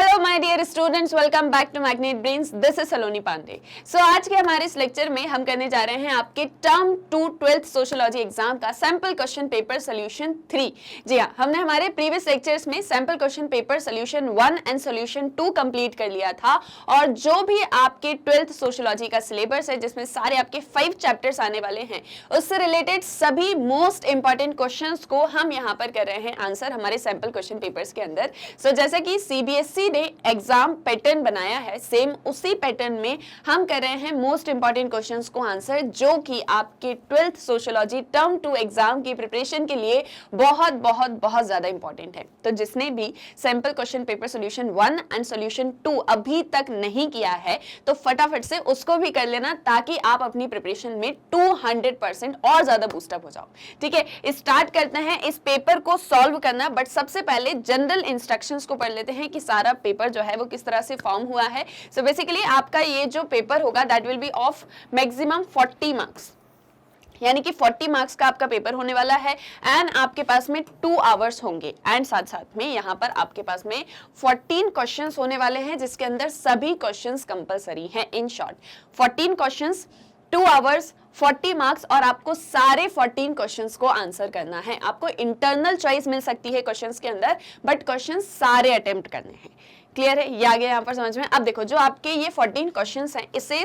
Hello my dear students, welcome back to Magnet Brains. This is Saloni Pandey. So आज के हमारे इस लेक्चर में हम करने जा रहे हैं आपके टर्म 2 12th सोशियोलॉजी एग्जाम का सैंपल क्वेश्चन पेपर सोल्यूशन 3। जी हाँ, हमने हमारे प्रीवियस लेक्चर्स में sample question paper solution 1 and solution 2 complete कर लिया था और जो भी आपके 12th सोशियोलॉजी का सिलेबस है जिसमें सारे आपके 5 चैप्टर्स आने वाले हैं उससे रिलेटेड सभी मोस्ट इंपॉर्टेंट क्वेश्चंस को हम यहाँ पर कर रहे हैं आंसर हमारे सैंपल क्वेश्चन पेपर्स के अंदर। सो जैसे कि सीबीएसई ने एग्जाम पैटर्न बनाया है, सेम उसी पैटर्न में हम कर रहे हैं मोस्ट इंपॉर्टेंट क्वेश्चंस को आंसर, जो कि आपके 12th सोशियोलॉजी टर्म 2 एग्जाम की प्रिपरेशन के लिए बहुत बहुत बहुत ज्यादा इंपॉर्टेंट है। तो जिसने भी sample question paper solution 1 and solution 2 अभी तक नहीं किया है तो फटाफट से उसको भी कर लेना, ताकि आप अपनी प्रिपरेशन में 200% और ज्यादा बूस्टअप हो जाओ। ठीक है, स्टार्ट करते हैं इस पेपर को सॉल्व करना, बट सबसे पहले जनरल इंस्ट्रक्शंस को पढ़ लेते हैं कि सारा पेपर जो है वो किस तरह से फॉर्म हुआ है। सो बेसिकली आपका ये जो पेपर होगा that will B of maximum 40 marks, यानी कि 40 मार्क्स का आपका पेपर होने वाला है एंड आपके पास में 2 आवर्स होंगे एंड साथ साथ में यहाँ पर आपके पास में 14 क्वेश्चंस होने वाले हैं जिसके अंदर सभी क्वेश्चंस कंपलसरी हैं। In short 14 questions, 2 hours, 40 marks और आपको सारे 14 क्वेश्चंस को आंसर करना है। आपको इंटरनल चॉइस मिल सकती है क्वेश्चंस के अंदर, बट क्वेश्चंस सारे अटेम्प्ट करने हैं। क्लियर है, ये आ गया यहाँ पर समझ में। अब देखो, जो आपके ये 14 क्वेश्चंस हैं इसे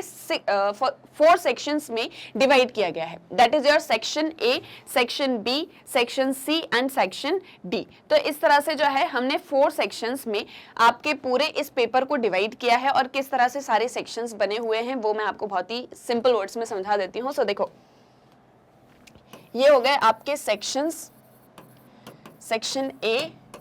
4 सेक्शंस में डिवाइड किया गया है। That is your section A, section B, section C and section D. तो इस तरह से जो है हमने 4 सेक्शंस में आपके पूरे इस पेपर को डिवाइड किया है और किस तरह से सारे सेक्शंस बने हुए हैं वो मैं आपको बहुत ही सिंपल वर्ड्स में समझा देती हूँ। सो देखो, ये हो गए आपके sections, section A,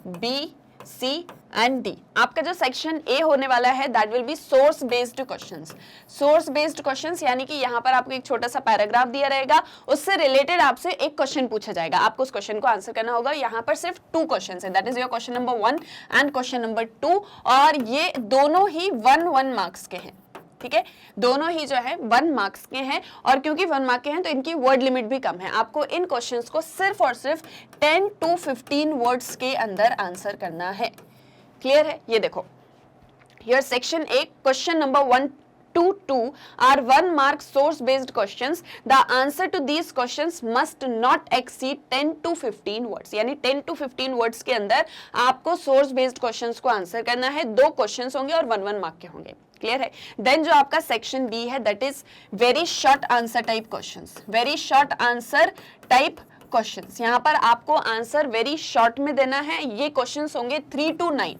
B, C and D. आपका जो सेक्शन ए होने वाला है that will be source based questions. Source based questions यानी कि यहाँ पर आपको एक छोटा सा पैराग्राफ दिया रहेगा, उससे रिलेटेड आपसे एक क्वेश्चन पूछा जाएगा, आपको उस क्वेश्चन को आंसर करना होगा। यहाँ पर सिर्फ 2 क्वेश्चंस है, that is your question number 1 and question number 2, और ये दोनों ही 1 मार्क्स के हैं। ठीक है, दोनों ही जो है 1 मार्क्स के हैं और क्योंकि 1 मार्क के हैं तो इनकी वर्ड लिमिट भी कम है। आपको इन क्वेश्चंस को सिर्फ और सिर्फ 10 to 15 वर्ड्स के अंदर आंसर करना है। क्लियर है, ये देखो, your section A question number 1 to 2 are 1 mark source based questions. The answer to these questions must not exceed 10 to 15 words. यानी 10 to 15 words के अंदर आपको source based questions को आंसर करना है। 2 क्वेश्चंस होंगे और 1 मार्क के होंगे। क्लियर है। देन जो आपका सेक्शन बी है that is very short answer type questions. Very short answer type questions, यहाँ पर आपको आंसर वेरी शॉर्ट में देना है। ये क्वेश्चंस होंगे 3 to 9,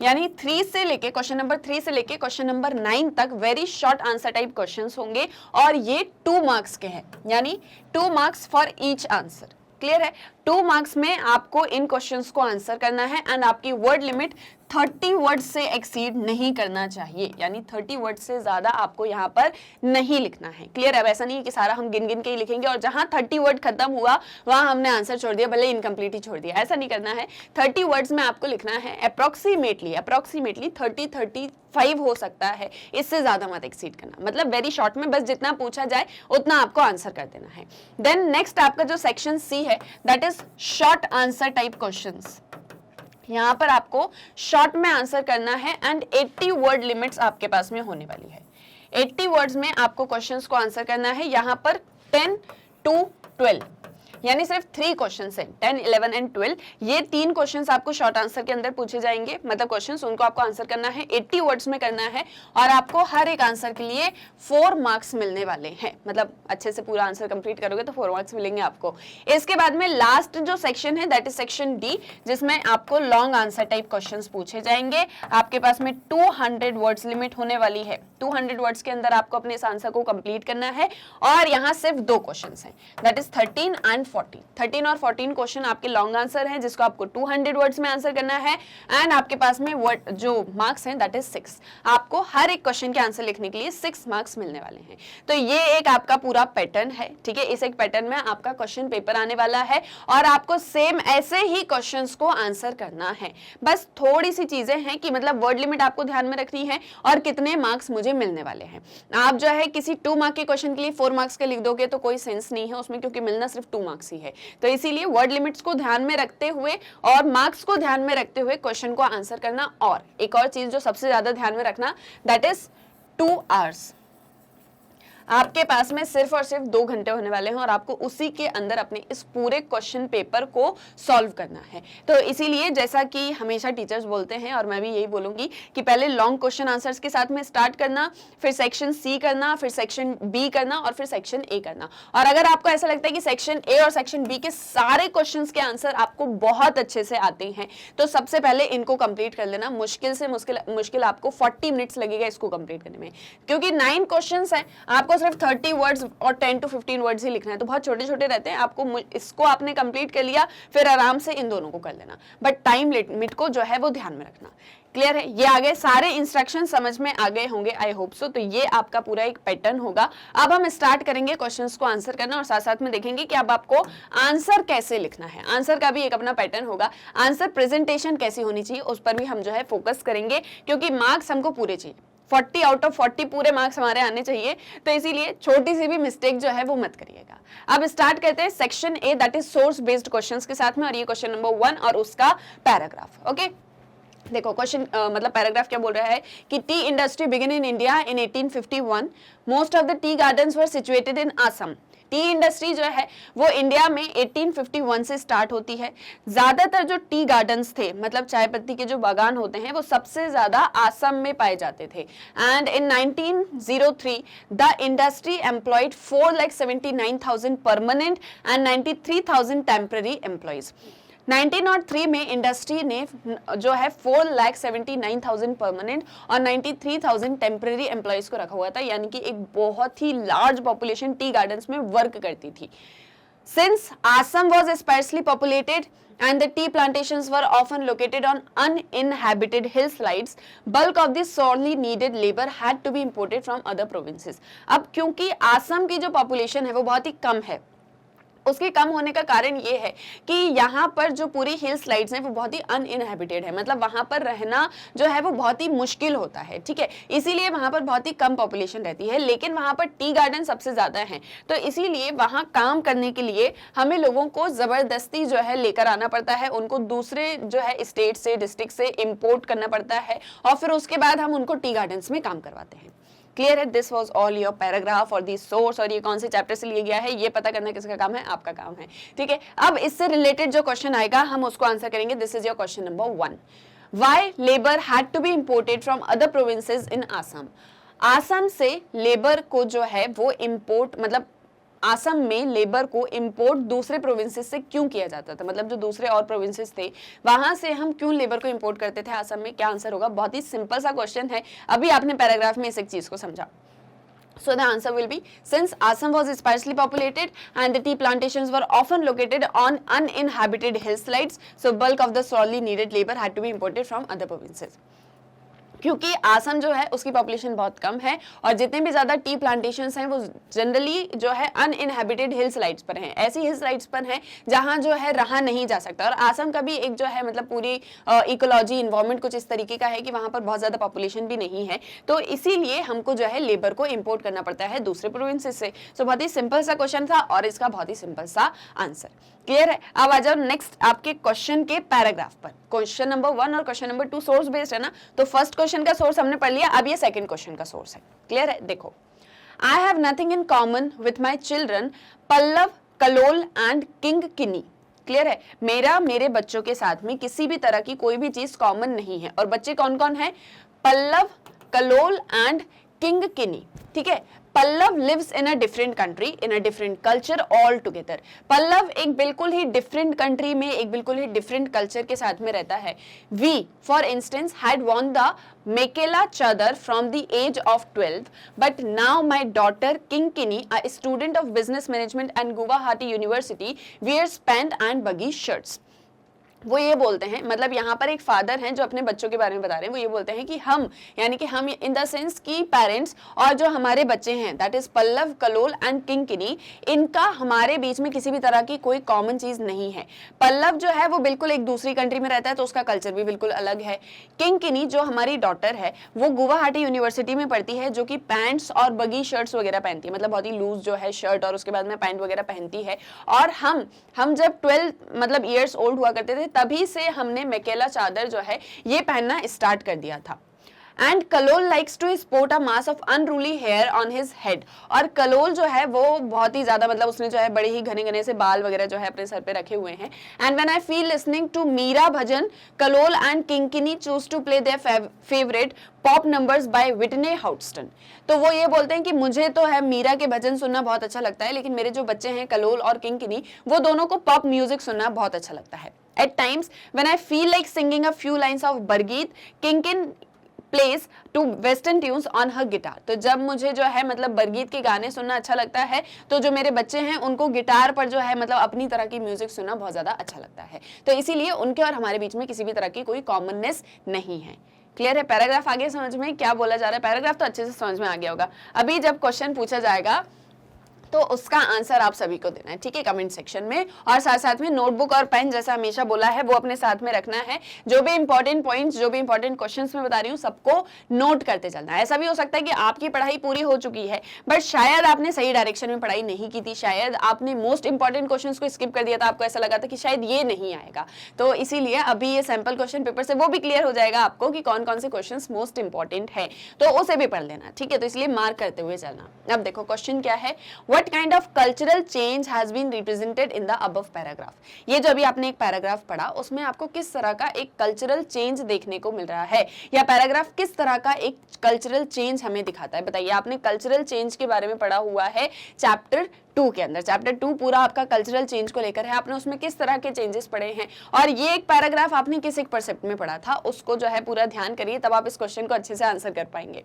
यानी 3 से लेके क्वेश्चन नंबर 3 से लेके क्वेश्चन नंबर 9 तक very short answer type questions होंगे और ये 2 मार्क्स के हैं, यानी 2 marks for each answer. Clear है, 2 मार्क्स में आपको इन क्वेश्चंस को आंसर करना है एंड आपकी वर्ड लिमिट 30 वर्ड से एक्सीड नहीं करना चाहिए, यानी 30 वर्ड से ज्यादा आपको यहाँ पर नहीं लिखना है। क्लियर है, ऐसा नहीं है कि सारा हम गिन गिन के ही लिखेंगे और जहां 30 वर्ड खत्म हुआ वहां हमने आंसर छोड़ दिया, भले इनकम्प्लीट ही छोड़ दिया, ऐसा नहीं करना है। 30 वर्ड्स में आपको लिखना है। अप्रोक्सीमेटली 30-35 हो सकता है, इससे ज्यादा मत एक्सीड करना। मतलब वेरी शॉर्ट में बस जितना पूछा जाए उतना आपको आंसर कर देना है। देन नेक्स्ट आपका जो सेक्शन सी है that is short answer type questions. यहाँ पर आपको शॉर्ट में आंसर करना है एंड 80 वर्ड लिमिट्स आपके पास में होने वाली है। 80 वर्ड्स में आपको क्वेश्चंस को आंसर करना है। यहाँ पर 10 to 12 यानी सिर्फ 3 क्वेश्चंस हैं, 10, 11 एंड 12। ये 3 क्वेश्चंस आपको शॉर्ट आंसर के अंदर पूछे जाएंगे, मतलब क्वेश्चंस उनको आपको आंसर करना है, 80 वर्ड्स में करना है और आपको हर एक आंसर के लिए 4 मार्क्स मिलने वाले हैं। मतलब अच्छे से पूरा आंसर कंप्लीट करोगे तो 4 मार्क्स मिलेंगे आपको। इसके बाद में लास्ट जो सेक्शन है दैट इज सेक्शन डी, जिसमें आपको लॉन्ग आंसर टाइप क्वेश्चंस पूछे जाएंगे। आपके पास में 200 वर्ड्स लिमिट होने वाली है। 200 वर्ड्स के अंदर आपको अपने इस आंसर को कंप्लीट करना है और यहाँ सिर्फ 2 क्वेश्चंस हैं, दैट इज 13 एंड 14। 13 और 14 क्वेश्चन आपके लॉन्ग आंसर हैं जिसको आपको 200 वर्ड्स में आंसर करना है एंड आपके पास में वर्ड जो मार्क्स हैं दैट इज 6। आपको हर एक क्वेश्चन के आंसर लिखने के लिए 6 मार्क्स मिलने वाले हैं। तो ये एक आपका पूरा पैटर्न है। ठीक है, इस एक पैटर्न में आपका क्वेश्चन पेपर आने वाला है और आपको सेम ऐसे ही क्वेश्चंस को आंसर करना है। बस थोड़ी सी चीजें हैं कि मतलब वर्ड लिमिट आपको ध्यान में रखनी है और कितने मार्क्स मुझे मिलने वाले हैं। आप जो है किसी 2 मार्क के क्वेश्चन के लिए 4 मार्क्स के लिख दोगे तो कोई सेंस नहीं है उसमें, क्योंकि मिलना सिर्फ 2 मार्क्स मार्क्स ही है। तो इसीलिए वर्ड लिमिट्स को ध्यान में रखते हुए और मार्क्स को ध्यान में रखते हुए क्वेश्चन को आंसर करना। और एक और चीज जो सबसे ज्यादा ध्यान में रखना, दैट इज 2 hours। आपके पास में सिर्फ और सिर्फ 2 घंटे होने वाले हैं और आपको उसी के अंदर अपने इस पूरे क्वेश्चन पेपर को सॉल्व करना है। तो इसीलिए जैसा कि हमेशा टीचर्स बोलते हैं और मैं भी यही बोलूंगी कि पहले लॉन्ग क्वेश्चन आंसर्स के साथ में स्टार्ट करना, फिर सेक्शन सी करना, फिर सेक्शन बी करना और फिर सेक्शन ए करना। और अगर आपको ऐसा लगता है कि सेक्शन ए और सेक्शन बी के सारे क्वेश्चंस के आंसर आपको बहुत अच्छे से आते हैं तो सबसे पहले इनको कंप्लीट कर लेना। मुश्किल से मुश्किल आपको 40 मिनट्स लगेगा इसको कंप्लीट करने में, क्योंकि 9 क्वेश्चन्स हैं, आपको सिर्फ 30 वर्ड्स और 10 to 15 वर्ड्स ही लिखना है, तो बहुत छोटे छोटे रहते हैं। आपको इसको आपने कंप्लीट कर लिया, फिर आराम से इन दोनों को कर लेना, बट टाइम लिमिट को जो है वो ध्यान में रखना। क्लियर है? ये आगे सारे इंस्ट्रक्शन समझ में आ गए होंगे, आई होप सो। तो ये आपका पूरा एक पैटर्न होगा। अब हम स्टार्ट करेंगे क्वेश्चंस को आंसर करना और साथ साथ में देखेंगे कि अब आपको आंसर कैसे लिखना है। आंसर का भी एक अपना पैटर्न होगा। आंसर प्रेजेंटेशन कैसी होनी चाहिए उस पर भी हम जो है फोकस करेंगे, क्योंकि मार्क्स हमको पूरे चाहिए। 40 out of 40 पूरे मार्क्स हमारे आने चाहिए, तो इसीलिए छोटी सी भी मिस्टेक जो है वो मत करिएगा। अब स्टार्ट करते हैं section A, that is source based questions के साथ में, और ये क्वेश्चन नंबर 1 और उसका पैराग्राफ। ओके, देखो क्वेश्चन मतलब पैराग्राफ क्या बोल रहा है कि T industry begin in India in 1851। Most of the tea gardens were situated in Assam. T industry जो है वो इंडिया में 1851 से स्टार्ट होती है। ज्यादातर जो टी गार्डन्स थे, मतलब चाय पत्ती के जो बागान होते हैं, वो सबसे ज्यादा असम में पाए जाते थे। And in 1903 the industry employed 4,79,000 permanent and 93,000 temporary employees. 1903 में इंडस्ट्री ने जो है 4,79,000 परमानेंट और 93,000 टेम्पररी एम्प्लॉयज को रखा हुआ था, यानी कि एक बहुत ही लार्ज पॉपुलेशन टी गार्डन्स में वर्क करती थी। Since Assam was sparsely populated and the tea plantations were often located on uninhabited hillsides, bulk of the sorely needed labor had to be imported from other provinces। अब क्योंकि आसम की जो population है वो बहुत ही कम है, उसके कम होने का कारण ये है कि यहाँ पर जो पूरी हिल स्लाइड्स हैं वो बहुत ही अनइनहेबिटेड है, मतलब वहाँ पर रहना जो है वो बहुत ही मुश्किल होता है। ठीक है, इसीलिए वहाँ पर बहुत ही कम पॉपुलेशन रहती है, लेकिन वहाँ पर टी गार्डन सबसे ज़्यादा हैं, तो इसीलिए वहाँ काम करने के लिए हमें लोगों को ज़बरदस्ती जो है लेकर आना पड़ता है, उनको दूसरे जो है स्टेट से, डिस्ट्रिक्ट से इम्पोर्ट करना पड़ता है और फिर उसके बाद हम उनको टी गार्डन्स में काम करवाते हैं। क्लियर है? This was all your paragraph और दी सोर्स, और ये कौन से चैप्टर से लिया गया है ये पता करना किसका काम है? आपका काम है। ठीक है, अब इससे रिलेटेड जो क्वेश्चन आएगा हम उसको आंसर करेंगे। This is your question number 1। Why labour had to be imported from other provinces in Assam. Assam से लेबर को जो है वो इम्पोर्ट, मतलब आसाम में लेबर को इंपोर्ट दूसरे प्रोविंसेस से क्यों किया जाता था, मतलब जो दूसरे और प्रोविंसेस थे वहां से हम क्यों लेबर को इंपोर्ट करते थे आसाम में? क्या आंसर होगा? बहुत ही सिंपल सा क्वेश्चन है, अभी आपने पैराग्राफ में इस एक चीज को समझा। So the answer will be, since Assam was sparsely populated and the tea plantations were often located on uninhabited hillsides, so bulk of the sorely needed labor had to be imported from other provinces। क्योंकि आसम जो है उसकी population बहुत कम है और जितने भी ज्यादा टी प्लांटेशंस हैं वो जनरली जो है अनइनहेबिटेड हिल स्लाइड्स पर हैं, ऐसी हिल स्लाइड्स पर हैं जहां जो है रहा नहीं जा सकता। और आसम का भी एक जो है मतलब पूरी इकोलॉजी इन्वायरमेंट कुछ इस तरीके का है कि वहां पर बहुत ज्यादा पॉपुलेशन भी नहीं है, तो इसीलिए हमको जो है लेबर को इम्पोर्ट करना पड़ता है दूसरे प्रोविंसेस से। सो बहुत ही सिंपल सा क्वेश्चन था और इसका बहुत ही सिंपल सा आंसर। क्लियर है? अब आ जाओ नेक्स्ट आपके क्वेश्चन के पैराग्राफ पर। क्वेश्चन नंबर 1 और क्वेश्चन नंबर 2 सोर्स बेस्ड है ना, तो फर्स्ट क्वेश्चन का सोर्स हमने पढ़ लिया, अब ये सेकंड क्वेश्चन का सोर्स है। क्लियर है? देखो, I have nothing in common with my children Pallav, Kallol and Kinkini. Clear है? मेरे बच्चों के साथ में किसी भी तरह की कोई भी चीज कॉमन नहीं है। और बच्चे कौन कौन है? Pallav, Kallol and Kinkini. ठीक है, Pallav lives in a different country, in a different culture altogether. Pallav एक बिल्कुल ही डिफरेंट कंट्री में, एक बिल्कुल ही डिफरेंट कल्चर के साथ में रहता है। We for instance had worn the mekhela chador from the age of 12, but now my daughter Kinkini, a student of business management and Guwahati university, wears pant and baggy shirts. वो ये बोलते हैं, मतलब यहाँ पर एक फादर हैं जो अपने बच्चों के बारे में बता रहे हैं, वो ये बोलते हैं कि हम, यानी कि हम इन द सेंस कि पेरेंट्स और जो हमारे बच्चे हैं, that is Pallav, Kallol and Kinkini, इनका हमारे बीच में किसी भी तरह की कोई कॉमन चीज नहीं है। पल्लव जो है वो बिल्कुल एक दूसरी कंट्री में रहता है तो उसका कल्चर भी बिल्कुल अलग है। किंकिनी जो हमारी डॉटर है वो गुवाहाटी यूनिवर्सिटी में पढ़ती है, जो कि पैंट्स और बगी शर्ट्स वगैरह पहनती है, मतलब बहुत ही लूज जो है शर्ट और उसके बाद में पैंट वगैरह पहनती है। और हम जब 12 मतलब ईयर्स ओल्ड हुआ करते थे तभी से हमने मेकेला चादर जो है ये पहनना स्टार्ट कर दिया था। And Kallol likes to sport a mass of unruly hair on his head, और कलोल जो है वो बहुत ही ज्यादा, मतलब उसने जो है बड़े ही घने घने से बाल वगैरह जो है अपने सर पे रखे हुए हैं। And when I feel listening to Meera bhajan, Kallol and Kinkini choose to play their favourite pop numbers by Whitney Houston. तो वो ये बोलते हैं कि मुझे तो है मीरा के भजन सुनना बहुत अच्छा लगता है, लेकिन मेरे जो बच्चे हैं कलोल और किंकिनी, वो दोनों को पॉप म्यूजिक सुनना बहुत अच्छा लगता है। At times, when I feel like singing a few lines of Bargeet, Kinkin plays to western tunes on her guitar। तो जब मुझे जो है मतलब बरगीत के गाने सुनना अच्छा लगता है तो जो मेरे बच्चे हैं उनको गिटार पर जो है मतलब अपनी तरह की म्यूजिक सुनना बहुत ज्यादा अच्छा लगता है। तो इसीलिए उनके और हमारे बीच में किसी भी तरह की कोई कॉमननेस नहीं है। क्लियर है? पैराग्राफ आगे समझ में क्या बोला जा रहा है? पैराग्राफ तो अच्छे से समझ में आ गया होगा। अभी जब क्वेश्चन पूछा जाएगा तो उसका आंसर आप सभी को देना है, ठीक है, कमेंट सेक्शन में। और साथ साथ में नोटबुक और पेन, जैसा हमेशा बोला है, वो अपने साथ में रखना है। जो भी इंपॉर्टेंट पॉइंट्स, जो भी इंपॉर्टेंट क्वेश्चंस मैं बता रही हूँ, सबको नोट करते चलना है। ऐसा भी हो सकता है कि आपकी पढ़ाई पूरी हो चुकी है बट शायद आपने सही डायरेक्शन में पढ़ाई नहीं की थी, शायद आपने मोस्ट इंपॉर्टेंट क्वेश्चन को स्किप कर दिया था, आपको ऐसा लगा था कि शायद ये नहीं आएगा। तो इसीलिए अभी ये सैंपल क्वेश्चन पेपर से वो भी क्लियर हो जाएगा आपको कि कौन कौन से क्वेश्चन मोस्ट इंपॉर्टेंट है, तो उसे भी पढ़ लेना, ठीक है। तो इसलिए मार्क करते हुए चलना। अब देखो क्वेश्चन क्या है, what kind of cultural change has been represented in the above paragraph. ये जो अभी आपने एक पैराग्राफ पढ़ा उसमें आपको किस तरह का एक कल्चरल चेंज देखने को मिल रहा है, या पैराग्राफ किस तरह का एक कल्चरल चेंज हमें दिखाता है? बताइए। आपने कल्चरल चेंज के बारे में पढ़ा हुआ है चैप्टर 2 के अंदर। चैप्टर 2 पूरा आपका कल्चरल चेंज को लेकर है। आपने उसमें किस तरह के चेंजेस पढ़े हैं और ये एक पैराग्राफ आपने किस एक परसेप्ट में पढ़ा था, उसको जो है पूरा ध्यान करिए, तब आप इस क्वेश्चन को अच्छे से आंसर कर पाएंगे।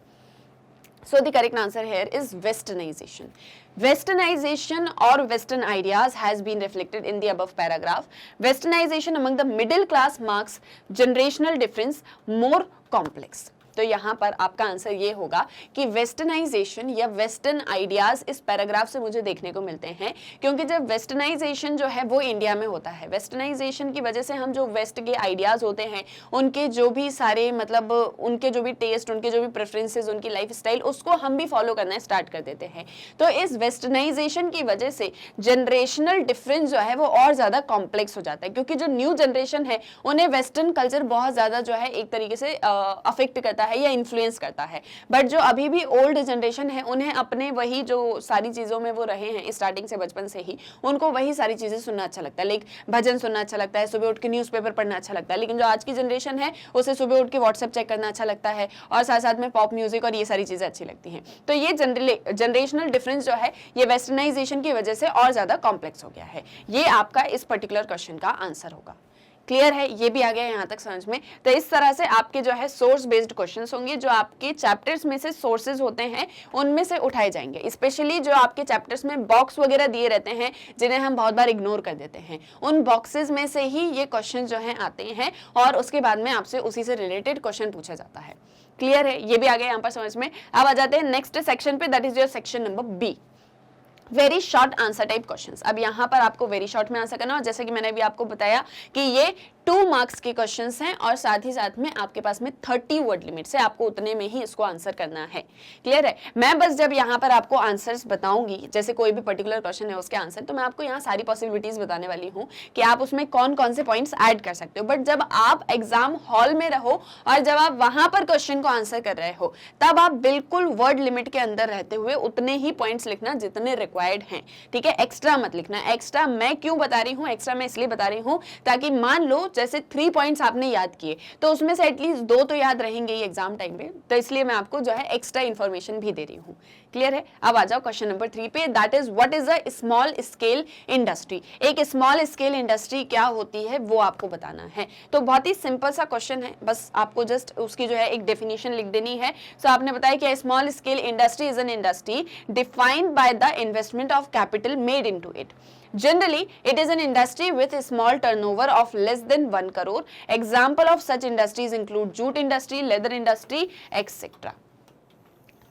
So the correct answer here is westernization. Westernization or Western ideas has been reflected in the above paragraph. Westernization among the middle class marks generational difference more complex. तो यहाँ पर आपका आंसर ये होगा कि वेस्टर्नाइजेशन या वेस्टर्न आइडियाज इस paragraph से मुझे देखने को मिलते हैं, क्योंकि जब वेस्टर्नाइजेशन जो है वो इंडिया में होता है, वेस्टर्नाइजेशन की वजह से हम जो वेस्ट के आइडियाज होते हैं, उनके जो भी सारे मतलब उनके जो भी टेस्ट, उनके जो भी प्रेफरेंसेस, उनकी लाइफ स्टाइल, उसको हम भी फॉलो करना स्टार्ट कर देते हैं। तो इस वेस्टर्नाइजेशन की वजह से जनरेशनल डिफरेंस जो है वो और ज्यादा कॉम्प्लेक्स हो जाता है, क्योंकि जो न्यू जनरेशन है उन्हें वेस्टर्न कल्चर बहुत ज्यादा जो है एक तरीके से अफेक्ट करता है या इन्फ्लुएंस करता है, बट जो अभी भी ओल्ड जनरेशन है उन्हें अपने वही जो सारी चीजों में वो रहे हैं स्टार्टिंग से, बचपन से ही, उनको वही सारी चीजें सुनना अच्छा लगता है। लाइक भजन सुनना अच्छा लगता है, सुबह उठ के न्यूज़पेपर पढ़ना अच्छा लगता है। लेकिन जो आज की जनरेशन है उसे सुबह उठ के व्हाट्सएप चेक करना अच्छा लगता है और साथ साथ में पॉप म्यूजिक और ये सारी चीजें अच्छी लगती हैं। तो ये जनरेशनल डिफरेंस जो है ये वेस्टर्नाइजेशन की वजह से और ज्यादा कॉम्प्लेक्स हो गया है। ये आपका इस पर्टिकुलर क्वेश्चन का आंसर होगा। क्लियर है? ये भी आ गया यहाँ तक समझ में। तो इस तरह से आपके जो है सोर्स बेस्ड क्वेश्चंस होंगे, जो आपके चैप्टर्स में से सोर्सेज होते हैं उनमें से उठाए जाएंगे। स्पेशली जो आपके चैप्टर्स में बॉक्स वगैरह दिए रहते हैं जिन्हें हम बहुत बार इग्नोर कर देते हैं, उन बॉक्सेस में से ही ये क्वेश्चन जो है आते हैं और उसके बाद में आपसे उसी से रिलेटेड क्वेश्चन पूछा जाता है। क्लियर है? ये भी आ गया यहाँ पर समझ में। अब आ जाते हैं नेक्स्ट सेक्शन पे, that is your section number B, very short answer type questions. अब यहाँ पर आपको वेरी शॉर्ट में आंसर करना, और जैसे कि मैंने अभी आपको बताया कि ये 2 मार्क्स के क्वेश्चंस हैं और साथ ही साथ में आपके पास में 30 वर्ड लिमिट से आपको उतने में ही इसको आंसर करना है। क्लियर है? मैं बस जब यहाँ पर आपको आंसर्स बताऊंगी, जैसे कोई भी पर्टिकुलर क्वेश्चन है उसके आंसर, तो मैं आपको यहाँ सारी पॉसिबिलिटीज बताने वाली हूँ कि आप उसमें कौन कौन से पॉइंट्स ऐड कर सकते हो। बट जब आप एग्जाम हॉल में रहो और जब आप वहां पर क्वेश्चन को आंसर कर रहे हो, तब आप बिल्कुल वर्ड लिमिट के अंदर रहते हुए उतने ही पॉइंट्स लिखना जितने रिक्वायर्ड हैं। ठीक है? एक्स्ट्रा मत लिखना। एक्स्ट्रा मैं क्यों बता रही हूँ? एक्स्ट्रा मैं इसलिए बता रही हूँ ताकि मान लो जैसे 3 पॉइंट्स आपने याद किए तो उसमें से एटलीस्ट 2 तो याद रहेंगे ही एग्जाम टाइम पे, तो इसलिए मैं आपको जो है एक्स्ट्रा इन्फॉर्मेशन भी दे रही हूँ। क्लियर है? अब आ जाओ क्वेश्चन नंबर 3 पे, that is what is a small scale industry. एक स्मॉल स्केल इंडस्ट्री क्या होती है वो आपको बताना है। तो बहुत ही सिंपल सा क्वेश्चन है, बस आपको जस्ट उसकी जो है एक डेफिनेशन लिख देनी है। सो आपने बताया कि small scale industry is an industry defined by the investment of capital made into it. Generally, it is an industry with a small turnover of less than 1 crore. Example of such industries include jute industry, leather industry, etc.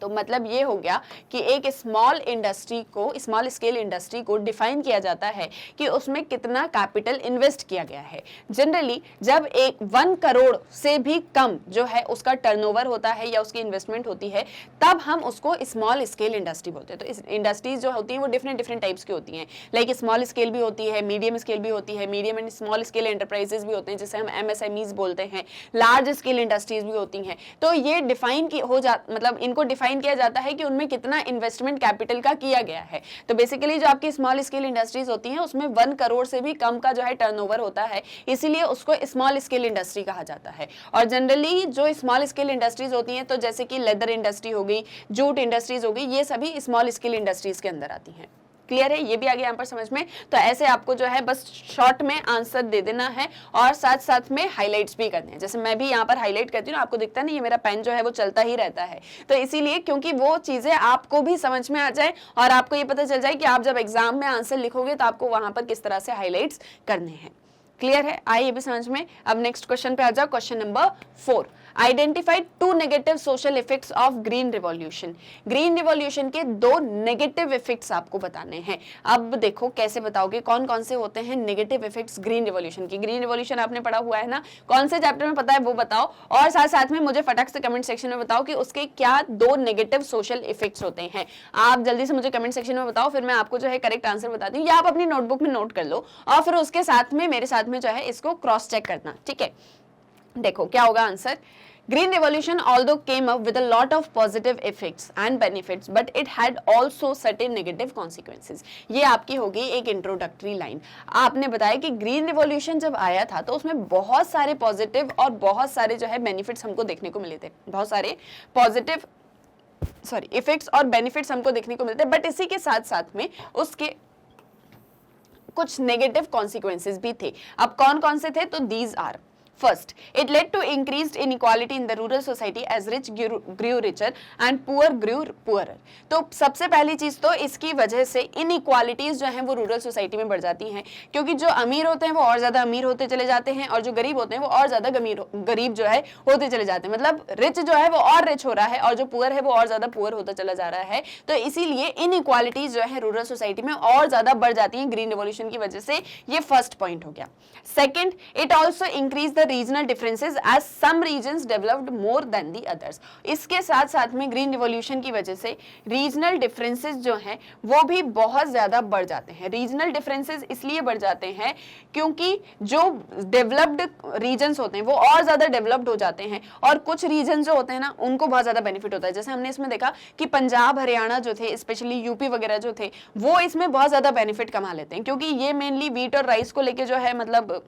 तो मतलब ये हो गया कि एक small industry को, small scale industry को define किया जाता है कि उसमें कितना कैपिटल इन्वेस्ट किया गया है। जनरली जब एक 1 करोड़ से भी कम जो है उसका टर्नओवर होता है या उसकी इन्वेस्टमेंट होती है, तब हम उसको स्मॉल स्केल इंडस्ट्री बोलते हैं। तो इस इंडस्ट्रीज जो होती हैं वो डिफरेंट टाइप्स की होती हैं, लाइक स्मॉल स्केल भी होती है, मीडियम स्केल भी होती है, medium and small scale enterprises भी होते हैं जिसे हम MSMEs बोलते हैं, लार्ज स्केल इंडस्ट्रीज भी होती हैं। तो ये डिफाइन हो जा मतलब इनको डिफाइन किया जाता है कि उनमें कितना इन्वेस्टमेंट कैपिटल का किया गया है। तो बेसिकली जो आपकी स्मॉल स्केल इंडस्ट्रीज होती हैं उसमें 1 करोड़ से भी कम का जो है टर्नओवर होता है, इसीलिए उसको स्मॉल स्केल इंडस्ट्री कहा जाता है। और जनरली जो स्मॉल स्केल इंडस्ट्रीज होती हैं, तो जैसे कि लेदर इंडस्ट्री हो गई, जूट इंडस्ट्रीज हो गई, ये सभी स्मॉल स्केल इंडस्ट्रीज के अंदर आती हैं। क्लियर है? ये भी आ गया यहाँ पर समझ में। तो ऐसे आपको जो है बस शॉर्ट में आंसर दे देना है और साथ साथ में हाईलाइट्स भी करने हैं। जैसे मैं भी यहाँ पर हाईलाइट करती हूँ, आपको दिखता नहीं, ये मेरा पेन जो है वो चलता ही रहता है। तो इसीलिए क्योंकि वो चीजें आपको भी समझ में आ जाए और आपको ये पता चल जाए कि आप जब एग्जाम में आंसर लिखोगे तो आपको वहां पर किस तरह से हाईलाइट्स करने हैं। क्लियर है? आइए ये भी समझ में। अब नेक्स्ट क्वेश्चन पे आ जाओ। Question number 4, identify 2 negative social effects of green revolution. Green revolution के 2 नेगेटिव इफेक्ट्स आपको बताने हैं। अब देखो कैसे बताओगे, कौन कौन से होते हैं नेगेटिव इफेक्ट्स ग्रीन रिवॉल्यूशन की। ग्रीन रिवॉल्यूशन आपने पढ़ा हुआ है ना, कौन से चैप्टर में पता है वो बताओ, और साथ साथ में मुझे फटाक से कमेंट सेक्शन में बताओ कि उसके क्या 2 नेगेटिव सोशल इफेक्ट्स होते हैं। आप जल्दी से मुझे कमेंट सेक्शन में बताओ, फिर मैं आपको जो है करेक्ट आंसर बताती हूँ, या आप अपनी नोटबुक में नोट कर लो और फिर उसके साथ में मेरे साथ में जो है इसको क्रॉस चेक करना। ठीक है, देखो क्या होगा answer. Green revolution although came up with a lot of positive effects and benefits, but it had also certain negative consequences. ये आपकी होगी एक इंट्रोडक्टरी लाइन। आपने बताया कि ग्रीन रिवॉल्यूशन जब आया था तो उसमें बहुत सारे पॉजिटिव और बहुत सारे जो है बेनिफिट्स हमको देखने को मिले थे, बहुत सारे पॉजिटिव इफेक्ट्स और बेनिफिट्स हमको देखने को मिलते हैं, बट इसी के साथ साथ में उसके कुछ नेगेटिव कॉन्सिक्वेंसेज भी थे। अब कौन कौन से थे? तो these are, First, it led to increased inequality in the rural society as rich grew richer and poor grew poorer. तो सबसे पहली चीज तो इसकी वजह से इनइक्वालिटीज जो हैं वो रूरल सोसाइटी में बढ़ जाती हैं, क्योंकि जो अमीर होते हैं वो और ज्यादा अमीर होते चले जाते हैं और जो गरीब होते हैं वो और ज्यादा गरीब जो है होते चले जाते हैं। मतलब रिच जो है वो और रिच हो रहा है और जो पुअर है वो और ज्यादा पुअर होता चला जा रहा है। तो इसीलिए इनइक्वालिटीज जो है रूरल सोसाइटी में और ज्यादा बढ़ जाती हैं ग्रीन रिवॉल्यूशन की वजह से। ये फर्स्ट पॉइंट हो गया। Second, it also increase the regional differences as some regions developed more than the others. इसके साथ साथ में ग्रीन रिवॉल्यूशन की वजह से रीजनल डिफरेंसेस जो हैं वो भी बहुत ज्यादा बढ़ जाते हैं। रीजनल डिफरेंसेस इसलिए बढ़ जाते हैं क्योंकि जो डेवलप्ड रीजन्स होते हैं वो और ज्यादा डेवलप्ड हो जाते हैं और कुछ रीजन जो होते हैं ना उनको बहुत ज्यादा बेनिफिट होता है। जैसे हमने इसमें देखा कि पंजाब हरियाणा जो थे, स्पेशली यूपी वगैरह जो थे, वो इसमें बहुत ज्यादा बेनिफिट कमा लेते हैं क्योंकि ये मेनली व्हीट और राइस को लेके जो है, मतलब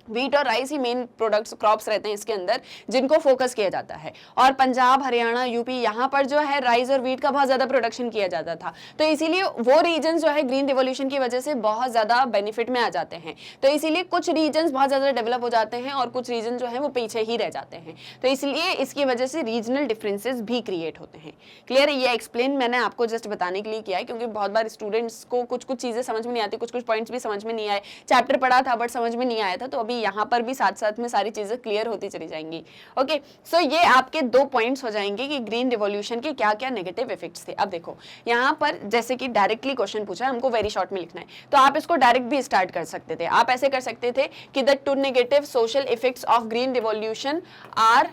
व्हीट और राइस ही मेन प्रोडक्ट्स क्रॉप्स रहते हैं इसके अंदर जिनको फोकस किया जाता है। और पंजाब हरियाणा यूपी यहाँ पर जो है राइस और व्हीट का बहुत ज्यादा प्रोडक्शन किया जाता था, तो इसीलिए वो रीजन्स जो है ग्रीन रिवॉल्यूशन की वजह से बहुत ज्यादा बेनिफिट में आ जाते हैं। तो इसीलिए कुछ रीजन्स बहुत ज्यादा डेवलप हो जाते हैं और कुछ रीजन जो है वो पीछे ही रह जाते हैं। तो इसलिए इसकी वजह से रीजनल डिफरेंसेस भी क्रिएट होते हैं। क्लियर है? ये एक्सप्लेन मैंने आपको जस्ट बताने के लिए किया है क्योंकि बहुत बार स्टूडेंट्स को कुछ कुछ चीजें समझ में नहीं आती, कुछ कुछ पॉइंट्स भी समझ में नहीं आए। चैप्टर पढ़ा था बट समझ में नहीं आया था, तो अभी यहाँ पर भी साथ साथ में सारी चीजें क्लियर होती चली जाएंगी। ओके, सो ये आपके 2 पॉइंट्स हो जाएंगे कि ग्रीन रिवॉल्यूशन के क्या क्या नेगेटिव इफेक्ट्स थे। अब देखो यहाँ पर जैसे कि डायरेक्टली क्वेश्चन पूछा है, हमको वेरी शॉर्ट में लिखना है, तो आप इसको डायरेक्ट भी स्टार्ट कर सकते थे। आप ऐसे कर सकते थे कि the 2 negative social effects of green revolution are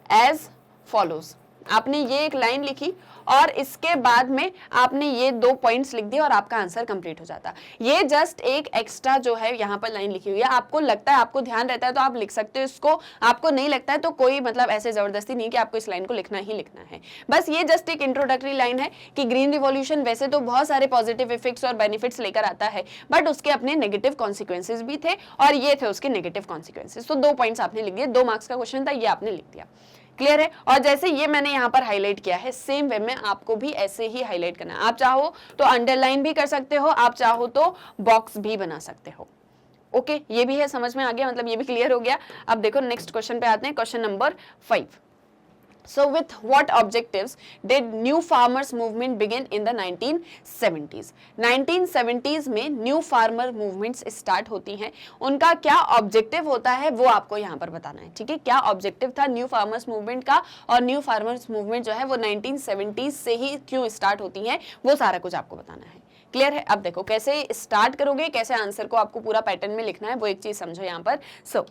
as follows. आपने ये एक लाइन लिखी और इसके बाद में आपने ये 2 पॉइंट्स लिख दिए और आपका आंसर कंप्लीट हो जाता। ये जस्ट एक एक्स्ट्रा जो है यहाँ पर लाइन लिखी हुई है, आपको लगता है, आपको ध्यान रहता है तो आप लिख सकते हो इसको, आपको नहीं लगता है तो कोई मतलब ऐसे जबरदस्ती नहीं कि आपको इस लाइन को लिखना ही लिखना है। बस ये जस्ट एक इंट्रोडक्टरी लाइन है कि ग्रीन रिवॉल्यूशन वैसे तो बहुत सारे पॉजिटिव इफेक्ट्स और बेनिफिट्स लेकर आता है, बट उसके अपने नेगेटिव कॉन्सिक्वेंसेज भी थे और ये थे उसके नेगेटिव कॉन्सिक्वेंसेज। तो 2 पॉइंट्स आपने लिख दिए, 2 मार्क्स का क्वेश्चन था, ये आपने लिख दिया। क्लियर है? और जैसे ये मैंने यहाँ पर हाईलाइट किया है, सेम वे में आपको भी ऐसे ही हाईलाइट करना है। आप चाहो तो अंडरलाइन भी कर सकते हो, आप चाहो तो बॉक्स भी बना सकते हो। ओके, ये भी है, समझ में आ गया, मतलब ये भी क्लियर हो गया। अब देखो नेक्स्ट क्वेश्चन पे आते हैं, question number 5। So with what objectives did New Farmers Movement begin in the 1970s? 1970s में न्यू फार्मर मूवमेंट्स स्टार्ट होती हैं, उनका क्या ऑब्जेक्टिव होता है वो आपको यहाँ पर बताना है, ठीक है। क्या ऑब्जेक्टिव था न्यू फार्मर्स मूवमेंट का, और न्यू फार्मर्स मूवमेंट जो है वो 1970s से ही क्यों स्टार्ट होती है, वो सारा कुछ आपको बताना है। क्लियर है? अब देखो कैसे स्टार्ट करोगे, कैसे आंसर को आपको पूरा पैटर्न में लिखना है, वो एक चीज समझो यहाँ पर। सो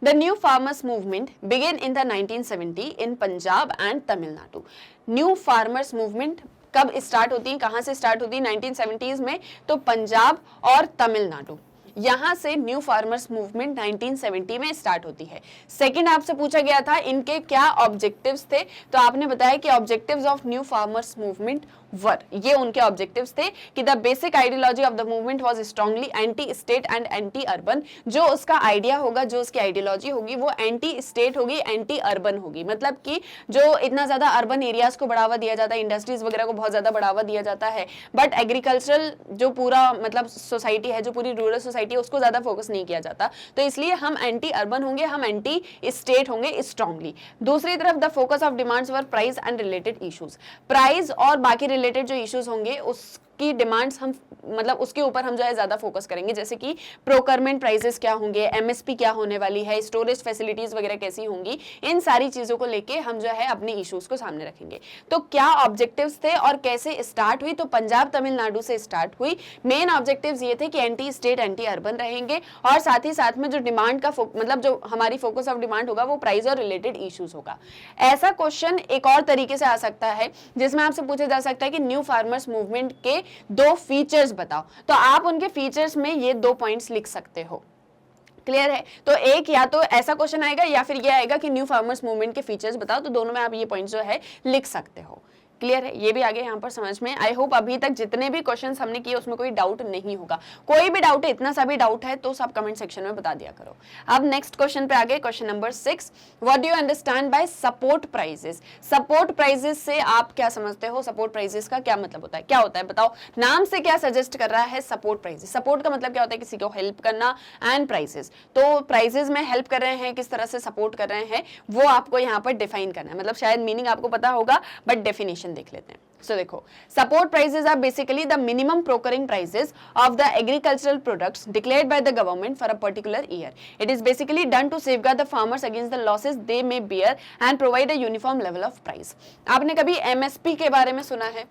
The new farmers movement began in the 1970 in Punjab and Tamil Nadu. New farmers movement कब स्टार्ट होती है, कहाँ से स्टार्ट होती है 1970s में, तो पंजाब और तमिलनाडु, यहाँ से न्यू फार्मर्स मूवमेंट 1970 में स्टार्ट होती है। सेकंड आपसे पूछा गया था इनके क्या ऑब्जेक्टिव्स थे, तो आपने बताया कि objectives of new farmers movement were, ये उनके ऑब्जेक्टिव्स थे कि the basic ideology of the movement was strongly anti state and anti urban. जो उसका आइडिया होगा, जो उसकी आइडियोलॉजी होगी वो एंटी स्टेट होगी, एंटी अर्बन होगी। मतलब कि जो इतना ज्यादा अर्बन एरियाज को बढ़ावा दिया जाता है, इंडस्ट्रीज वगैरह को बहुत ज्यादा बढ़ावा दिया जाता है, बट एग्रीकल्चरल जो पूरा मतलब सोसाइटी है, जो पूरी रूरल सोसाइटी है, उसको ज्यादा फोकस नहीं किया जाता, तो इसलिए हम एंटी अर्बन होंगे, हम एंटी स्टेट होंगे स्ट्रांगली। दूसरी तरफ the focus of demands were price and related issues, price और बाकी रिलेटेड जो इश्यूज होंगे उसकी डिमांड्स हम मतलब उसके ऊपर हम जो है ज्यादा फोकस करेंगे, जैसे कि प्रोक्योरमेंट प्राइसेस क्या होंगे, एमएसपी क्या होने वाली है, स्टोरेज फैसिलिटीज वगैरह कैसी होंगी, इन सारी चीजों को लेके हम जो है अपने इश्यूज को सामने रखेंगे। तो क्या ऑब्जेक्टिव्स थे और कैसे स्टार्ट हुई, तो पंजाब तमिलनाडु से स्टार्ट हुई। मेन ऑब्जेक्टिव्स ये थे कि एंटी स्टेट एंटी अर्बन रहेंगे, और साथ ही साथ में जो डिमांड का मतलब जो हमारी फोकस ऑफ डिमांड होगा वो प्राइस और रिलेटेड इश्यूज होगा। ऐसा क्वेश्चन एक और तरीके से आ सकता है जिसमें आपसे पूछा जा सकता है कि न्यू फार्मर्स मूवमेंट के दो फीचर्स बताओ, तो आप उनके फीचर्स में ये 2 पॉइंट्स लिख सकते हो। क्लियर है? तो एक या तो ऐसा क्वेश्चन आएगा या फिर ये आएगा कि न्यू फार्मर्स मूवमेंट के फीचर्स बताओ, तो दोनों में आप ये पॉइंट्स जो है लिख सकते हो। क्लियर है? ये भी आगे यहाँ पर समझ में। आई होप अभी तक जितने भी क्वेश्चंस हमने किए उसमें कोई डाउट नहीं होगा। कोई भी डाउट है, इतना सा भी डाउट है तो सब कमेंट सेक्शन में बता दिया करो। अब नेक्स्ट क्वेश्चन पे आगे, question number 6, what do you understand by support prices? Support prices से आप क्या समझते हो? सपोर्ट प्राइजेस का क्या मतलब होता है, क्या होता है बताओ? नाम से क्या सजेस्ट कर रहा है? Support prices. सपोर्ट का मतलब क्या होता है? किसी को हेल्प करना, एंड प्राइजेस, तो प्राइजेस में हेल्प कर रहे हैं, किस तरह से सपोर्ट कर रहे हैं वो आपको यहाँ पर डिफाइन करना है। मतलब शायद मीनिंग आपको पता होगा बट डेफिनेशन देख लेते हैं। So देखो, support prices are basically the minimum procuring prices of the agricultural products declared by the government for a particular year. It is basically done to safeguard the farmers against the losses they may bear and provide a uniform level of price. आपने कभी MSP के बारे में सुना है?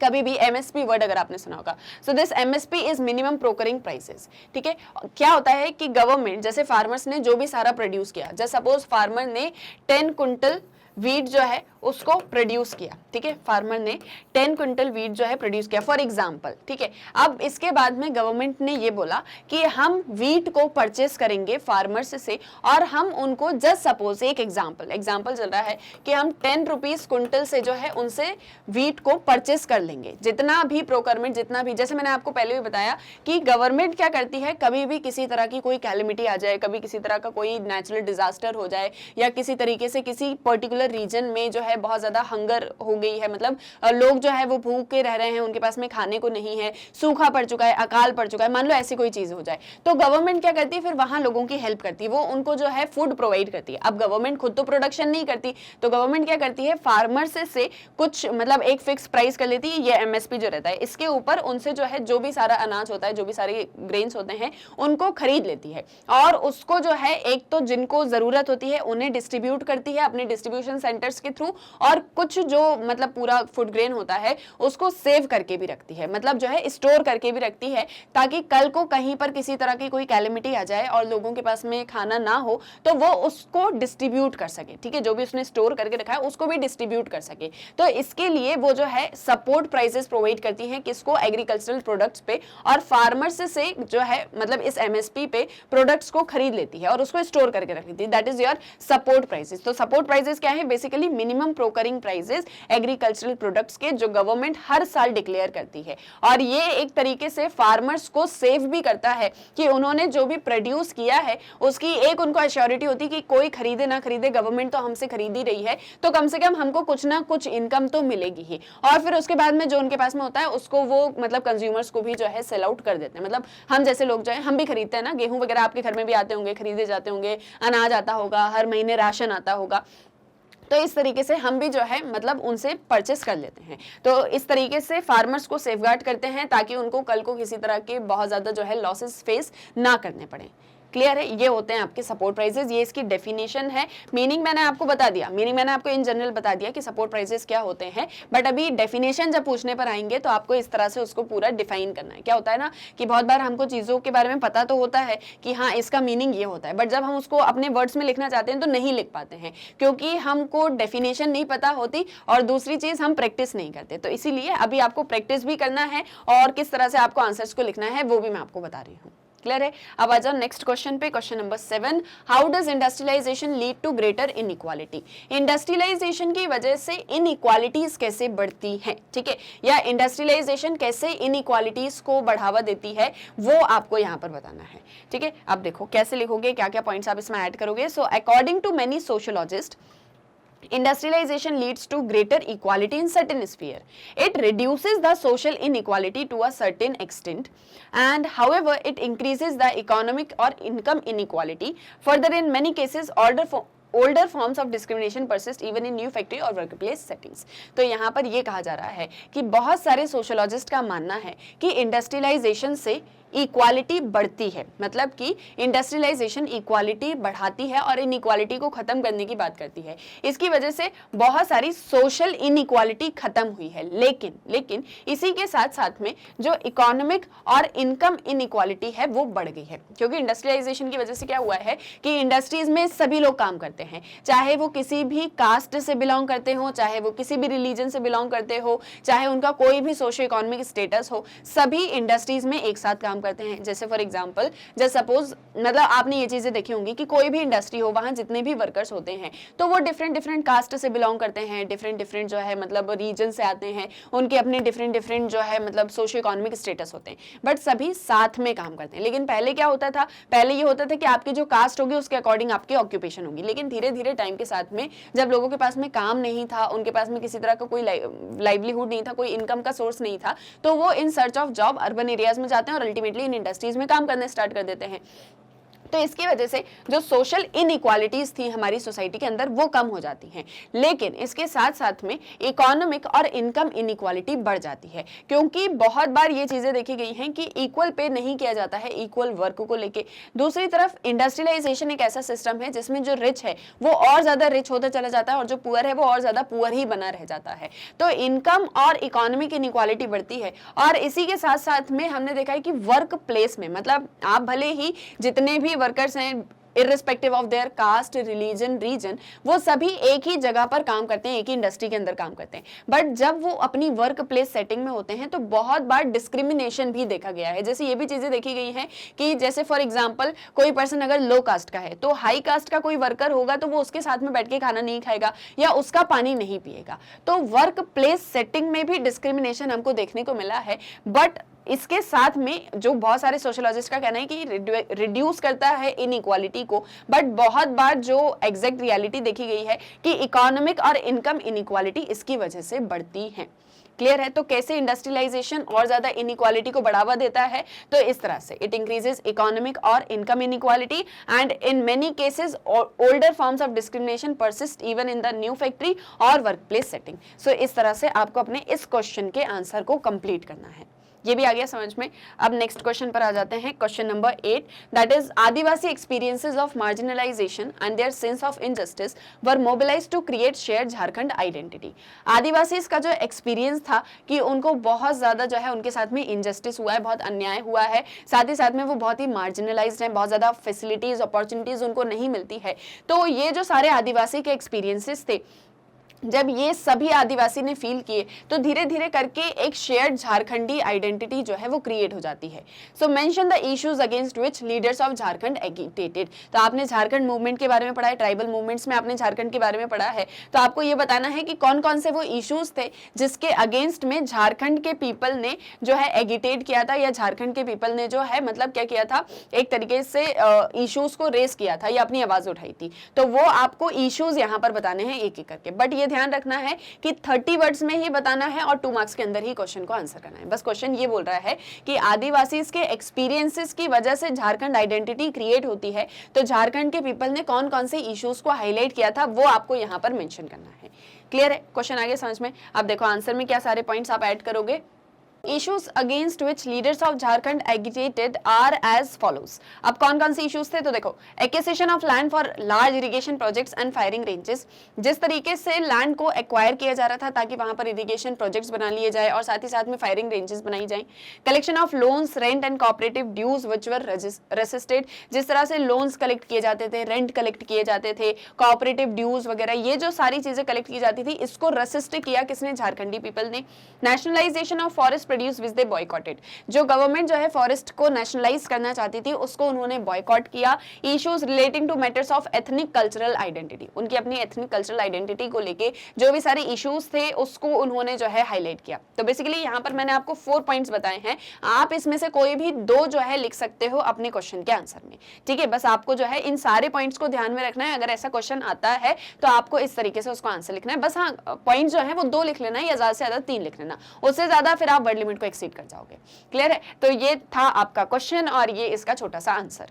कभी भी MSP word अगर आपने सुना होगा, so this MSP is minimum procuring prices. ठीक है, क्या होता है कि गवर्नमेंट, जैसे फार्मर्स ने जो भी सारा प्रोड्यूस किया, जैसे सपोज फार्मर ने 10 क्विंटल वीट जो है उसको प्रोड्यूस किया, ठीक है, फार्मर ने 10 क्विंटल वीट जो है प्रोड्यूस किया फॉर एग्जांपल, ठीक है। अब इसके बाद में गवर्नमेंट ने ये बोला कि हम वीट को परचेस करेंगे फार्मर्स से, और हम उनको जस्ट सपोज एक एग्जांपल चल रहा है कि हम 10 रुपीज क्विंटल से जो है उनसे वीट को परचेस कर लेंगे। जितना भी प्रोक्योरमेंट, जितना भी, जैसे मैंने आपको पहले भी बताया कि गवर्नमेंट क्या करती है, कभी भी किसी तरह की कोई कैलेमिटी आ जाए, कभी किसी तरह का कोई नेचुरल डिजास्टर हो जाए, या किसी तरीके से किसी पर्टिकुलर रीजन में जो है बहुत ज्यादा हंगर हो गई है, मतलब लोग जो है वो भूखे रह रहे हैं, उनके पास में खाने को नहीं है, सूखा पड़ चुका है, अकाल पड़ चुका है, मान लो ऐसी कोई चीज हो जाए, तो गवर्नमेंट क्या करती है, फिर वहां लोगों की हेल्प करती है, वो उनको जो है फूड प्रोवाइड करती है। अब गवर्नमेंट खुद तो प्रोडक्शन नहीं करती, तो गवर्नमेंट क्या करती है, फार्मर से कुछ मतलब एक फिक्स प्राइस कर लेती है, ये MSP जो रहता है, इसके ऊपर उनसे जो है जो भी सारा अनाज होता है, जो भी सारे ग्रेन्स होते हैं, उनको खरीद लेती है, और उसको जो है एक तो जिनको जरूरत होती है उन्हें डिस्ट्रीब्यूट करती है अपने डिस्ट्रीब्यूशन सेंटर्स के थ्रू, और कुछ जो मतलब पूरा फूड ग्रेन होता है उसको सेव करके भी रखती है, मतलब जो है स्टोर करके भी रखती है, ताकि कल को कहीं पर किसी तरह की कोई कैलेमिटी आ जाए और लोगों के पास में खाना ना हो तो वो उसको डिस्ट्रीब्यूट कर सके, ठीक है, जो भी उसने स्टोर करके रखा है उसको भी डिस्ट्रीब्यूट कर सके। तो इसके लिए वो जो है सपोर्ट प्राइसेस प्रोवाइड करती हैं, किसको, एग्रीकल्चरल प्रोडक्ट्स पे, और फार्मर्स से जो है मतलब इस MSP पे प्रोडक्ट्स को खरीद लेती है और उसको स्टोर करके रख लेती है, that is your support prices. तो सपोर्ट प्राइसेस क्या है, basically minimum procuring prices agricultural products के, जो गवर्नमेंट हर साल डिक्लेयर करती है, और ये एक तरीके से फार्मर्स को सेव भी करता है कि उन्होंने जो भी प्रोड्यूस किया है उसकी एक उनको एश्योरिटी होती है कि कोई खरीदे ना खरीदे, गवर्नमेंट तो हमसे खरीद ही रही है, तो कम से कम हमको कुछ ना कुछ इनकम तो मिलेगी ही, और फिर उसके बाद में जो उनके पास में होता है उसको वो मतलब कंज्यूमर्स को भी जो है सेल आउट कर देते हैं। मतलब हम जैसे लोग जो है हम भी खरीदते हैं ना, गेहूं वगैरह आपके घर में भी आते होंगे, खरीदे जाते होंगे, अनाज आता होगा, हर महीने राशन आता होगा, तो इस तरीके से हम भी जो है मतलब उनसे परचेस कर लेते हैं। तो इस तरीके से फार्मर्स को सेफगार्ड करते हैं ताकि उनको कल को किसी तरह के बहुत ज़्यादा जो है लॉसेस फेस ना करने पड़े। क्लियर है? ये होते हैं आपके सपोर्ट प्राइजेस। ये इसकी डेफिनेशन है। मीनिंग मैंने आपको बता दिया, मीनिंग मैंने आपको इन जनरल बता दिया कि सपोर्ट प्राइजेस क्या होते हैं, बट अभी डेफिनेशन जब पूछने पर आएंगे तो आपको इस तरह से उसको पूरा डिफाइन करना है। क्या होता है ना कि बहुत बार हमको चीज़ों के बारे में पता तो होता है कि हाँ इसका मीनिंग ये होता है, बट जब हम उसको अपने वर्ड्स में लिखना चाहते हैं तो नहीं लिख पाते हैं क्योंकि हमको डेफिनेशन नहीं पता होती और दूसरी चीज़ हम प्रैक्टिस नहीं करते। तो इसीलिए अभी आपको प्रैक्टिस भी करना है और किस तरह से आपको आंसर्स को लिखना है वो भी मैं आपको बता रही हूँ। क्लियर है? अब आ जाओ नेक्स्ट क्वेश्चन पे। Question number 7, how does industrialization lead to greater inequality? Industrialization की वजह से इनइक्वालिटीज कैसे बढ़ती हैं, ठीक है, या इंडस्ट्रियलाइजेशन कैसे इनइक्वालिटीज को बढ़ावा देती है वो आपको यहाँ पर बताना है। ठीक है, अब देखो कैसे लिखोगे, क्या क्या पॉइंट्स आप इसमें ऐड करोगे। So according to many sociologist, industrialization leads to greater equality in certain sphere. It reduces the social inequality to a certain extent, and however it increases the economic or income inequality. Further, in many cases older forms of discrimination persist even in new factory और workplace settings. तो यहाँ पर ये कहा जा रहा है कि बहुत सारे सोशोलॉजिस्ट का मानना है कि इंडस्ट्रियलाइजेशन से इक्वालिटी बढ़ती है, मतलब कि इंडस्ट्रियलाइजेशन इक्वालिटी बढ़ाती है और इनइक्वालिटी को खत्म करने की बात करती है। इसकी वजह से बहुत सारी सोशल इनइक्वालिटी खत्म हुई है, लेकिन इसी के साथ साथ में जो इकोनॉमिक और इनकम इनइक्वालिटी है वो बढ़ गई है, क्योंकि इंडस्ट्रियलाइजेशन की वजह से क्या हुआ है कि इंडस्ट्रीज में सभी लोग काम करते हैं, चाहे वो किसी भी कास्ट से बिलोंग करते हो, चाहे वो किसी भी रिलीजन से बिलोंग करते हो, चाहे उनका कोई भी सोशो इकोनॉमिक स्टेटस हो, सभी इंडस्ट्रीज में एक साथ काम करते हैं। जैसे फॉर एग्जांपल, जब सपोज मतलब आपने ये चीजें देखी होंगी कि कोई भी इंडस्ट्री हो, वहां जितने भी वर्कर्स होते हैं तो वो डिफरेंट कास्ट से बिलोंग करते हैं, डिफरेंट जो है मतलब रीजन से आते हैं, उनके अपने डिफरेंट जो है मतलब सोशो इकोनॉमिक स्टेटस होते हैं, बट सभी साथ में काम करते हैं। लेकिन पहले क्या होता था, पहले ये होता था कि आपकी जो कास्ट होगी उसके अकॉर्डिंग आपकी ऑक्यूपेशन होगी, लेकिन धीरे धीरे टाइम के साथ में जब लोगों के पास में काम नहीं था, उनके पास में किसी तरह का कोई लाइवलीहुड नहीं था, कोई इनकम का सोर्स नहीं था, तो वो in search of job urban areas में जाते हैं और अल्टीमेटली इन इंडस्ट्रीज में काम करने स्टार्ट कर देते हैं। तो इसकी वजह से जो सोशल इनइक्वालिटीज थी हमारी सोसाइटी के अंदर वो कम हो जाती हैं, लेकिन इसके साथ साथ में इकोनॉमिक और इनकम इनइक्वालिटी बढ़ जाती है, क्योंकि बहुत बार ये चीजें देखी गई हैं कि इक्वल पे नहीं किया जाता है इक्वल वर्क को लेके। दूसरी तरफ इंडस्ट्रियलाइजेशन एक ऐसा सिस्टम है जिसमें जो रिच है वो और ज्यादा रिच होता चला जाता है और जो पुअर है वो और ज्यादा पुअर ही बना रह जाता है। तो इनकम और इकोनॉमिक इनइक्वालिटी बढ़ती है, और इसी के साथ साथ में हमने देखा है कि वर्क प्लेस में मतलब आप भले ही जितने भी वर्कर्स हैं irrespective of their caste, religion, region, वो सभी एक ही जगह पर काम करते हैं, एक ही इंडस्ट्री के अंदर काम करते हैं, बट जब वो अपनी वर्क प्लेस सेटिंग में होते हैं तो बहुत बार डिस्क्रिमिनेशन भी देखा गया है। जैसे ये भी चीजें देखी गई हैं कि जैसे फॉर एग्जांपल कोई पर्सन अगर लो कास्ट का है तो हाई कास्ट का कोई वर्कर होगा तो वो उसके साथ में बैठ के खाना नहीं खाएगा या उसका पानी नहीं पिएगा। तो वर्क प्लेस सेटिंग में भी डिस्क्रिमिनेशन हमको देखने को मिला है, बट इसके साथ में जो बहुत सारे सोशोलॉजिस्ट का कहना है कि रिड्यूस करता है इनइक्वालिटी को, बट बहुत बार जो एग्जैक्ट रियलिटी देखी गई है कि इकोनॉमिक और इनकम इनइक्वालिटी इसकी वजह से बढ़ती है। क्लियर है? तो कैसे इंडस्ट्रियलाइजेशन और ज्यादा इनइक्वालिटी को बढ़ावा देता है, तो इस तरह से इट इंक्रीजेस इकोनॉमिक और income inequality and in many cases older forms of discrimination persist even in the new factory और वर्कप्लेस सेटिंग। सो इस तरह से आपको अपने इस क्वेश्चन के आंसर को कंप्लीट करना है। ये भी आ गया समझ में। अब नेक्स्ट क्वेश्चन पर आ जाते हैं, question number 8, that is Adivasi experiences of marginalization and their sense of injustice were mobilized to create shared Jharkhand identity. Adivasi का जो एक्सपीरियंस था कि उनको बहुत ज्यादा जो है उनके साथ में इनजस्टिस हुआ है, बहुत अन्याय हुआ है, साथ ही साथ में वो बहुत ही मार्जिनलाइज्ड हैं, बहुत ज्यादा फैसिलिटीज अपॉर्चुनिटीज उनको नहीं मिलती है। तो ये जो सारे आदिवासी के एक्सपीरियंसेस थे, जब ये सभी आदिवासी ने फील किए तो धीरे धीरे करके एक शेयर्ड झारखंडी आइडेंटिटी जो है वो क्रिएट हो जाती है। So mention the issues against which leaders of Jharkhand agitated. तो आपने झारखंड मूवमेंट के बारे में पढ़ा है, ट्राइबल मूवमेंट्स में आपने झारखंड के बारे में पढ़ा है, तो आपको ये बताना है कि कौन कौन से वो इश्यूज थे जिसके अगेंस्ट में झारखंड के पीपल ने जो है एगिटेट किया था, या झारखंड के पीपल ने जो है मतलब क्या किया था, एक तरीके से इश्यूज को रेस किया था या अपनी आवाज उठाई थी। तो वो आपको इश्यूज यहाँ पर बताने हैं एक एक करके, बट ये ध्यान रखना है कि 30 वर्ड्स में ही बताना है और 2 मार्क्स के अंदर ही क्वेश्चन को आंसर करना है। बस क्वेश्चन ये बोल रहा है कि आदिवासी के एक्सपीरियंसेस की वजह से झारखंड आइडेंटिटी क्रिएट होती है, तो झारखंड के पीपल ने कौन कौन से इश्यूज को हाईलाइट किया था वो आपको यहाँ पर मेंशन करना है। क्लियर है? क्वेश्चन आगे समझ में। अब देखो आंसर में क्या सारे पॉइंट्स आप ऐड करोगे। Issues against which leaders of Jharkhand agitated are as follows। अब कौन कौन से इश्यूज थे तो देखो, acquisition of land for large irrigation projects and firing ranges, जिस तरीके से लैंड को एक्वायर किया जा रहा था ताकि वहां पर इरिगेशन प्रोजेक्ट्स बना लिए जाए और साथ ही साथ में फायरिंग रेंजेस बनाई जाए। Collection of loans, rent and cooperative dues which were resisted, जिस तरह से लोन्स कलेक्ट किए जाते थे, रेंट कलेक्ट किए जाते थे, कोऑपरेटिव ड्यूज वगैरह, ये जो सारी चीजें कलेक्ट की जाती थी इसको रेसिस्ट किया किसने? झारखंडी पीपल ने। Nationalisation of forest produce which they boycotted, जो गवर्नमेंट जो है फॉरेस्ट को नेशनलाइज करना चाहती थी उसको उन्होंने बॉयकॉट किया। Issues relating to matters of ethnic cultural identity, उनकी अपनी एथनिक कल्चरल आइडेंटिटी को लेके जो भी सारे इश्यूज थे उसको उन्होंने जो है हाईलाइट किया। तो बेसिकली यहाँ पर मैंने आपको 4 पॉइंट्स बताए हैं, आप इसमें से कोई भी 2 जो है लिख सकते हो अपने क्वेश्चन के आंसर में। ठीक है, बस आपको जो है इन सारे पॉइंट्स को ध्यान में रखना है। अगर ऐसा क्वेश्चन आता है तो आपको इस तरीके से उसको आंसर लिखना है। बस हाँ, पॉइंट जो है वो 2 लिख लेना है या ज्यादा से ज्यादा 3 लिख लेना, उससे ज्यादा फिर आप वर्ड लिमिट को एक्सीड कर जाओगे। क्लियर है? तो ये था आपका क्वेश्चन और ये इसका छोटा सा आंसर।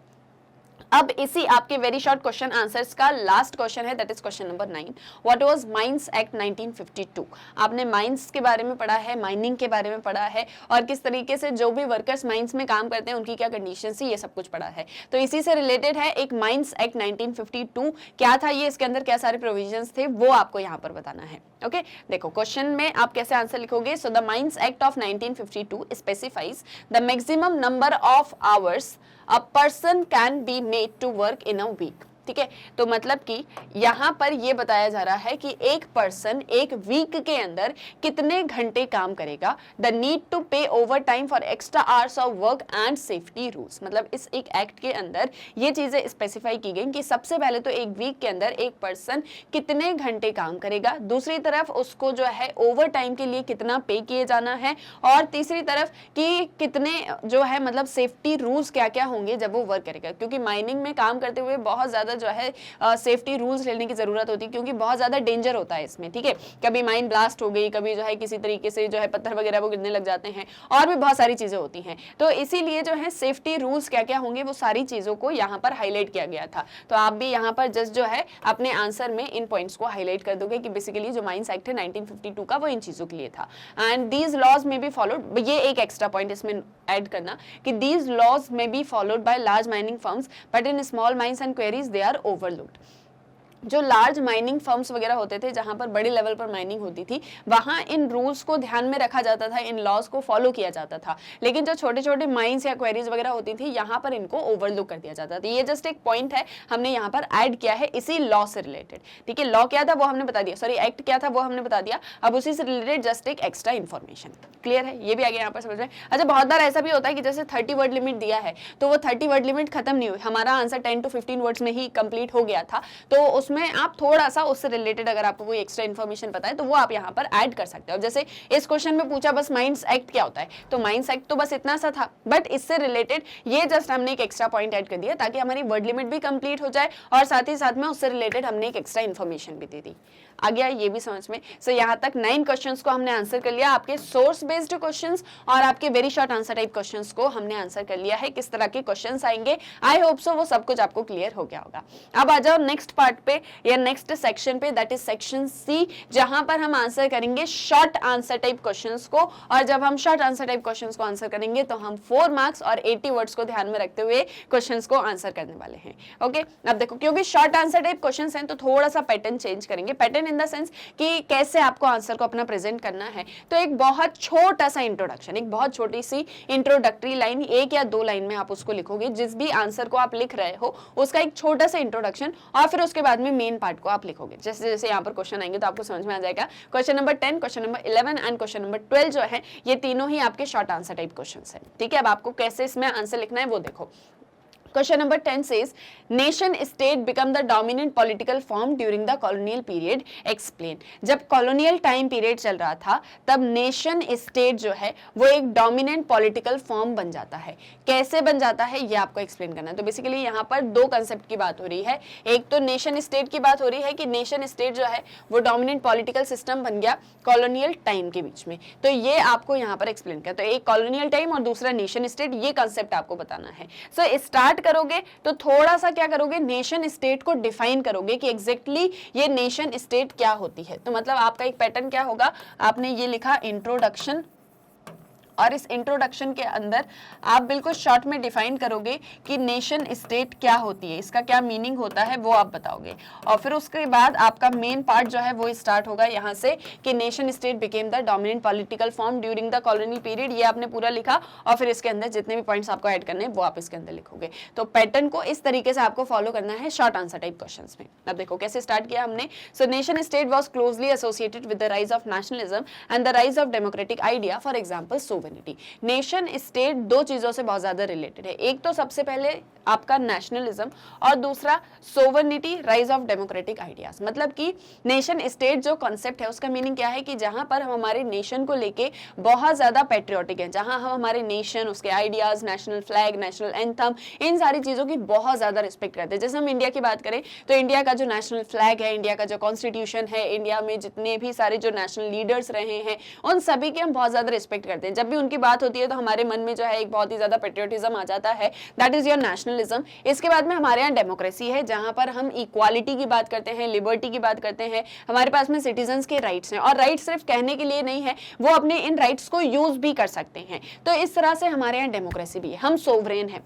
अब इसी आपके वेरी शॉर्ट क्वेश्चन आंसर्स का लास्ट क्वेश्चन है, that is question number 9। What was mines act 1952? आपने माइंस के बारे में पढ़ा है, माइनिंग के बारे में पढ़ा है और किस तरीके से जो भी वर्कर्स माइंस में काम करते हैं उनकी क्या कंडीशंस थी, ये सब कुछ पढ़ा है। तो इसी से रिलेटेड है एक माइंस एक्ट 1952। क्या था ये, इसके अंदर क्या सारे प्रोविजंस थे वो आपको यहाँ पर बताना है। ओके, देखो क्वेश्चन में आप कैसे आंसर लिखोगे। So the mines act of 1952 specifies the maximum number of hours a person can be made to work in a week। ठीक है, तो मतलब कि यहाँ पर ये बताया जा रहा है कि एक पर्सन एक वीक के अंदर कितने घंटे काम करेगा। द नीड टू पे over time for extra hours of work and safety rules, मतलब इस एक एक्ट के अंदर ये चीजें स्पेसिफाई की गई कि सबसे पहले तो एक वीक के अंदर एक पर्सन कितने घंटे काम करेगा, दूसरी तरफ उसको जो है ओवर टाइम के लिए कितना पे किए जाना है, और तीसरी तरफ कि कितने जो है मतलब सेफ्टी रूल्स क्या क्या होंगे जब वो वर्क करेगा। क्योंकि माइनिंग में काम करते हुए बहुत ज्यादा जो है सेफ्टी रूल्स लेने की जरूरत होती है, क्योंकि बहुत ज्यादा डेंजर होता है इसमें। ठीक है, कभी माइन ब्लास्ट हो गई, कभी जो है किसी तरीके से जो है पत्थर वगैरह वो गिरने लग जाते हैं और भी बहुत सारी चीजें होती हैं। तो इसीलिए जो है सेफ्टी रूल्स क्या क्या होंगे वो सारी चीजों को यहाँ पर हाईलाइट किया गया था। तो आप भी यहाँ पर जस्ट जो है अपने आंसर में इन पॉइंट्स को हाईलाइट कर दोगे कि बेसिकली जो माइंस एक्ट है 1952 का वो इन चीजों के लिए था। And these laws may be followed, ये एक एक्स्ट्रा पॉइंट इसमें ऐड करना कि these laws may be followed by large mining firms but in small mines and quarries they are overlooked. जो लार्ज माइनिंग फर्म्स वगैरह होते थे जहां पर बड़े लेवल पर माइनिंग होती थी वहां इन रूल्स को ध्यान में रखा जाता था, इन लॉज को फॉलो किया जाता था। लेकिन जो छोटे छोटे माइंस या क्वेरीज वगैरह होती थी यहाँ पर इनको ओवरलुक कर दिया जाता था। ये जस्ट एक पॉइंट है, हमने यहाँ पर ऐड किया है इसी लॉ से रिलेटेड। ठीक है, लॉ क्या था वो हमने बता दिया, सॉरी एक्ट क्या था वो हमने बता दिया। अब उसी से रिलेटेड जस्ट एक एक्स्ट्रा इन्फॉर्मेशन। क्लियर है, ये भी आगे यहाँ पर समझ रहे हैं। अच्छा, बहुत बार ऐसा भी होता है कि जैसे 30 वर्ड लिमिट दिया है तो वो 30 वर्ड लिमिट खत्म नहीं हुई, हमारा आंसर 10 to 15 वर्ड्स में ही कंप्लीट हो गया था, तो उसमें आप थोड़ा सा उससे रिलेटेड अगर आपको कोई एक्स्ट्रा इन्फॉर्मेशन पता है तो वो आप यहाँ पर ऐड कर सकते हो। जैसे इस क्वेश्चन में पूछा बस माइंस एक्ट क्या होता है, तो माइंस एक्ट तो बस इतना सा था, बट इससे रिलेटेड ये जस्ट हमने एक एक्स्ट्रा पॉइंट ऐड कर दिया ताकि हमारी वर्ड लिमिट भी कंप्लीट हो जाए और साथ ही साथ में उससे रिलेटेड हमने एक एक्स्ट्रा इन्फॉर्मेशन भी दे दी। आ गया ये भी समझ में। सो यहाँ तक 9 क्वेश्चंस को हमने आंसर कर लिया, आपके सोर्स बेस्ड क्वेश्चंस और आपके very short answer type questions को हमने आंसर कर लिया है। किस तरह के क्वेश्चंस आएंगे आई होप सो वो सब कुछ आपको क्लियर हो गया होगा। अब आ जाओ नेक्स्ट पार्ट पे या नेक्स्ट सेक्शन पे, दैट इज सेक्शन सी, जहां पर हम आंसर करेंगे शॉर्ट आंसर टाइप क्वेश्चंस को। और जब हम शॉर्ट आंसर टाइप क्वेश्चंस को आंसर करेंगे तो हम 4 मार्क्स और 80 वर्ड्स को ध्यान में रखते हुए क्वेश्चंस को आंसर करने वाले हैं। ओके, अब देखो क्योंकि शॉर्ट आंसर टाइप क्वेश्चंस हैं तो थोड़ा सा पैटर्न चेंज करेंगे। पैटर्न इन द सेंस कि कैसे आपको आंसर को अपना प्रेजेंट करना है। तो एक बहुत छोटा सा इंट्रोडक्शन, एक बहुत छोटी सी इंट्रोडक्टरी लाइन, 1 या 2 लाइन में आप उसको लिखोगे। जिस भी आंसर को आप लिख रहे हो उसका एक छोटा सा इंट्रोडक्शन और फिर उसके बाद में मेन पार्ट को आप लिखोगे। जैसे जैसे यहाँ पर क्वेश्चन आएंगे तो आपको समझ में आ जाएगा। Question number 10, question number 11 and question number 12 जो है ये तीनों ही आपके शॉर्ट आंसर टाइप क्वेश्चन है। ठीक है, अब आपको कैसे इसमें आंसर लिखना है वो देखो। Question number 10 says, nation state become the dominant political form during the colonial period. Explain. जब colonial time period चल रहा था तब nation state जो है वो एक dominant political form बन जाता है. कैसे बन जाता है ये आपको explain करना है. तो basically यहाँ पर दो concept की बात हो रही है. एक तो nation state की बात हो रही है कि nation state जो है वो dominant political system बन गया colonial time के बीच में. तो ये आपको यहाँ पर explain करना. तो एक colonial time और दूसरा nation state, ये concept आपको बताना है. So start करोगे तो थोड़ा सा क्या करोगे, नेशन स्टेट को डिफाइन करोगे कि एग्जैक्टली ये नेशन स्टेट क्या होती है. तो मतलब आपका एक पैटर्न क्या होगा, आपने ये लिखा इंट्रोडक्शन, और इस इंट्रोडक्शन के अंदर आप बिल्कुल शॉर्ट में डिफाइन करोगे कि नेशन स्टेट क्या होती है, इसका क्या मीनिंग होता है वो आप बताओगे. और फिर उसके बाद आपका मेन पार्ट जो है वो स्टार्ट होगा यहाँ से कि nation state became the dominant political form during the colonial period. ये आपने पूरा लिखा और फिर इसके अंदर जितने भी पॉइंट्स आपको ऐड करने हैं वो आप इसके अंदर लिखोगे. तो पैटर्न को इस तरीके से आपको फॉलो करना है शॉर्ट आंसर टाइप क्वेश्चन में. अब देखो कैसे स्टार्ट किया हमने. So nation state was closely associated with the rise of nationalism and the rise of democratic idea. For example sovereignty. Nation state दो चीजों से बहुत ज्यादा रिलेटेड है. एक तो सबसे पहले आपका नेशनलिज्म और दूसरा sovereignty, rise of democratic ideas. मतलब कि नेशन स्टेट जो कॉन्सेप्ट है उसका मीनिंग क्या है कि जहां पर हम हमारे नेशन को लेके बहुत ज्यादा पैट्रियोटिक हैं, जहां हम हमारे नेशन, उसके ideas, national flag, national anthem, इन सारी चीजों की बहुत ज्यादा रिस्पेक्ट करते हैं. जैसे हम इंडिया की बात करें तो इंडिया का जो नेशनल फ्लैग है, इंडिया का जो कॉन्स्टिट्यूशन है, इंडिया में जितने भी सारे जो नेशनल लीडर्स रहे हैं उन सभी की हम बहुत ज्यादा रिस्पेक्ट करते हैं. जब भी उनकी बात होती है तो हमारे मन में जो है एक बहुत ही ज्यादा पेट्रियोटिज्म आ जाता है. That is your nationalism. इसके बाद में हमारे यहाँ डेमोक्रेसी है जहां पर हम इक्वालिटी की बात करते हैं, लिबर्टी की बात करते हैं. हमारे पास में सिटीजन्स के राइट्स हैं और राइट्स सिर्फ कहने के लिए नहीं है, वो अपने इन राइट्स को यूज भी कर सकते हैं. तो इस तरह से हमारे यहाँ डेमोक्रेसी भी है. हम सोवरेन हैं,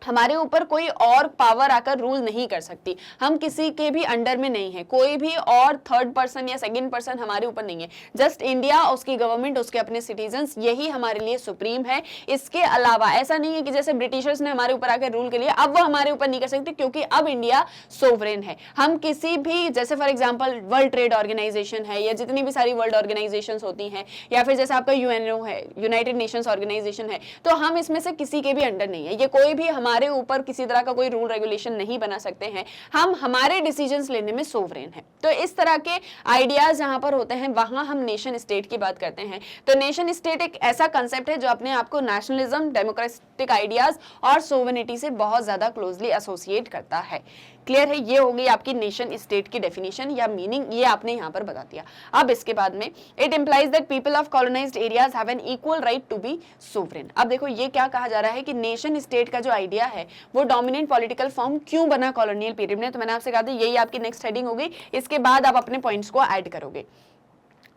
हमारे ऊपर कोई और पावर आकर रूल नहीं कर सकती. हम किसी के भी अंडर में नहीं है, कोई भी और थर्ड पर्सन या सेकंड पर्सन हमारे ऊपर नहीं है. जस्ट इंडिया, उसकी गवर्नमेंट, उसके अपने सिटीजन्स, यही हमारे लिए सुप्रीम है. इसके अलावा ऐसा नहीं है कि जैसे ब्रिटिशर्स ने हमारे ऊपर आकर रूल कर लिया अब वो हमारे ऊपर नहीं कर सकते, क्योंकि अब इंडिया सोवरेन है. हम किसी भी, जैसे for example world trade organization है या जितनी भी सारी वर्ल्ड ऑर्गेनाइजेशन होती हैं, या फिर जैसे आपका यूएनओ है, यूनाइटेड नेशंस ऑर्गेनाइजेशन है, तो हम इसमें से किसी के भी अंडर नहीं है. ये कोई भी हमारे ऊपर किसी तरह का कोई रूल रेगुलेशन नहीं बना सकते हैं. हम हमारे डिसीजंस लेने में सोवरेन हैं. तो इस तरह के आइडियाज जहां पर होते हैं वहां हम नेशन स्टेट की बात करते हैं. तो नेशन स्टेट एक ऐसा कंसेप्ट है जो अपने आप को नेशनलिज्म, डेमोक्रेटिक आइडियाज और सोवरेनिटी से बहुत ज्यादा क्लोजली एसोसिएट करता है. क्लियर है? ये हो गई आपकी नेशन स्टेट की डेफिनेशन या मीनिंग, ये आपने यहाँ पर बता दिया. अब इसके बाद में it implies that people of colonized areas have an equal right to be sovereign. अब देखो ये क्या कहा जा रहा है कि नेशन स्टेट का जो आइडिया है वो डोमिनेंट पॉलिटिकल फॉर्म क्यों बना कॉलोनियल पीरियड में. तो मैंने आपसे कहा था यही आपकी नेक्स्ट हेडिंग होगी. इसके बाद आप अपने पॉइंट्स को ऐड करोगे.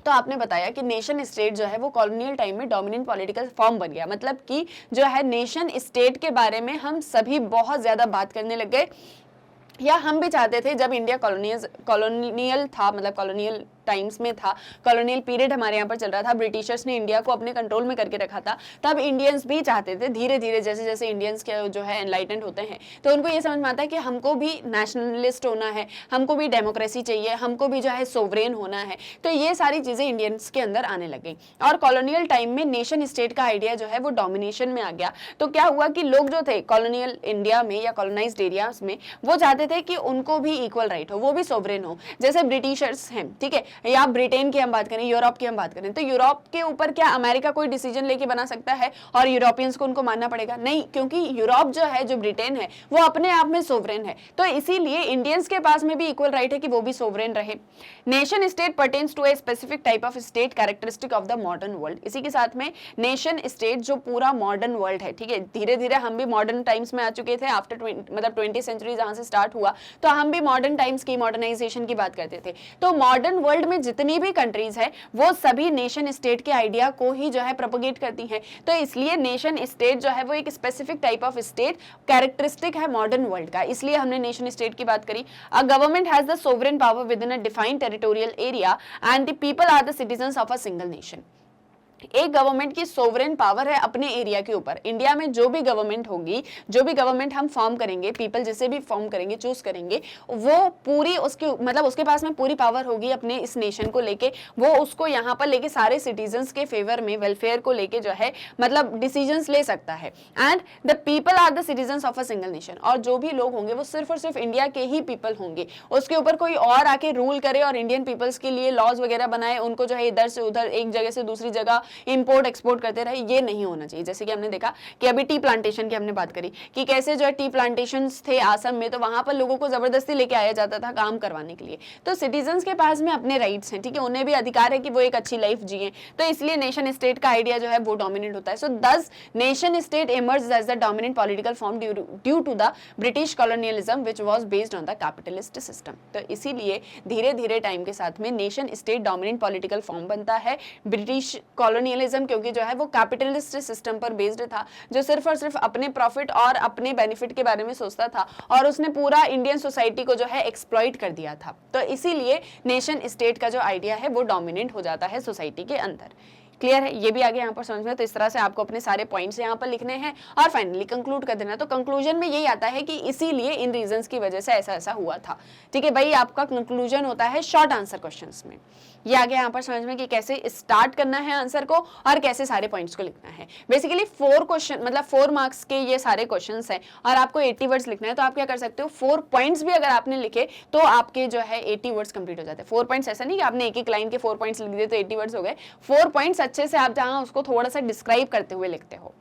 तो आपने बताया कि नेशन स्टेट जो है वो कॉलोनियल टाइम में डोमिनेंट पॉलिटिकल फॉर्म बन गया. मतलब कि जो है नेशन स्टेट के बारे में हम सभी बहुत ज्यादा बात करने लग गए, या हम भी चाहते थे जब इंडिया कॉलोनियल था, मतलब कॉलोनियल टाइम्स में था, कॉलोनियल पीरियड हमारे यहाँ पर चल रहा था, ब्रिटिशर्स ने इंडिया को अपने कंट्रोल में करके रखा था, तब इंडियंस भी चाहते थे धीरे धीरे जैसे जैसे इंडियंस के जो है एनलाइटेंड होते हैं तो उनको ये समझ में आता है कि हमको भी नेशनलिस्ट होना है, हमको भी डेमोक्रेसी चाहिए, हमको भी जो है सोवरेन होना है. तो ये सारी चीजें इंडियंस के अंदर आने लग गई और कॉलोनियल टाइम में नेशन स्टेट का आइडिया जो है वो डोमिनेशन में आ गया. तो क्या हुआ कि लोग जो थे कॉलोनियल इंडिया में या कॉलोनाइज्ड एरियाज में वो चाहते थे कि उनको भी इक्वल राइट हो, वो भी सोवरेन हो. जैसे ब्रिटिशर्स हैं, ठीक है, या ब्रिटेन की हम बात करें, यूरोप की हम बात करें, तो यूरोप के ऊपर क्या अमेरिका कोई डिसीजन लेके बना सकता है और यूरोपियंस को उनको मानना पड़ेगा? नहीं, क्योंकि यूरोप जो है, जो ब्रिटेन है, वो अपने आप में सोवरेन है. तो इसीलिए इंडियंस के पास में भी इक्वल राइट है कि वो भी सोवरेन रहे. Nation state pertains to a specific type of state characteristic of the modern world. इसी के साथ में नेशन स्टेट जो पूरा मॉडर्न वर्ल्ड है, ठीक है, धीरे धीरे हम भी मॉडर्न टाइम्स में आ चुके थे आफ्टर मतलब 20th सेंचुरी जहां से स्टार्ट हुआ, तो हम भी मॉडर्न टाइम्स की, मॉडर्नाइजेशन की बात करते थे. तो मॉडर्न वर्ल्ड में जितनी भी कंट्रीज है वो सभी नेशन स्टेट के आइडिया को ही जो है प्रोपेगेट करती हैं. तो इसलिए नेशन स्टेट जो है वो एक specific type of state characteristic है मॉडर्न वर्ल्ड का, इसलिए हमने नेशन स्टेट की बात करी. A government has the sovereign power within a defined territorial area and the people are the citizens of a single nation. एक government की sovereign power है अपने एरिया के ऊपर। इंडिया में जो भी गवर्नमेंट होगी, जो भी गवर्नमेंट हम फॉर्म करेंगे, पीपल जिसे भी फॉर्म करेंगे, चूज करेंगे, वो पूरी उसके मतलब उसके पास में पूरी पावर होगी अपने इस नेशन को लेके। वो उसको यहाँ पर लेके सारे सिटीजन्स के फेवर में, वेलफेयर को लेके जो है मतलब डिसीजंस ले सकता है। And the people are the citizens of a single nation. और जो भी लोग होंगे वो सिर्फ और सिर्फ इंडिया के ही पीपल होंगे। उसके ऊपर कोई और आके रूल करे और इंडियन पीपल्स के लिए लॉज वगैरह बनाए, उनको जो है इधर से उधर, एक जगह से दूसरी जगह इंपोर्ट एक्सपोर्ट करते रहे, ये नहीं होना चाहिए। जैसे कि हमने देखा कि अभी टी प्लांटेशन की हमने बात करी कि कैसे जो है टी प्लांटेशंस थे आसम में, तो वहां पर लोगों को जबरदस्ती लेके आया जाता था काम करवाने के लिए। तो सिटीजन्स के पास में अपने राइट्स हैं, ठीक है, उन्हें भी अधिकार है कि वो एक अच्छी लाइफ जिए। तो इसलिए नेशन स्टेट का आइडिया जो है वो डोमिनेट होता है। So thus nation state emerge as the dominant political form due to the British colonialism which was based on the capitalist system. तो इसीलिए धीरे धीरे टाइम के साथ में nation state dominant political form बनता है। ब्रिटिश कॉलोनियलिज्म क्योंकि जो है वो कैपिटलिस्ट सिस्टम पर बेस्ड था, जो सिर्फ और सिर्फ अपने प्रॉफिट और अपने बेनिफिट के बारे में सोचता था, और उसने पूरा इंडियन सोसाइटी को जो है एक्सप्लॉइट कर दिया था। तो इसीलिए नेशन स्टेट का जो आइडिया है वो डोमिनेंट हो जाता है सोसाइटी के अंदर। क्लियर है, ये भी आगे यहाँ पर समझ में। तो इस तरह से आपको अपने सारे पॉइंट्स यहाँ पर लिखने हैं और फाइनली कंक्लूड कर देना। तो कंक्लूजन में यही आता है कि इसीलिए इन रीजंस की वजह से ऐसा ऐसा हुआ था। ठीक है भाई, आपका कंक्लूजन होता है शॉर्ट आंसर क्वेश्चंस में। ये आगे यहाँ पर समझ में कि कैसे स्टार्ट करना है आंसर को और कैसे सारे पॉइंट्स को लिखना है। बेसिकली 4 क्वेश्चन मतलब 4 मार्क्स के ये सारे क्वेश्चंस हैं और आपको 80 वर्ड्स लिखना है। तो आप क्या कर सकते हो, 4 पॉइंट्स भी अगर आपने लिखे तो आपके जो है 80 वर्ड्स कंप्लीट हो जाते हैं। 4 पॉइंट्स ऐसा नहीं कि आपने एक एक लाइन के 4 पॉइंट्स लिख दिए तो 80 वर्ड्स हो गए। 4 पॉइंट्स अच्छे से आप जहाँ उसको थोड़ा सा डिस्क्राइब करते हुए लिखते हो।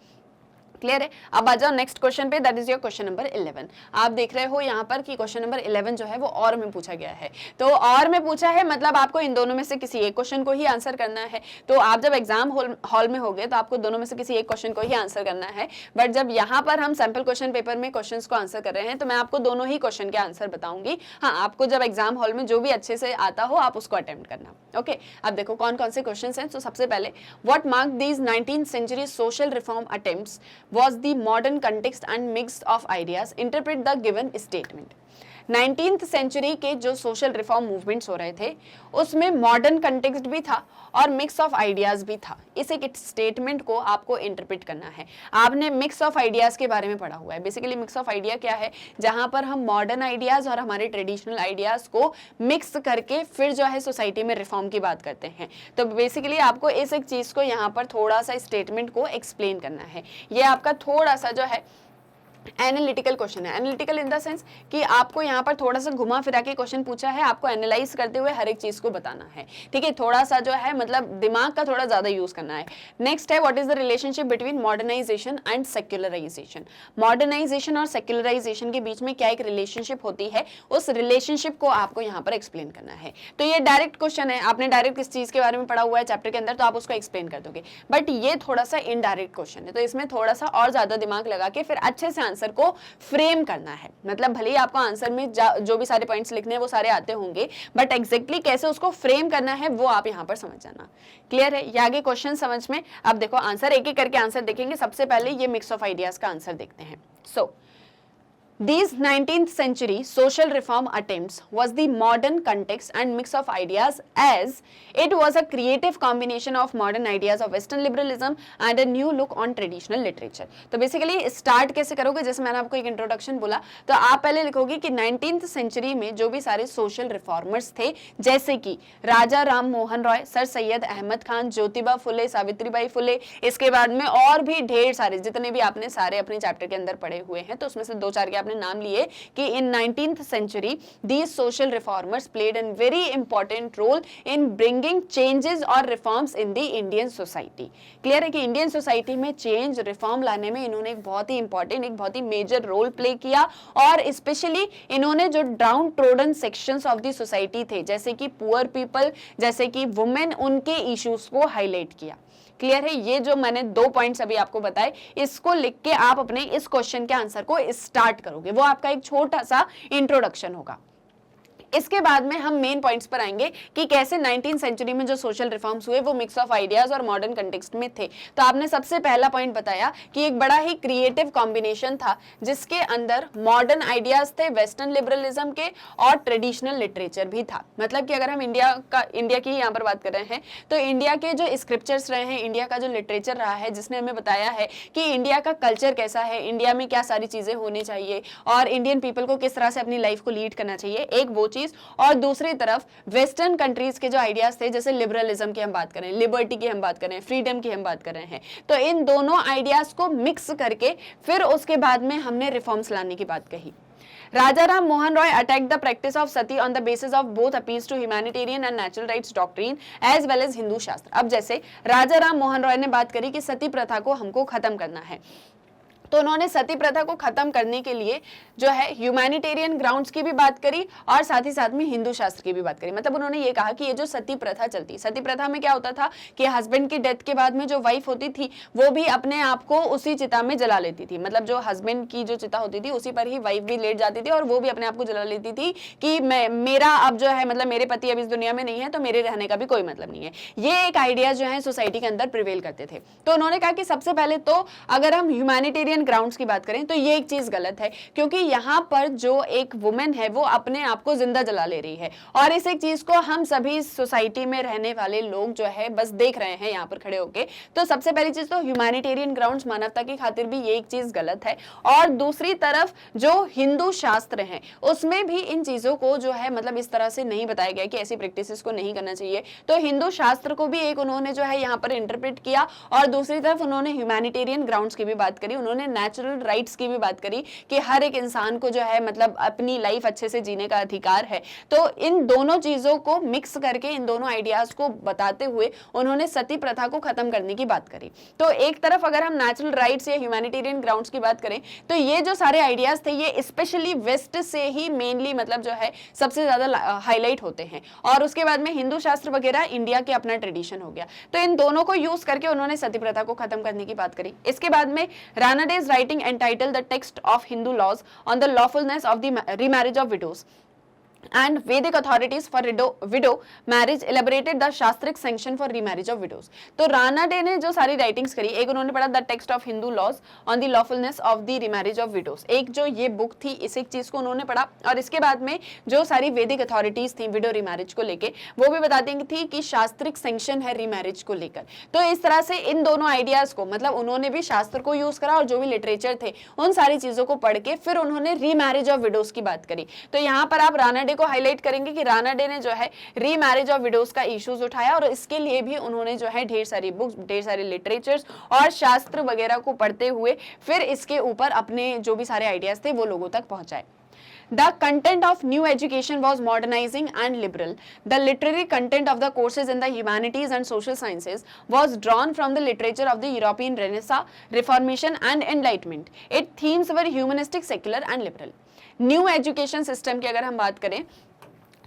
क्लियर है। अब आ जाओ नेक्स्ट क्वेश्चन पे, that is your question number 11। आप देख रहे हो यहाँ पर कि क्वेश्चन नंबर 11 जो है वो और में पूछा गया है। तो और में पूछा है मतलब आपको इन दोनों में से किसी एक क्वेश्चन को ही आंसर करना है। तो आप जब एग्जाम हॉल में होगे तो आपको दोनों में से किसी एक क्वेश्चन को ही आंसर करना है। बट जब यहाँ पर हम सैंपल क्वेश्चन पेपर में क्वेश्चन को आंसर कर रहे हैं तो मैं आपको दोनों ही क्वेश्चन के आंसर बताऊंगी। हाँ, आपको जब एग्जाम हॉल में जो भी अच्छे से आता हो आप उसको अटेम्प्ट करना। ओके, अब देखो कौन कौन से क्वेश्चन हैं। तो सबसे पहले, what mark these 19th century social reform attempts was the modern context and mix of ideas, interpret the given statement। 19th century के जो सोशल रिफॉर्म मूवमेंट्स हो रहे थे उसमें मॉडर्न कंटेक्स्ट भी था और मिक्स ऑफ आइडियाज भी था। इस एक स्टेटमेंट को आपको इंटरप्रेट करना है। आपने मिक्स ऑफ आइडियाज के बारे में पढ़ा हुआ है। बेसिकली मिक्स ऑफ आइडिया क्या है, जहां पर हम मॉडर्न आइडियाज और हमारे ट्रेडिशनल आइडियाज को मिक्स करके फिर जो है सोसाइटी में रिफॉर्म की बात करते हैं। तो बेसिकली आपको इस एक चीज को यहाँ पर थोड़ा सा स्टेटमेंट को एक्सप्लेन करना है। ये आपका थोड़ा सा जो है एनालिटिकल क्वेश्चन है। एनालिटिकल इन द सेंस कि आपको यहाँ पर थोड़ा सा घुमा फिरा के क्वेश्चन पूछा है, आपको एनालाइज करते हुए हर एक चीज को बताना है। ठीक है, थोड़ा सा जो है मतलब दिमाग का थोड़ा ज्यादा यूज करना है। नेक्स्ट है, what is the relationship between modernization and secularization. Modernization और सेक्युलराइजेशन के बीच में क्या एक रिलेशनशिप होती है, उस रिलेशनशिप को आपको यहाँ पर एक्सप्लेन करना है। तो ये डायरेक्ट क्वेश्चन है, आपने डायरेक्ट किस चीज के बारे में पढ़ा हुआ है चैप्टर के अंदर तो आप उसको एक्सप्लेन कर दोगे। बट ये थोड़ा सा इनडायरेक्ट क्वेश्चन है, तो इसमें थोड़ा सा और ज्यादा दिमाग लगा के फिर अच्छे से आंसर को फ्रेम करना है। मतलब भले ही आपको आंसर में जो भी सारे पॉइंट्स लिखने हैं वो सारे आते होंगे, बट एग्जैक्टली कैसे उसको फ्रेम करना है वो आप यहाँ पर समझ जाना। क्लियर है, ये आगे क्वेश्चन समझ में। अब देखो आंसर एक एक करके आंसर देखेंगे। सबसे पहले ये मिक्स ऑफ आइडियाज का आंसर देखते हैं। सो these 19th century social reform attempts was the modern context and mix of ideas as it was a creative combination of modern ideas of western liberalism and a new look on traditional literature। तो basically start कैसे करोगे, जैसे मैंने आपको एक introduction बोला, तो आप पहले लिखोगे कि 19th सेंचुरी में जो भी सारे सोशल रिफॉर्मर्स थे, जैसे कि राजा राम मोहन रॉय, सर सैयद अहमद खान, ज्योतिबा फुले, सावित्रीबाई फुले, इसके बाद में और भी ढेर सारे जितने भी आपने सारे अपने चैप्टर के अंदर पढ़े हुए हैं, तो उसमें से 2-4 के आपने नाम लिए कि इन 19th century these social reformers played a very important role in bringing changes और reforms in the Indian society। Clear है कि इंडियन सोसाइटी में चेंज रिफॉर्म लाने में इन्होंने एक बहुत ही इंपॉर्टेंट, एक बहुत ही मेजर रोल प्ले किया। और स्पेशली इन्होंने जो down trodden sections of the society थे, जैसे कि पुअर पीपल, जैसे कि वुमेन, उनके इश्यूज को हाईलाइट किया। क्लियर है, ये जो मैंने 2 पॉइंट्स अभी आपको बताए, इसको लिख के आप अपने इस क्वेश्चन के आंसर को स्टार्ट करोगे। वो आपका एक छोटा सा इंट्रोडक्शन होगा। इसके बाद में हम मेन पॉइंट्स पर आएंगे कि कैसे 19th सेंचुरी में जो सोशल रिफॉर्म्स हुए वो मिक्स ऑफ आइडियाज और मॉडर्न कंटेक्स्ट में थे। तो आपने सबसे पहला पॉइंट बताया कि एक बड़ा ही क्रिएटिव कॉम्बिनेशन था जिसके अंदर मॉडर्न आइडियाज थे, वेस्टर्न लिबरलिज्म के, और ट्रेडिशनल लिटरेचर भी था। मतलब कि अगर हम इंडिया की यहाँ पर बात कर रहे हैं तो इंडिया के जो स्क्रिप्चर्स रहे हैं, इंडिया का जो लिटरेचर रहा है, जिसने हमें बताया है कि इंडिया का कल्चर कैसा है, इंडिया में क्या सारी चीजें होनी चाहिए और इंडियन पीपल को किस तरह से अपनी लाइफ को लीड करना चाहिए, एक वो चीज। और दूसरी तरफ वेस्टर्न कंट्रीज के जो आइडियाज थे, जैसे लिबरलिज्म की हम बात करें, लिबर्टी की हम बात करें, फ्रीडम की हम बात कर रहे हैं, तो इन दोनों आइडियाज को मिक्स करके फिर उसके बाद में हमने रिफॉर्म्स लाने की बात कही। Raja Ram Mohan Roy attacked the practice of sati on the basis of both appeals to humanitarian and natural rights doctrine as well as Hindu शास्त्र। अब जैसे राजा राम मोहन रॉय ने बात करी कि सती प्रथा को हमको खत्म करना है, तो उन्होंने सती प्रथा को खत्म करने के लिए जो है ह्यूमैनिटेरियन ग्राउंड्स की भी बात करी और साथ ही साथ में हिंदू शास्त्र की भी बात करी। मतलब उन्होंने ये कहा कि ये जो सती प्रथा चलती, सती प्रथा में क्या होता था कि हस्बैंड की डेथ के बाद में जो वाइफ होती थी वो भी अपने आप को उसी चिता में जला लेती थी। मतलब जो हस्बैंड की जो चिता होती थी उसी पर ही वाइफ भी लेट जाती थी और वो भी अपने आप को जला लेती थी कि मेरा अब जो है, मतलब मेरे पति अब इस दुनिया में नहीं है तो मेरे रहने का भी कोई मतलब नहीं है। ये एक आइडिया जो है सोसाइटी के अंदर प्रिवेल करते थे। तो उन्होंने कहा कि सबसे पहले तो अगर हम ह्यूमैनिटेरियन ग्राउंड्स की बात करें तो ये एक चीज गलत है, क्योंकि यहाँ पर जो एक वुमेन है वो अपने आप को जिंदा जला ले रही है और इस एक चीज को हम सभी सोसाइटी में रहने वाले लोग जो है बस देख रहे हैं यहाँ पर खड़े होके। तो सबसे पहली चीज तो ह्यूमैनिटेरियन ग्राउंड्स, मानवता की खातिर भी ये एक चीज गलत है। और दूसरी तरफ जो हिंदू शास्त्र है उसमें भी इन चीजों को जो है मतलब इस तरह से नहीं बताया गया कि ऐसी प्रैक्टिसेस को नहीं करना चाहिए। तो हिंदू शास्त्र को भी एक उन्होंने जो है यहाँ पर इंटरप्रेट किया और दूसरी तरफ उन्होंने ह्यूमैनिटेरियन ग्राउंड्स की भी बात करी, उन्होंने नेचुरल राइट्स की भी बात करी कि हर एक इंसान को जो है मतलब अपनी लाइफ अच्छे से जीने का अधिकार है। तो इन दोनों चीजों को मिक्स करके, इन दोनों आइडियाज को बताते हुए उन्होंने सती प्रथा को खत्म करने की बात करी। तो एक तरफ अगर हम नेचुरल राइट्स या ह्यूमैनिटेरियन ग्राउंड्स की बात करें तो ये जो सारे आइडियाज थे ये स्पेशली वेस्ट से ही मेनली मतलब जो है सबसे ज्यादा हाईलाइट होते हैं और उसके बाद में हिंदू शास्त्र वगैरह इंडिया के अपना ट्रेडिशन हो गया। तो इन दोनों को यूज करके उन्होंने सती प्रथा को खत्म करने की बात करी। इसके बाद में रानाडे's writing entitled The Text of Hindu Laws on the Lawfulness of the Remarriage of Widows and Vedic authorities for widow marriage elaborated the शास्त्रिक sanction for remarriage of widows। तो राना डे ने जो सारी राइटिंग्स करी, एक उन्होंने पढ़ा the text of Hindu laws on the lawfulness of the remarriage of widows, एक जो ये बुक थी इस एक चीज को उन्होंने पढ़ा और इसके बाद में जो सारी वैदिक अथॉरिटीज थी विडो रिमैरिज को लेके वो भी बताती थी कि शास्त्रिक सैंक्शन है रिमैरिज को लेकर। तो इस तरह से इन दोनों आइडियाज को मतलब उन्होंने भी शास्त्र को यूज करा और जो भी लिटरेचर थे उन सारी चीजों को पढ़ के फिर उन्होंने रीमैरिज ऑफ विडोज की बात करी। तो यहाँ पर आप राना डे को हाईलाइट करेंगे कि राना डे ने जो है रीमैरिज ऑफ विडोज का इश्यूज उठाया और इसके लिए भी उन्होंने जो है ढेर सारी बुक्स, ढेर सारे लिटरेचर्स और शास्त्र वगैरह को पढ़ते हुए फिर इसके ऊपर अपने जो भी सारे आइडियाज थे वो लोगों तक पहुंचाए। The content of new education was modernizing and liberal. The literary content of the courses in the humanities and social sciences was drawn from the literature of the European Renaissance, Reformation and Enlightenment. Its themes were humanistic, secular and liberal. New education system की अगर हम बात करें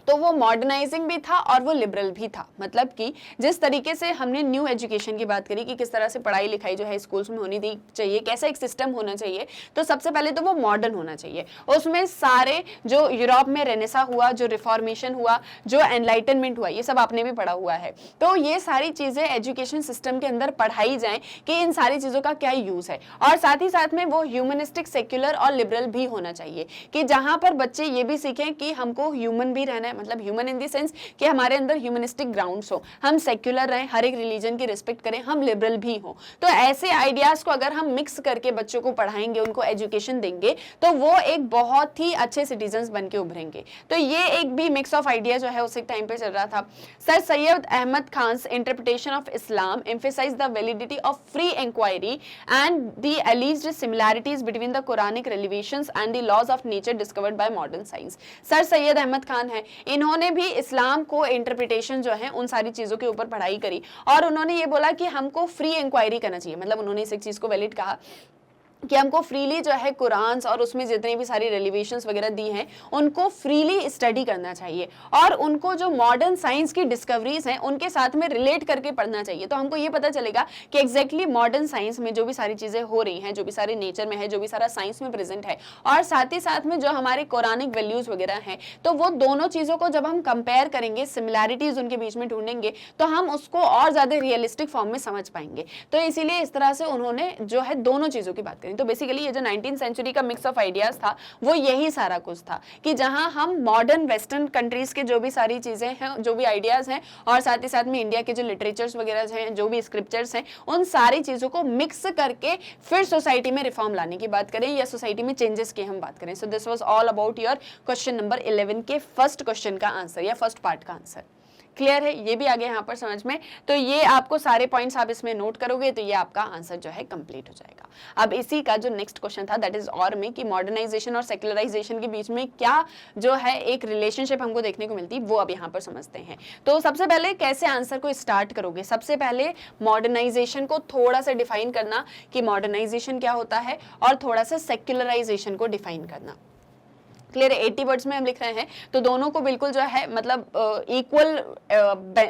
तो वो modernising भी था और वो लिबरल भी था। मतलब कि जिस तरीके से हमने न्यू एजुकेशन की बात करी कि किस तरह से पढ़ाई लिखाई जो है स्कूल्स में होनी चाहिए, कैसा एक सिस्टम होना चाहिए, तो सबसे पहले तो वो मॉडर्न होना चाहिए। उसमें सारे जो यूरोप में रेनेसा हुआ, जो रिफॉर्मेशन हुआ, जो एनलाइटनमेंट हुआ, ये सब आपने भी पढ़ा हुआ है। तो ये सारी चीज़ें एजुकेशन सिस्टम के अंदर पढ़ाई जाएँ कि इन सारी चीज़ों का क्या यूज़ है और साथ ही साथ में वो ह्यूमनिस्टिक, सेक्युलर और लिबरल भी होना चाहिए कि जहाँ पर बच्चे ये भी सीखें कि हमको ह्यूमन भी रहना है, मतलब ह्यूमन इन द सेंस कि हमारे अंदर ह्यूमनिस्टिक ग्राउंड्स हो, हम सेक्युलर रहें, हर एक रिलीजन की रिस्पेक्ट करें, हम लिबरल भी हो। तो ऐसे आइडियाज को अगर हम मिक्स करके बच्चों को पढ़ाएंगे, उनको एजुकेशन देंगे तो वो एक बहुत ही अच्छे सिटीजन्स बन के उभरेंगे। तो ये एक भी मिक्स ऑफ आइडिया जो है उस एक टाइम पे चल रहा था। Sir Syed Ahmad Khan's interpretation of Islam emphasize the validity of free inquiry and the alleged similarities between the Quranic revelations and the laws of nature discovered by modern science. Sir Syed Ahmad Khan है, इन्होंने भी इस्लाम को इंटरप्रिटेशन जो है उन सारी चीजों के ऊपर पढ़ाई करी और उन्होंने ये बोला कि हमको फ्री इंक्वायरी करना चाहिए। मतलब उन्होंने इस एक चीज को वैलिड कहा कि हमको फ्रीली जो है कुरान और उसमें जितने भी सारी रेलिवेशंस वगैरह दी हैं उनको फ्रीली स्टडी करना चाहिए और उनको जो मॉडर्न साइंस की डिस्कवरीज हैं उनके साथ में रिलेट करके पढ़ना चाहिए। तो हमको ये पता चलेगा कि एग्जैक्टली मॉडर्न साइंस में जो भी सारी चीज़ें हो रही हैं, जो भी सारे नेचर में है, जो भी सारा साइंस में प्रेजेंट है, और साथ ही साथ में जो हमारे कुरानिक वैल्यूज़ वगैरह हैं, तो वो दोनों चीज़ों को जब हम कंपेयर करेंगे, सिमिलैरिटीज़ उनके बीच में ढूंढेंगे, तो हम उसको और ज़्यादा रियलिस्टिक फॉर्म में समझ पाएंगे। तो इसीलिए इस तरह से उन्होंने जो है दोनों चीज़ों की बात करी। तो बेसिकली ये जो 19th सेंचुरी का मिक्स ऑफ आइडियाज था वो यही सारा कुछ था कि जहां हम मॉडर्न वेस्टर्न कंट्रीज के जो भी सारी चीजें हैं, जो भी आइडियाज हैं, और साथ ही साथ में इंडिया के जो लिटरेचर्स वगैरह हैं, जो भी स्क्रिप्चर्स हैं, उन सारी चीजों को मिक्स करके फिर सोसाइटी में रिफॉर्म लाने की बात करें या सोसाइटी में चेंजेस की हम बात करें। So this was all about your question number 11 के फर्स्ट क्वेश्चन का आंसर या फर्स्ट पार्ट का आंसर। क्लियर है, ये भी आ गया यहाँ पर समझ में। तो ये आपको सारे पॉइंट्स आप इसमें नोट करोगे तो ये आपका आंसर जो है कंप्लीट हो जाएगा। अब इसी का जो नेक्स्ट क्वेश्चन था दैट इज और में कि मॉडर्नाइजेशन और सेक्युलराइजेशन के बीच में क्या जो है एक रिलेशनशिप हमको देखने को मिलती है, वो अब यहाँ पर समझते हैं। तो सबसे पहले कैसे आंसर को स्टार्ट करोगे, सबसे पहले मॉडर्नाइजेशन को थोड़ा सा डिफाइन करना कि मॉडर्नाइजेशन क्या होता है, और थोड़ा सा सेक्युलराइजेशन को डिफाइन करना। क्लियर है, 80 वर्ड्स में हम लिख रहे हैं तो दोनों को बिल्कुल जो है मतलब इक्वल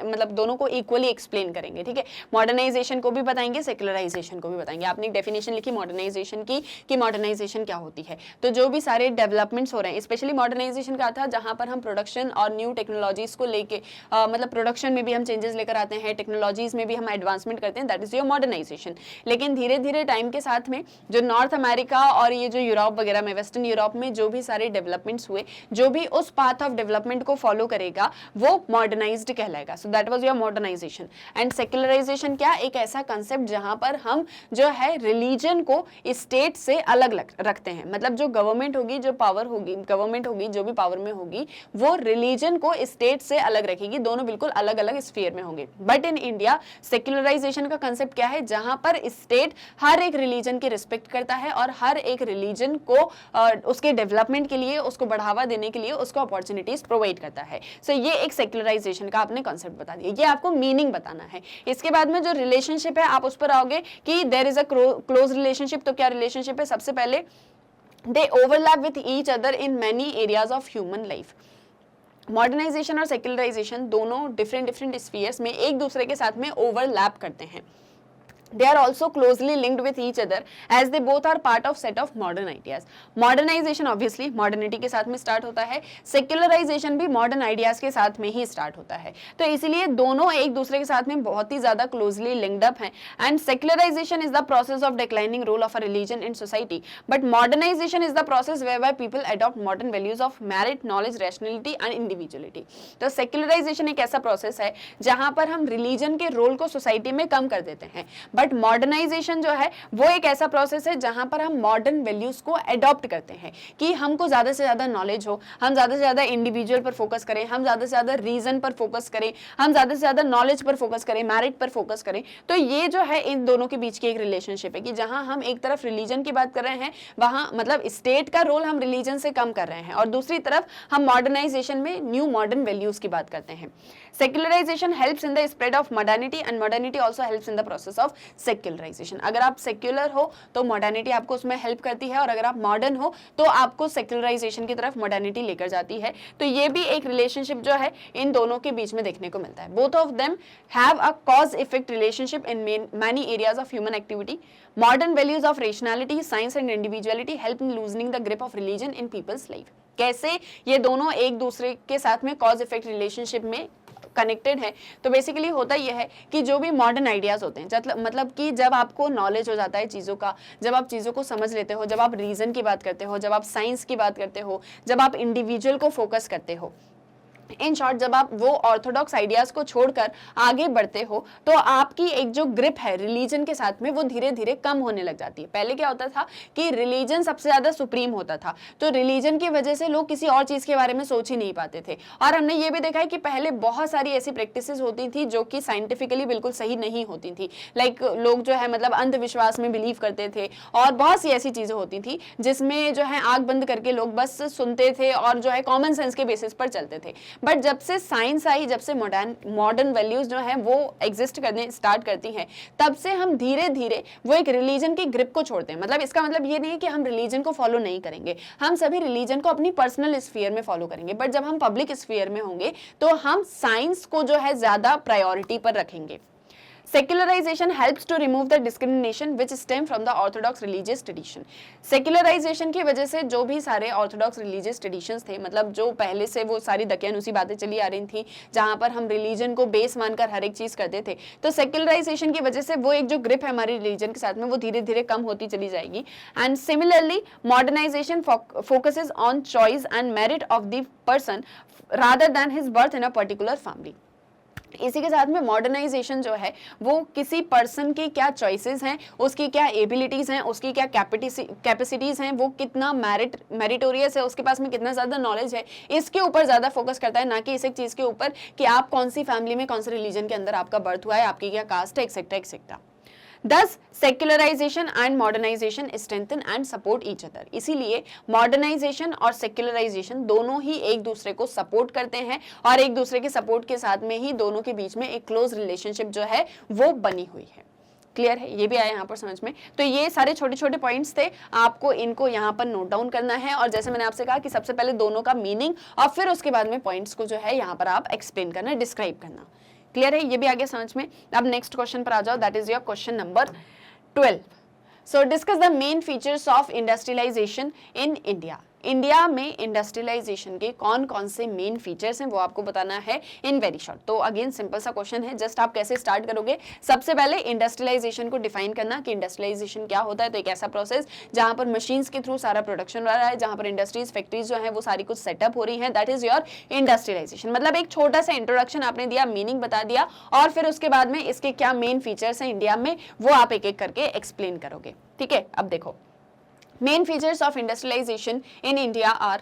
मतलब दोनों को इक्वली एक्सप्लेन करेंगे। ठीक है, मॉडर्नाइजेशन को भी बताएंगे, सेक्युलराइजेशन को भी बताएंगे। आपने एक डेफिनेशन लिखी मॉडर्नाइजेशन की कि मॉडर्नाइजेशन क्या होती है। तो जो भी सारे डेवलपमेंट्स हो रहे हैं, स्पेशली मॉडर्नाइजेशन का था जहां पर हम प्रोडक्शन और न्यू टेक्नोलॉजीज को लेके मतलब प्रोडक्शन में भी हम चेंजेस लेकर आते हैं, टेक्नोलॉजीज में भी हम एडवांसमेंट करते हैं, दैट इज योर मॉडर्नाइजेशन। लेकिन धीरे धीरे टाइम के साथ में जो नॉर्थ अमेरिका और ये जो यूरोप वगैरह में, वेस्टर्न यूरोप में जो भी सारे डेवलपमेंट्स हुए, जो भी उस पाथ ऑफ डेवलपमेंट को फॉलो करेगा वो मॉडर्नाइज्ड कहलाएगा। So that was your modernization. And secularization क्या, एक ऐसा कंसेप्ट जहां पर हम जो है रिलीजन को स्टेट से अलग रखते हैं। मतलब जो गवर्नमेंट होगी, जो पावर होगी, गवर्नमेंट होगी जो भी पावर में होगी, वो रिलीजन को स्टेट से अलग रखेगी। दोनों बिल्कुल अलग अलग स्फीयर में होंगे। बट इन इंडिया सेक्युलराइजेशन का कंसेप्ट क्या है, जहां पर स्टेट हर एक रिलीजन की रिस्पेक्ट करता है और हर एक रिलीजन को उसके डेवलपमेंट के लिए, उसको बढ़ावा देने के लिए उसको अपॉर्चुनिटीज प्रोवाइड करता है। सो ये एक सेक्युलराइजेशन का आपने कॉन्सेप्ट बता दिया, ये आपको मीनिंग बताना है। इसके बाद में जो रिलेशनशिप है आप उस पर आओगे कि there is a close relationship. तो क्या रिलेशनशिप है, सबसे पहले they overlap with each other in many areas of human life. Modernization और सेक्युलराइजेशन दोनों डिफरेंट स्फीयर्स में एक दूसरे के साथ में ओवरलैप करते हैं। They are also closely linked with each other as they both are part of set of modern ideas. Modernization obviously modernity के साथ में start होता है, secularization भी modern ideas के साथ में ही start होता है। तो इसीलिए दोनों एक दूसरे के साथ में बहुत ही ज़्यादा closely linked up हैं। And secularization is the process of declining role of a religion in society, but modernization is the process whereby people adopt modern values of merit, knowledge, rationality and individuality. तो secularization एक ऐसा process है जहाँ पर हम religion के role को society में कम कर देते हैं। बट मॉडर्नाइजेशन जो है वो एक ऐसा प्रोसेस है जहां पर हम मॉडर्न वैल्यूज को अडॉप्ट करते हैं कि हमको ज्यादा से ज्यादा नॉलेज हो, हम ज्यादा से ज्यादा इंडिविजुअल पर फोकस करें, हम ज्यादा से ज्यादा रीजन पर फोकस करें, हम ज्यादा से ज्यादा नॉलेज पर फोकस करें, मैरिट पर फोकस करें। तो ये जो है इन दोनों के बीच की एक रिलेशनशिप है कि जहां हम एक तरफ रिलीजन की बात कर रहे हैं, वहां मतलब स्टेट का रोल हम रिलीजन से कम कर रहे हैं, और दूसरी तरफ हम मॉडर्नाइजेशन में न्यू मॉडर्न वैल्यूज की बात करते हैं। Secularisation helps in the spread of modernity and modernity also helps in the process of secularisation. अगर आप सेक्युलर हो तो मॉडर्निटी आपको उसमें हेल्प करती है, और अगर आप मॉडर्न हो तो आपको सेक्युलराइजेशन की तरफ मॉडर्निटी लेकर जाती है। तो ये भी एक रिलेशनशिप जो है इन दोनों के बीच में देखने को मिलता है। Both of them have a cause effect relationship in many areas of human activity. Modern values of rationality, science and individuality help in loosening the grip of religion in people's life. कैसे ये दोनों एक दूसरे के साथ में cause effect relationship में connected है। तो बेसिकली होता यह है कि जो भी मॉडर्न आइडियाज होते हैं, मतलब कि जब आपको नॉलेज हो जाता है चीज़ों का, जब आप चीज़ों को समझ लेते हो, जब आप रीजन की बात करते हो, जब आप साइंस की बात करते हो, जब आप इंडिविजुअल को फोकस करते हो, इन शॉर्ट जब आप वो ऑर्थोडॉक्स आइडियाज को छोड़कर आगे बढ़ते हो, तो आपकी एक जो ग्रिप है रिलीजन के साथ में वो धीरे धीरे कम होने लग जाती है। पहले क्या होता था कि रिलीजन सबसे ज्यादा सुप्रीम होता था, तो रिलीजन की वजह से लोग किसी और चीज के बारे में सोच ही नहीं पाते थे। और हमने ये भी देखा है कि पहले बहुत सारी ऐसी प्रैक्टिसेस होती थी जो कि साइंटिफिकली बिल्कुल सही नहीं होती थी। लाइक लोग जो है मतलब अंधविश्वास में बिलीव करते थे, और बहुत सी ऐसी चीजें होती थी जिसमें जो है आंख बंद करके लोग बस सुनते थे और जो है कॉमन सेंस के बेसिस पर चलते थे। बट जब से साइंस आई, जब से मॉडर्न वैल्यूज जो है वो एग्जिस्ट करने स्टार्ट करती हैं, तब से हम धीरे धीरे वो एक रिलीजन की ग्रिप को छोड़ते हैं। मतलब इसका मतलब ये नहीं है कि हम रिलीजन को फॉलो नहीं करेंगे, हम सभी रिलीजन को अपनी पर्सनल स्फीयर में फॉलो करेंगे, बट जब हम पब्लिक स्फीयर में होंगे तो हम साइंस को जो है ज्यादा प्रायोरिटी पर रखेंगे। Secularization helps to remove the discrimination which stem from the orthodox religious tradition. Secularization की वजह से जो भी सारे orthodox religious traditions थे, मतलब जो पहले से वो सारी दकियानूसी बातें चली आ रही थी जहाँ पर हम रिलीजन को बेस मानकर हर एक चीज़ करते थे, तो सेक्युलराइजेशन की वजह से वो एक जो ग्रिप है हमारी रिलीजन के साथ में वो धीरे धीरे कम होती चली जाएगी। And similarly modernization focuses on choice and merit of the person rather than his birth in a particular family. इसी के साथ में मॉडर्नाइजेशन जो है वो किसी पर्सन की क्या चॉइसेस हैं, उसकी क्या एबिलिटीज हैं, उसकी क्या कैपेसिटीज हैं, वो कितना मेरिटोरियस है, उसके पास में कितना ज्यादा नॉलेज है, इसके ऊपर ज्यादा फोकस करता है, ना कि इस एक चीज के ऊपर कि आप कौन सी फैमिली में कौन से रिलीजन के अंदर आपका बर्थ हुआ है, आपकी क्या कास्ट है, etcetera etcetera. Thus, secularization and modernization strengthen and support each other. इसीलिए मॉडर्नाइजेशन और सेक्युलराइजेशन दोनों ही एक दूसरे को सपोर्ट करते हैं और एक दूसरे के सपोर्ट के साथ में ही दोनों के बीच में एक क्लोज रिलेशनशिप जो है वो बनी हुई है। क्लियर है, ये भी आया यहाँ पर समझ में। तो ये सारे छोटे छोटे पॉइंट्स थे, आपको इनको यहाँ पर नोट डाउन करना है और जैसे मैंने आपसे कहा कि सबसे पहले दोनों का मीनिंग और फिर उसके बाद में पॉइंट्स को जो है यहाँ पर आप एक्सप्लेन करना, डिस्क्राइब करना। क्लियर है, ये भी आगे समझ में। अब नेक्स्ट क्वेश्चन पर आ जाओ, that is your question number 12। So discuss the main features of industrialisation in India. India में इंडस्ट्रियलाइजेशन के कौन कौन से मेन फीचर्स हैं वो आपको बताना है इन वेरी शॉर्ट। तो अगेन सिंपल सा क्वेश्चन है, जस्ट आप कैसे स्टार्ट करोगे, सबसे पहले इंडस्ट्रियलाइजेशन को डिफाइन करना कि इंडस्ट्रियलाइजेशन क्या होता है। तो एक ऐसा प्रोसेस जहां पर मशीन्स के थ्रू सारा प्रोडक्शन हो रहा है, जहां पर इंडस्ट्रीज फैक्ट्रीज जो है वो सारी कुछ सेटअप हो रही है, दैट इज योर इंडस्ट्रियलाइजेशन। मतलब एक छोटा सा इंट्रोडक्शन आपने दिया, मीनिंग बता दिया और फिर उसके बाद में इसके क्या मेन फीचर्स हैं इंडिया में वो आप एक एक करके एक्सप्लेन करोगे। ठीक है, अब देखो main features of industrialization in India are: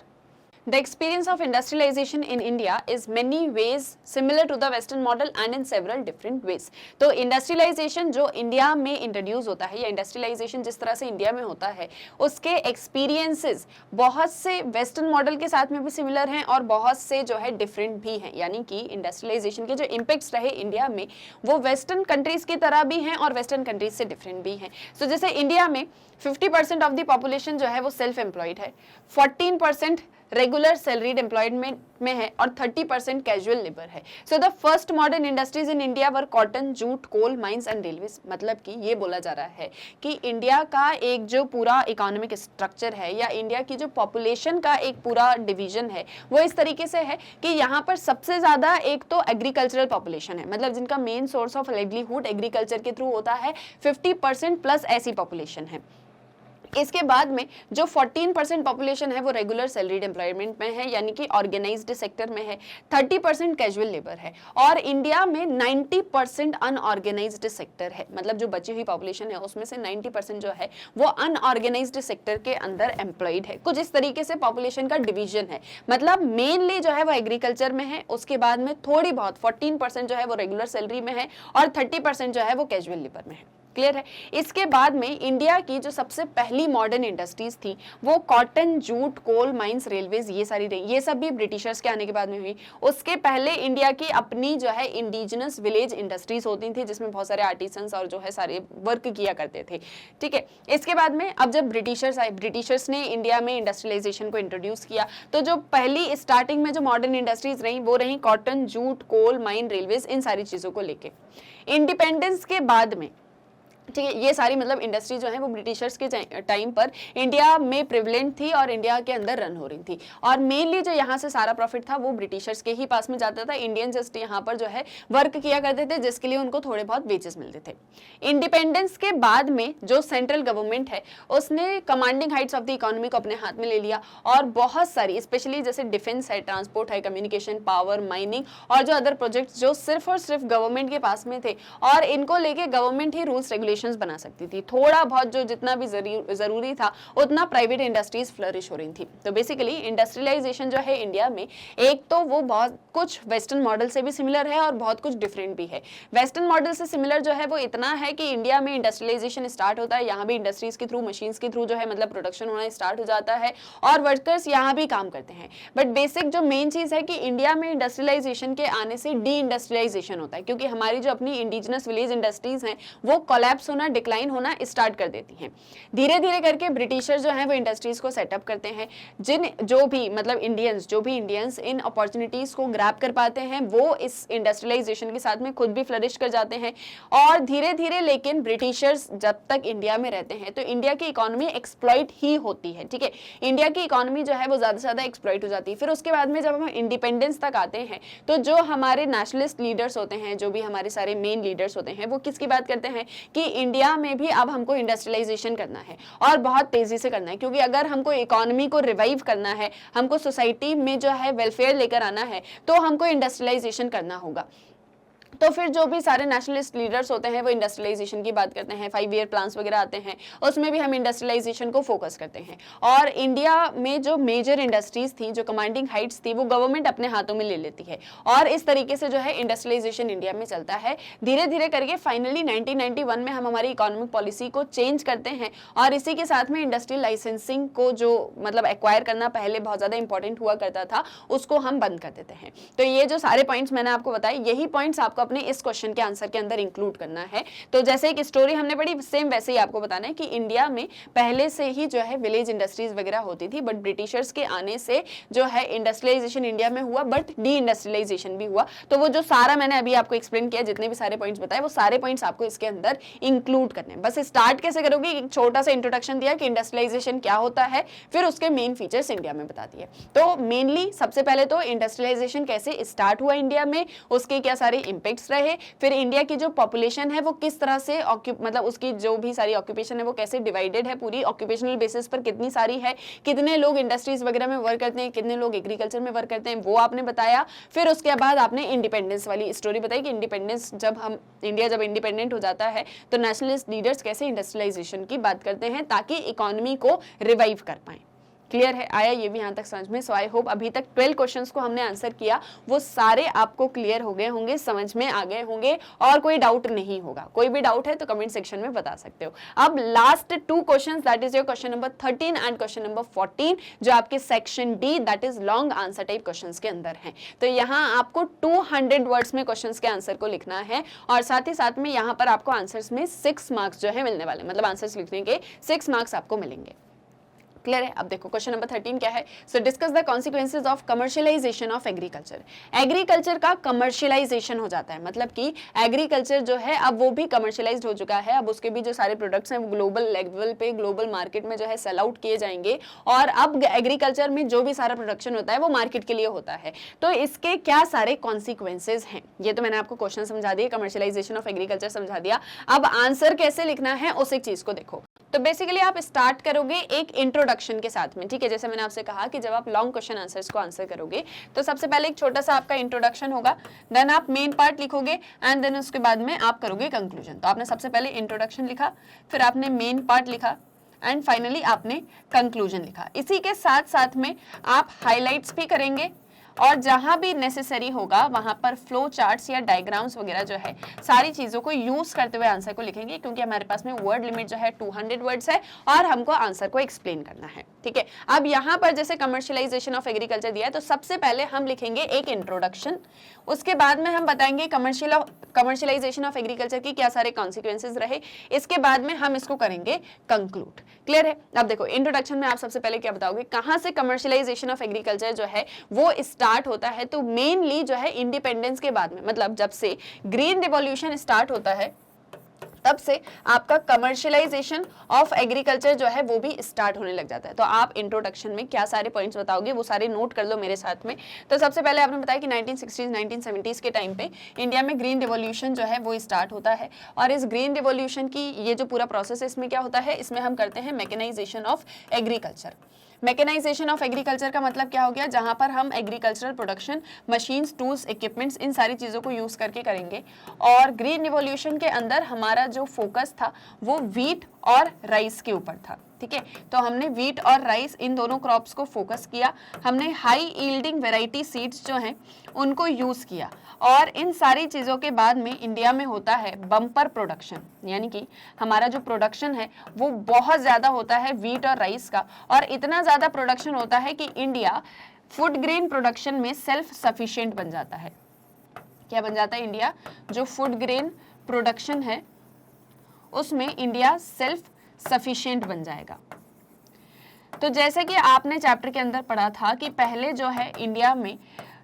the experience of industrialization in India is many ways similar to the Western model and in several different ways. तो industrialization जो इंडिया में इंट्रोड्यूस होता है या इंडस्ट्रियलाइजेशन जिस तरह से इंडिया में होता है उसके एक्सपीरियंसेस बहुत से वेस्टर्न मॉडल के साथ में भी सिमिलर हैं और बहुत से जो है डिफरेंट भी हैं। यानी कि इंडस्ट्रियलाइजेशन के जो इम्पैक्ट्स रहे इंडिया में वो वेस्टर्न कंट्रीज की तरह भी हैं और वेस्टर्न कंट्रीज से डिफरेंट भी हैं। सो जैसे इंडिया में 50% ऑफ द पॉपुलेशन जो है वो सेल्फ एम्प्लॉयड है, 14% रेगुलर सैलरीड एम्प्लॉयमेंट में है और 30% कैजुअल लेबर है। So the first modern industries in India were cotton, jute, coal mines and railways. मतलब कि ये बोला जा रहा है कि इंडिया का एक जो पूरा इकोनॉमिक स्ट्रक्चर है या इंडिया की जो पॉपुलेशन का एक पूरा डिवीजन है वो इस तरीके से है कि यहाँ पर सबसे ज्यादा एक तो एग्रीकल्चरल पॉपुलेशन है, मतलब जिनका main source of livelihood agriculture के थ्रू होता है, 50% प्लस ऐसी पॉपुलेशन है। इसके बाद में जो 14% पॉपुलेशन है वो रेगुलर सैलरीड एम्प्लॉयमेंट में है यानी कि ऑर्गेनाइज्ड सेक्टर में है, 30% कैजुअल लेबर है और इंडिया में 90% अनऑर्गेनाइज्ड सेक्टर है। मतलब जो बची हुई पॉपुलेशन है उसमें से 90% जो है वो अनऑर्गेनाइज्ड सेक्टर के अंदर एम्प्लॉयड है। कुछ इस तरीके से पॉपुलेशन का डिवीजन है, मतलब मेनली जो है वो एग्रीकल्चर में है, उसके बाद में थोड़ी बहुत 14% जो है वो रेगुलर सैलरी में है और 30% जो है वो कैजुअल लेबर में है। क्लियर है। इसके बाद में इंडिया की जो सबसे पहली मॉडर्न इंडस्ट्रीज थी वो cotton, jute, coal mines, railways ये सारी रही। ये सब भी ब्रिटिशर्स के आने के बाद में हुई। उसके पहले इंडिया की अपनी जो है इंडिजिनस विलेज इंडस्ट्रीज होती थी जिसमें बहुत सारे आर्टिसंस और जो है सारे वर्क किया करते थे। ठीक है, इसके बाद में अब जब ब्रिटिशर्स आए, ब्रिटिशर्स ने इंडिया में इंडस्ट्रियलाइजेशन को इंट्रोड्यूस किया, तो जो पहली स्टार्टिंग में जो मॉडर्न इंडस्ट्रीज रही वो रही cotton, jute, coal mine, railways, इन सारी चीजों को लेके। इंडिपेंडेंस के बाद में ठीक है, ये सारी मतलब इंडस्ट्री जो है वो ब्रिटिशर्स के टाइम पर इंडिया में प्रिवलेंट थी और इंडिया के अंदर रन हो रही थी और मेनली जो यहाँ से सारा प्रॉफिट था वो ब्रिटिशर्स के ही पास में जाता था। इंडियन जस्ट यहाँ पर जो है वर्क किया करते थे जिसके लिए उनको थोड़े बहुत वेजेस मिलते थे। इंडिपेंडेंस के बाद में जो सेंट्रल गवर्नमेंट है उसने commanding Heights of the economy को अपने हाथ में ले लिया और बहुत सारी स्पेशली जैसे डिफेंस है, ट्रांसपोर्ट है, कम्युनिकेशन, पावर, माइनिंग और जो अदर प्रोजेक्ट्स जो सिर्फ और सिर्फ गवर्नमेंट के पास में थे और इनको लेके गवर्नमेंट ही रूल्स रेगुलेशन ऑपरेशंस बना सकती थी, थोड़ा बहुत जो जितना भी जरूरी था उतना प्राइवेट इंडस्ट्रीज फ्लरिश हो रही थी। तो बेसिकली इंडस्ट्रियलाइजेशन जो है इंडिया में, एक तो वो बहुत कुछ वेस्टर्न मॉडल से भी सिमिलर है और बहुत कुछ डिफरेंट भी है। वेस्टर्न मॉडल से सिमिलर जो है वो इतना है कि इंडिया में इंडस्ट्रियलाइजेशन स्टार्ट होता है, यहाँ भी इंडस्ट्रीज के थ्रू, मशीन्स के थ्रू जो है मतलब प्रोडक्शन होना स्टार्ट हो जाता है और वर्कर्स यहाँ भी काम करते हैं। बट बेसिक जो मेन चीज है कि इंडिया में इंडस्ट्रियलाइजेशन के आने से डी इंडस्ट्रियलाइजेशन होता है, क्योंकि हमारी जो अपनी इंडिजिनस विलेज इंडस्ट्रीज हैं वो कोलैप्स होना, डिक्लाइन होना स्टार्ट कर देती हैं। धीरे धीरे करके ब्रिटिशर्स जो हैं वो इंडस्ट्रीज को सेटअप करते हैं। जो भी इंडियंस इन अपॉर्चुनिटीज को ग्रैब कर पाते हैं वो इस इंडस्ट्रियलाइजेशन के साथ में खुद भी फ्लरिश कर जाते हैं। और धीरे धीरे लेकिन ब्रिटिशर्स जब तक इंडिया में रहते हैं तो इंडिया की इकोनॉमी एक्सप्लॉइट ही होती है, ठीक है। इंडिया की इकोनॉमी जो है वो ज्यादा से ज्यादा एक्सप्लॉइट हो जाती है। फिर उसके बाद में जब हम इंडिपेंडेंस तक आते हैं तो जो हमारे नेशनलिस्ट लीडर्स होते हैं, जो भी हमारे सारे मेन लीडर्स होते हैं, वो किसकी बात करते हैं कि इंडिया में भी अब हमको इंडस्ट्रियलाइजेशन करना है और बहुत तेजी से करना है, क्योंकि अगर हमको इकोनॉमी को रिवाइव करना है, हमको सोसाइटी में जो है वेलफेयर लेकर आना है, तो हमको इंडस्ट्रियलाइजेशन करना होगा। तो फिर जो भी सारे नेशनलिस्ट लीडर्स होते हैं वो इंडस्ट्रियलाइजेशन की बात करते हैं, 5 ईयर प्लान्स वगैरह आते हैं, उसमें भी हम इंडस्ट्रियलाइजेशन को फोकस करते हैं। और इंडिया में जो मेजर इंडस्ट्रीज थी, जो कमांडिंग हाइट्स थी, वो गवर्नमेंट अपने हाथों में ले लेती है और इस तरीके से जो है इंडस्ट्रियलाइजेशन इंडिया में चलता है। धीरे धीरे करके फाइनली 1991 में हम हमारी इकोनॉमिक पॉलिसी को चेंज करते हैं और इसी के साथ में इंडस्ट्रियल लाइसेंसिंग को जो मतलब एक्वायर करना पहले बहुत ज्यादा इंपॉर्टेंट हुआ करता था, उसको हम बंद कर देते हैं। तो ये जो सारे पॉइंट्स मैंने आपको बताए, यही पॉइंट्स आपको अपने इस क्वेश्चन के आंसर के अंदर इंक्लूड करना है। तो जैसे एक स्टोरी हमने पढ़ी, सेम वैसे ही आपको बताना है कि इंडिया में पहले से ही जो है विलेज इंडस्ट्रीज वगैरह होती थी, बट ब्रिटिशर्स के आने से जो है इंडस्ट्रियलाइजेशन इंडिया में हुआ, बट डी इंडस्ट्रियलाइजेशन भी हुआ। तो वो जो सारा मैंने अभी आपको एक्सप्लेन किया, जितने भी सारे पॉइंट्स बताए, वो सारे पॉइंट्स आपको इसके अंदर इंक्लूड करने हैं। बस स्टार्ट कैसे करोगे, एक छोटा सा इंट्रोडक्शन दिया कि इंडस्ट्रियलाइजेशन क्या होता है, फिर उसके मेन फीचर्स इंडिया में बता दिए। तो मेनली सबसे पहले तो इंडस्ट्रियलाइजेशन कैसे स्टार्ट हुआ इंडिया में, उसके क्या सारे इंपैक्ट्स रहे, फिर इंडिया की जो पॉपुलेशन है वो किस तरह से मतलब उसकी जो भी सारी ऑक्यूपेशन है वो कैसे डिवाइडेड है, पूरी ऑक्यूपेशनल बेसिस पर कितनी सारी है, कितने लोग इंडस्ट्रीज वगैरह में वर्क करते हैं, कितने लोग एग्रीकल्चर में वर्क करते हैं, वो आपने बताया। फिर उसके बाद आपने इंडिपेंडेंस वाली स्टोरी बताई कि इंडिपेंडेंस इंडिया जब इंडिपेंडेंट हो जाता है तो नेशनलिस्ट लीडर्स कैसे इंडस्ट्रियलाइजेशन की बात करते हैं ताकि इकोनॉमी को रिवाइव कर पाए। क्लियर है, आया ये भी यहाँ तक समझ में। सो आई होप अभी तक 12 क्वेश्चंस को हमने आंसर किया, वो सारे आपको क्लियर हो गए होंगे, समझ में आ गए होंगे और कोई डाउट नहीं होगा। कोई भी डाउट है तो कमेंट सेक्शन में बता सकते हो। अब last 2 questions, that is your question number 13 and question number 14, जो आपके section D that is long answer type questions के अंदर है। तो यहाँ आपको 200 वर्ड्स में क्वेश्चंस के आंसर को लिखना है और साथ ही साथ में यहाँ पर आपको आंसर्स में 6 मार्क्स जो है मिलने वाले, मतलब आंसर्स लिखने के 6 मार्क्स आपको मिलेंगे। क्लियर है। अब देखो क्वेश्चन नंबर 13 क्या है। सो discuss the consequences of commercialisation of agriculture. Agriculture का कमर्शियलाइजेशन हो जाता है, मतलब कि एग्रीकल्चर जो है अब वो भी कमर्शियलाइज्ड हो चुका है। अब उसके भी जो सारे प्रोडक्ट्स हैं वो ग्लोबल लेवल पे, ग्लोबल मार्केट में जो है सेल आउट किए जाएंगे और अब एग्रीकल्चर में जो भी सारा प्रोडक्शन होता है वो मार्केट के लिए होता है। तो इसके क्या सारे कॉन्सिक्वेंसेज हैं, ये तो मैंने आपको क्वेश्चन समझा दिया, कमर्शियलाइजेशन ऑफ एग्रीकल्चर समझा दिया। अब आंसर कैसे लिखना है उस एक चीज को देखो। तो बेसिकली आप स्टार्ट करोगे एक इंट्रोडक्शन के साथ में, ठीक है। जैसे मैंने आपसे कहा कि जब आप लॉन्ग क्वेश्चन आंसर्स को आंसर करोगे तो सबसे पहले एक छोटा सा आपका इंट्रोडक्शन होगा, देन आप मेन पार्ट लिखोगे एंड देन उसके बाद में आप करोगे कंक्लूजन। तो आपने सबसे पहले इंट्रोडक्शन लिखा, फिर आपने मेन पार्ट लिखा एंड फाइनली आपने कंक्लूजन लिखा। इसी के साथ साथ में आप हाईलाइट्स भी करेंगे और जहां भी नेसेसरी होगा वहां पर फ्लो चार्ट्स या डायग्राम्स वगैरह जो है सारी चीजों को यूज करते हुए आंसर को लिखेंगे, क्योंकि हमारे पास में वर्ड लिमिट जो है 200 वर्ड्स है और हमको आंसर को एक्सप्लेन करना है, ठीक है। अब यहाँ पर जैसे कमर्शियलाइजेशन ऑफ एग्रीकल्चर दिया है तो सबसे पहले हम लिखेंगे एक इंट्रोडक्शन, उसके बाद में हम बताएंगे कमर्शियलाइजेशन ऑफ एग्रीकल्चर की क्या सारे कॉन्सिक्वेंसेज रहे, इसके बाद में हम इसको करेंगे कंक्लूड। क्लियर है। अब देखो इंट्रोडक्शन में आप सबसे पहले क्या बताओगे, कहां से कमर्शियलाइजेशन ऑफ एग्रीकल्चर जो है वो स्टार्ट होता है। तो मेनली जो है इंडिपेंडेंस के बाद में, मतलब जब से ग्रीन रिवॉल्यूशन स्टार्ट होता है तब से आपका कमर्शियलाइजेशन ऑफ एग्रीकल्चर जो है वो भी स्टार्ट होने लग जाता है। तो आप इंट्रोडक्शन में क्या सारे पॉइंट्स बताओगे वो सारे नोट कर लो मेरे साथ में। तो सबसे पहले आपने बताया कि 1960s 1970s के टाइम पे इंडिया में ग्रीन रिवॉल्यूशन जो है वो स्टार्ट होता है और इस ग्रीन रिवॉल्यूशन की ये जो पूरा प्रोसेस है इसमें क्या होता है, इसमें हम करते हैं mechanization of agriculture. Mechanization of agriculture का मतलब क्या हो गया, जहां पर हम agricultural production machines, tools, equipments, इन सारी चीज़ों को यूज़ करके करेंगे। और ग्रीन रिवॉल्यूशन के अंदर हमारा जो फोकस था वो व्हीट और राइस के ऊपर था, ठीक है। तो हमने व्हीट और राइस इन दोनों क्रॉप्स को फोकस किया, हमने हाई यील्डिंग वेराइटी सीड्स जो हैं उनको यूज़ किया। और इन सारी चीज़ों के बाद में इंडिया में होता है बम्पर प्रोडक्शन, यानी कि हमारा जो प्रोडक्शन है वो बहुत ज़्यादा होता है व्हीट और राइस का, और इतना ज़्यादा प्रोडक्शन होता है कि इंडिया फूड ग्रेन प्रोडक्शन में सेल्फ सफिशिएंट बन जाता है। क्या बन जाता है इंडिया, जो फूड ग्रेन प्रोडक्शन है उसमें इंडिया सेल्फ सफिशिएंट बन जाएगा। तो जैसे कि आपने चैप्टर के अंदर पढ़ा था कि पहले जो है इंडिया में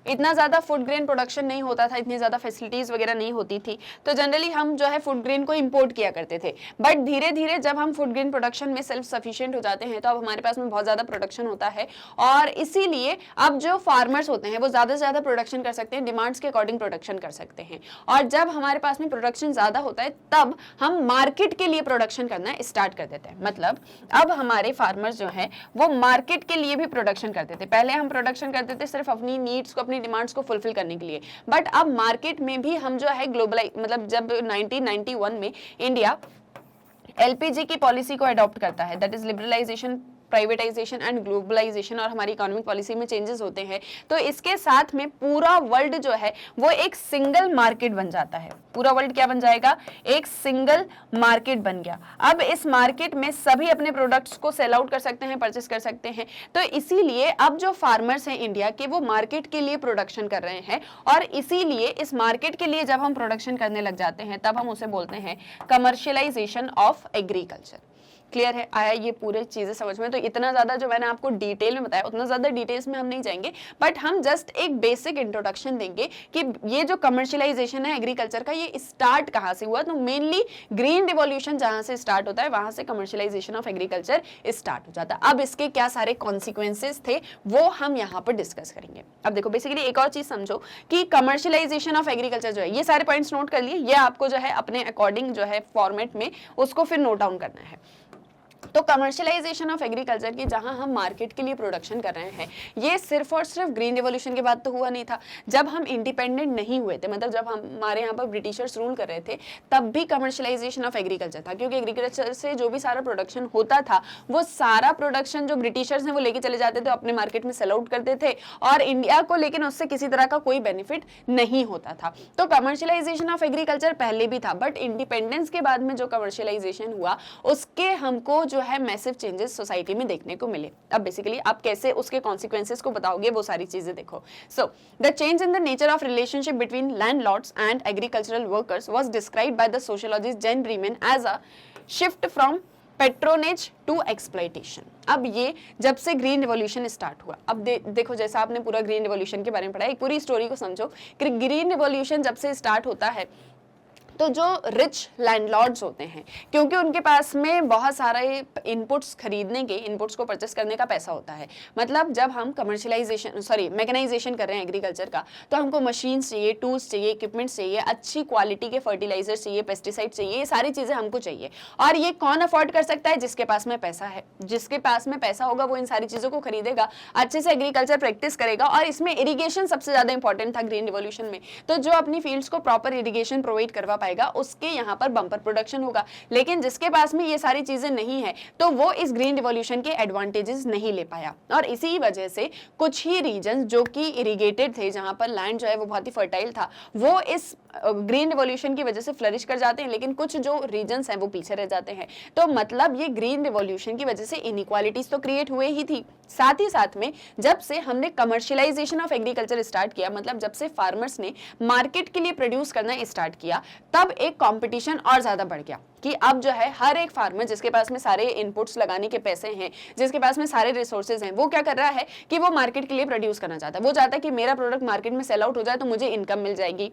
इतना ज़्यादा फूड ग्रेन प्रोडक्शन नहीं होता था, इतनी ज़्यादा फैसिलिटीज़ वगैरह नहीं होती थी, तो जनरली हम जो है फूड ग्रेन को इंपोर्ट किया करते थे। बट धीरे धीरे जब हम फूड ग्रेन प्रोडक्शन में सेल्फ सफिशिएंट हो जाते हैं तो अब हमारे पास में बहुत ज़्यादा प्रोडक्शन होता है, और इसीलिए अब जो फार्मर्स होते हैं वो ज़्यादा से ज़्यादा प्रोडक्शन कर सकते हैं, डिमांड्स के अकॉर्डिंग प्रोडक्शन कर सकते हैं। और जब हमारे पास में प्रोडक्शन ज़्यादा होता है तब हम मार्केट के लिए प्रोडक्शन करना स्टार्ट कर देते हैं। मतलब अब हमारे फार्मर्स जो है वो मार्केट के लिए भी प्रोडक्शन करते थे। पहले हम प्रोडक्शन करते थे सिर्फ अपनी नीड्स को, अपनी डिमांड्स को फुलफिल करने के लिए, बट अब मार्केट में भी हम जो है ग्लोबलाइज, मतलब जब 1991 में इंडिया एलपीजी की पॉलिसी को अडॉप्ट करता है, that is liberalisation, privatisation and globalisation, और हमारी इकोनॉमिक पॉलिसी में चेंजेस होते हैं, तो इसके साथ में पूरा वर्ल्ड जो है वो एक सिंगल मार्केट बन जाता है। पूरा वर्ल्ड क्या बन जाएगा, एक सिंगल मार्केट बन गया। अब इस मार्केट में सभी अपने प्रोडक्ट्स को सेल आउट कर सकते हैं, परचेस कर सकते हैं। तो इसीलिए अब जो फार्मर्स हैं इंडिया के वो मार्केट के लिए प्रोडक्शन कर रहे हैं, और इसीलिए इस मार्केट के लिए जब हम प्रोडक्शन करने लग जाते हैं तब हम उसे बोलते हैं कमर्शियलाइजेशन ऑफ एग्रीकल्चर। क्लियर है, आया ये पूरे चीजें समझ में? तो इतना ज्यादा जो मैंने आपको डिटेल में बताया उतना ज्यादा डिटेल्स में हम नहीं जाएंगे, बट हम जस्ट एक बेसिक इंट्रोडक्शन देंगे कि ये जो कमर्शियलाइजेशन है एग्रीकल्चर का ये स्टार्ट कहाँ से हुआ। तो मेनली ग्रीन रिवॉल्यूशन जहां से स्टार्ट होता है वहां से कमर्शियलाइजेशन ऑफ एग्रीकल्चर स्टार्ट हो जाता है। अब इसके क्या सारे कॉन्सिक्वेंसेस थे वो हम यहाँ पर डिस्कस करेंगे। अब देखो बेसिकली एक और चीज समझो कि कमर्शियलाइजेशन ऑफ एग्रीकल्चर जो है, ये सारे पॉइंट्स नोट कर लिए, ये आपको जो है अपने अकॉर्डिंग जो है फॉर्मेट में उसको फिर नोट डाउन करना है। तो कमर्शियलाइजेशन ऑफ एग्रीकल्चर की जहां हम मार्केट के लिए प्रोडक्शन कर रहे हैं, ये सिर्फ और सिर्फ ग्रीन रिवॉल्यूशन के बाद तो हुआ नहीं था। जब हम इंडिपेंडेंट नहीं हुए थे, मतलब जब हमारे यहाँ पर ब्रिटिशर्स रूल कर रहे थे, तब भी कमर्शियलाइजेशन ऑफ एग्रीकल्चर था, क्योंकि एग्रीकल्चर से जो भी सारा प्रोडक्शन होता था वो सारा प्रोडक्शन जो ब्रिटिशर्स हैं वो लेके चले जाते थे, अपने मार्केट में सेल आउट करते थे, और इंडिया को लेकिन उससे किसी तरह का कोई बेनिफिट नहीं होता था। तो कमर्शियलाइजेशन ऑफ एग्रीकल्चर पहले भी था, बट इंडिपेंडेंस के बाद में जो कमर्शियलाइजेशन हुआ उसके हमको जो है मैसिव चेंजेस सोसाइटी में देखने को मिले। अब बेसिकली आप कैसे उसके कॉन्सिक्वेंसेस को बताओगे वो सारी चीजें देखो। So the change in the nature of relationship between landlords and agricultural workers was described by the sociologist Jan Breman as a shift from patronage to exploitation. अब ये जब से ग्रीन रिवॉल्यूशन स्टार्ट हुआ, अब देखो जैसा आपने पूरा ग्रीन रिवॉल्यूशन के बारे में पढ़ा, एक पूरी स्टोरी को समझो कि ग्रीन रिवॉल्यूशन जब से स्टार्ट होता है तो जो रिच लैंडलॉर्ड्स होते हैं, क्योंकि उनके पास में बहुत सारे इनपुट्स खरीदने के, इनपुट्स को परचेस करने का पैसा होता है। मतलब जब हम मैकेनाइजेशन कर रहे हैं एग्रीकल्चर का, तो हमको मशीन्स चाहिए, टूल्स चाहिए, इक्विपमेंट्स चाहिए, अच्छी क्वालिटी के फर्टिलाइजर्स चाहिए, पेस्टिसाइड चाहिए, ये सारी चीजें हमको चाहिए। और ये कौन अफोर्ड कर सकता है? जिसके पास में पैसा है। जिसके पास में पैसा होगा वो इन सारी चीजों को खरीदेगा, अच्छे से एग्रीकल्चर प्रैक्टिस करेगा। और इसमें इरिगेशन सबसे ज्यादा इंपॉर्टेंट था ग्रीन रिवॉल्यूशन में, तो जो अपनी फील्ड्स को प्रॉपर इरिगेशन प्रोवाइड करवा पाएगा उसके यहाँ पर बम्पर प्रोडक्शन होगा। लेकिन जिसके पास में ये सारी चीजें नहीं है तो वो इस ग्रीन रिवॉल्यूशन के एडवांटेजेस नहीं ले पाया, और इसी वजह से कुछ ही रीजन जो कि इरिगेटेड थे, जहां पर लैंड जो है वो बहुत ही फर्टाइल था, वो इस ग्रीन रिवॉल्यूशन की वजह से फ्लरिश कर जाते हैं, लेकिन कुछ जो रीजन्स हैं वो पीछे रह जाते हैं। तो मतलब ये ग्रीन रिवॉल्यूशन की वजह से इनइक्वालिटीज तो क्रिएट हुए ही थी, साथ ही साथ में जब से हमने कमर्शियलाइजेशन ऑफ एग्रीकल्चर स्टार्ट किया, मतलब जब से फार्मर्स ने मार्केट के लिए प्रोड्यूस करना स्टार्ट किया, तब एक कंपटीशन और ज्यादा बढ़ गया कि अब जो है हर एक फार्मर जिसके पास में सारे इनपुट्स लगाने के पैसे हैं, जिसके पास में सारे रिसोर्सेज हैं, वो क्या कर रहा है कि वो मार्केट के लिए प्रोड्यूस करना चाहता है। वो चाहता है कि मेरा प्रोडक्ट मार्केट में सेल आउट हो जाए तो मुझे इनकम मिल जाएगी।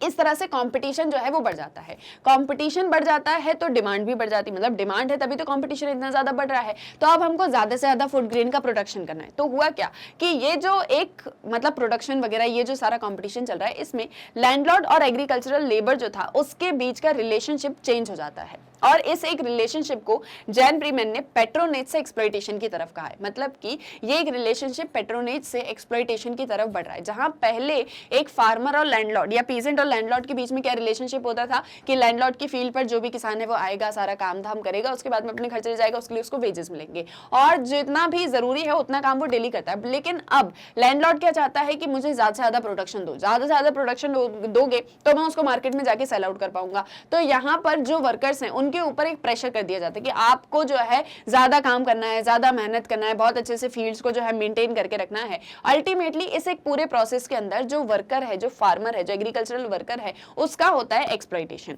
इस तरह से कंपटीशन जो है वो बढ़ जाता है। कंपटीशन बढ़ जाता है तो डिमांड भी बढ़ जाती है, मतलब डिमांड है तभी तो कंपटीशन इतना ज्यादा बढ़ रहा है। तो अब हमको ज्यादा से ज्यादा फूड ग्रेन का प्रोडक्शन करना है। तो हुआ क्या कि ये जो एक मतलब प्रोडक्शन वगैरह, ये जो सारा कंपटीशन चल रहा है, इसमें लैंडलॉर्ड और एग्रीकल्चरल लेबर जो था उसके बीच का रिलेशनशिप चेंज हो जाता है। और इस एक रिलेशनशिप को जैन ब्रीमैन ने पेट्रोनेज से एक्सप्लॉइटेशन की तरफ कहा है। मतलब कि ये एक रिलेशनशिप पेट्रोनेज से एक्सप्लॉइटेशन की तरफ बढ़ रहा है, जहां पहले एक फार्मर और लैंडलॉर्ड या पीजेंट और लैंडलॉर्ड के बीच में क्या रिलेशनशिप होता था कि लैंडलॉर्ड की फील्ड पर जो भी किसान है वो आएगा, सारा काम धाम करेगा, उसके बाद में अपने घर चले जाएगा, उसके लिए उसको वेजेस मिलेंगे और जितना भी जरूरी है उतना काम वो डेली करता है। लेकिन अब लैंडलॉर्ड क्या चाहता है कि मुझे ज्यादा से ज्यादा प्रोडक्शन दो, ज्यादा से ज्यादा प्रोडक्शन दोगे तो मैं उसको मार्केट में जाके सेल आउट कर पाऊंगा। तो यहाँ पर जो वर्कर्स हैं उनके ऊपर एक प्रेशर कर दिया जाता है कि आपको जो है ज्यादा काम करना है, ज्यादा मेहनत करना है, बहुत अच्छे से फील्ड्स को जो है मेंटेन करके रखना है। अल्टीमेटली इस एक पूरे प्रोसेस के अंदर जो वर्कर है, जो फार्मर है, जो एग्रीकल्चरल वर्कर है, उसका होता है exploitation.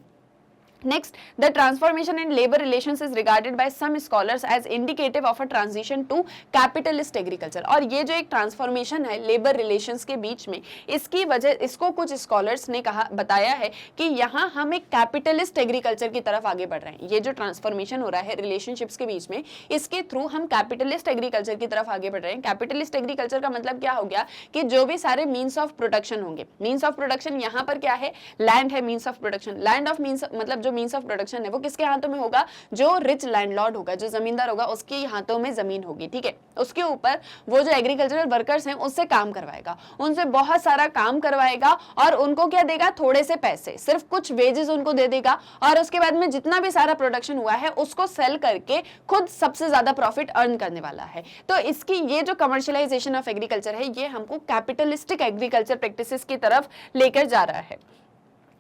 Next, the transformation in labor relations is regarded by some scholars as indicative of a transition to capitalist agriculture। और ये जो एक ट्रांसफॉर्मेशन है लेबर रिलेशंस के बीच में, इसकी वजह, इसको कुछ स्कॉलर्स ने कहा, बताया है कि यहाँ हम एक कैपिटलिस्ट एग्रीकल्चर की तरफ आगे बढ़ रहे हैं। ये जो ट्रांसफॉर्मेशन हो रहा है रिलेशनशिप्स के बीच में, इसके थ्रू हम कैपिटलिस्ट एग्रीकल्चर की तरफ आगे बढ़ रहे हैं। कैपिटलिस्ट एग्रीकल्चर का मतलब क्या हो गया कि जो भी सारे मीन्स ऑफ प्रोडक्शन होंगे, मीन्स ऑफ प्रोडक्शन यहाँ पर क्या है, लैंड है means of production. Land of means मतलब जो मीन्स ऑफ प्रोडक्शन है वो किसके हाथों में होगा, जो रिच लैंडलॉर्ड होगा, जो जमींदार होगा, उसके हाथों में जमीन होगी, ठीक है। उसके ऊपर वो जो एग्रीकल्चरल वर्कर्स हैं उससे काम करवाएगा, उनसे बहुत सारा काम करवाएगा और उनको क्या देगा, थोड़े से पैसे, सिर्फ कुछ वेजेस उनको दे देगा और उसके बाद में जितना भी सारा प्रोडक्शन हुआ है उसको सेल करके खुद सबसे ज्यादा प्रॉफिट अर्न करने वाला है। तो इसकी ये जो कमर्शियलाइजेशन ऑफ एग्रीकल्चर है ये हमको कैपिटलिस्टिक एग्रीकल्चर प्रैक्टिसेस की तरफ लेकर जा रहा है।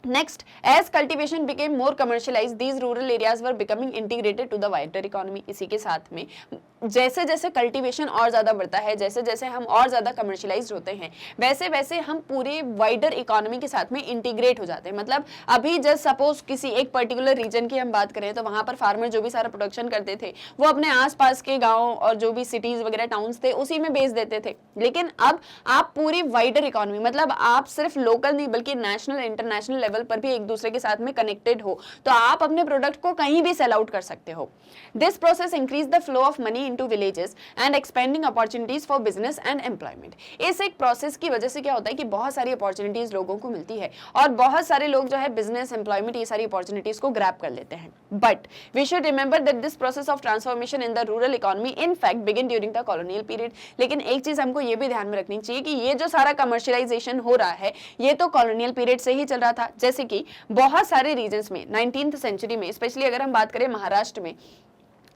Next, as cultivation became more commercialized, these rural areas were becoming integrated to the wider economy। इसी के साथ में जैसे जैसे कल्टीवेशन और ज़्यादा बढ़ता है, जैसे जैसे हम और ज़्यादा कमर्शियलाइज होते हैं, वैसे वैसे हम पूरे वाइडर इकोनॉमी के साथ में इंटीग्रेट हो जाते हैं। मतलब अभी जस्ट सपोज किसी एक पर्टिकुलर रीजन की हम बात करें तो वहाँ पर फार्मर जो भी सारा प्रोडक्शन करते थे वो अपने आसपास के गाँव और जो भी सिटीज़ वगैरह टाउन्स थे उसी में बेच देते थे। लेकिन अब आप पूरी वाइडर इकोनॉमी, मतलब आप सिर्फ लोकल नहीं बल्कि नेशनल इंटरनेशनल लेवल पर भी एक दूसरे के साथ में कनेक्टेड हो, तो आप अपने प्रोडक्ट को कहीं भी सेल आउट कर सकते हो। This process increase the flow of money into villages and expanding opportunities for business and employment। इस एक प्रोसेस की वजह से क्या होता है कि बहुत सारी अपॉर्चुनिटीज लोगों को मिलती है और बहुत सारे लोग जो है बिजनेस, एम्प्लॉयमेंट, ये सारी अपॉर्चुनिटीज को ग्रैब कर लेते हैं। But we should remember that this process of transformation in the rural economy in fact begin during the colonial period. लेकिन एक चीज हमको ये भी ध्यान में रखनी चाहिए कि ये जो सारा कमर्शियलाइजेशन हो रहा है ये तो कॉलोनियल पीरियड से ही चल रहा था। जैसे कि बहुत सारे रीजन्स में 19th सेंचुरी में, स्पेशली अगर हम बात करें महाराष्ट्र में,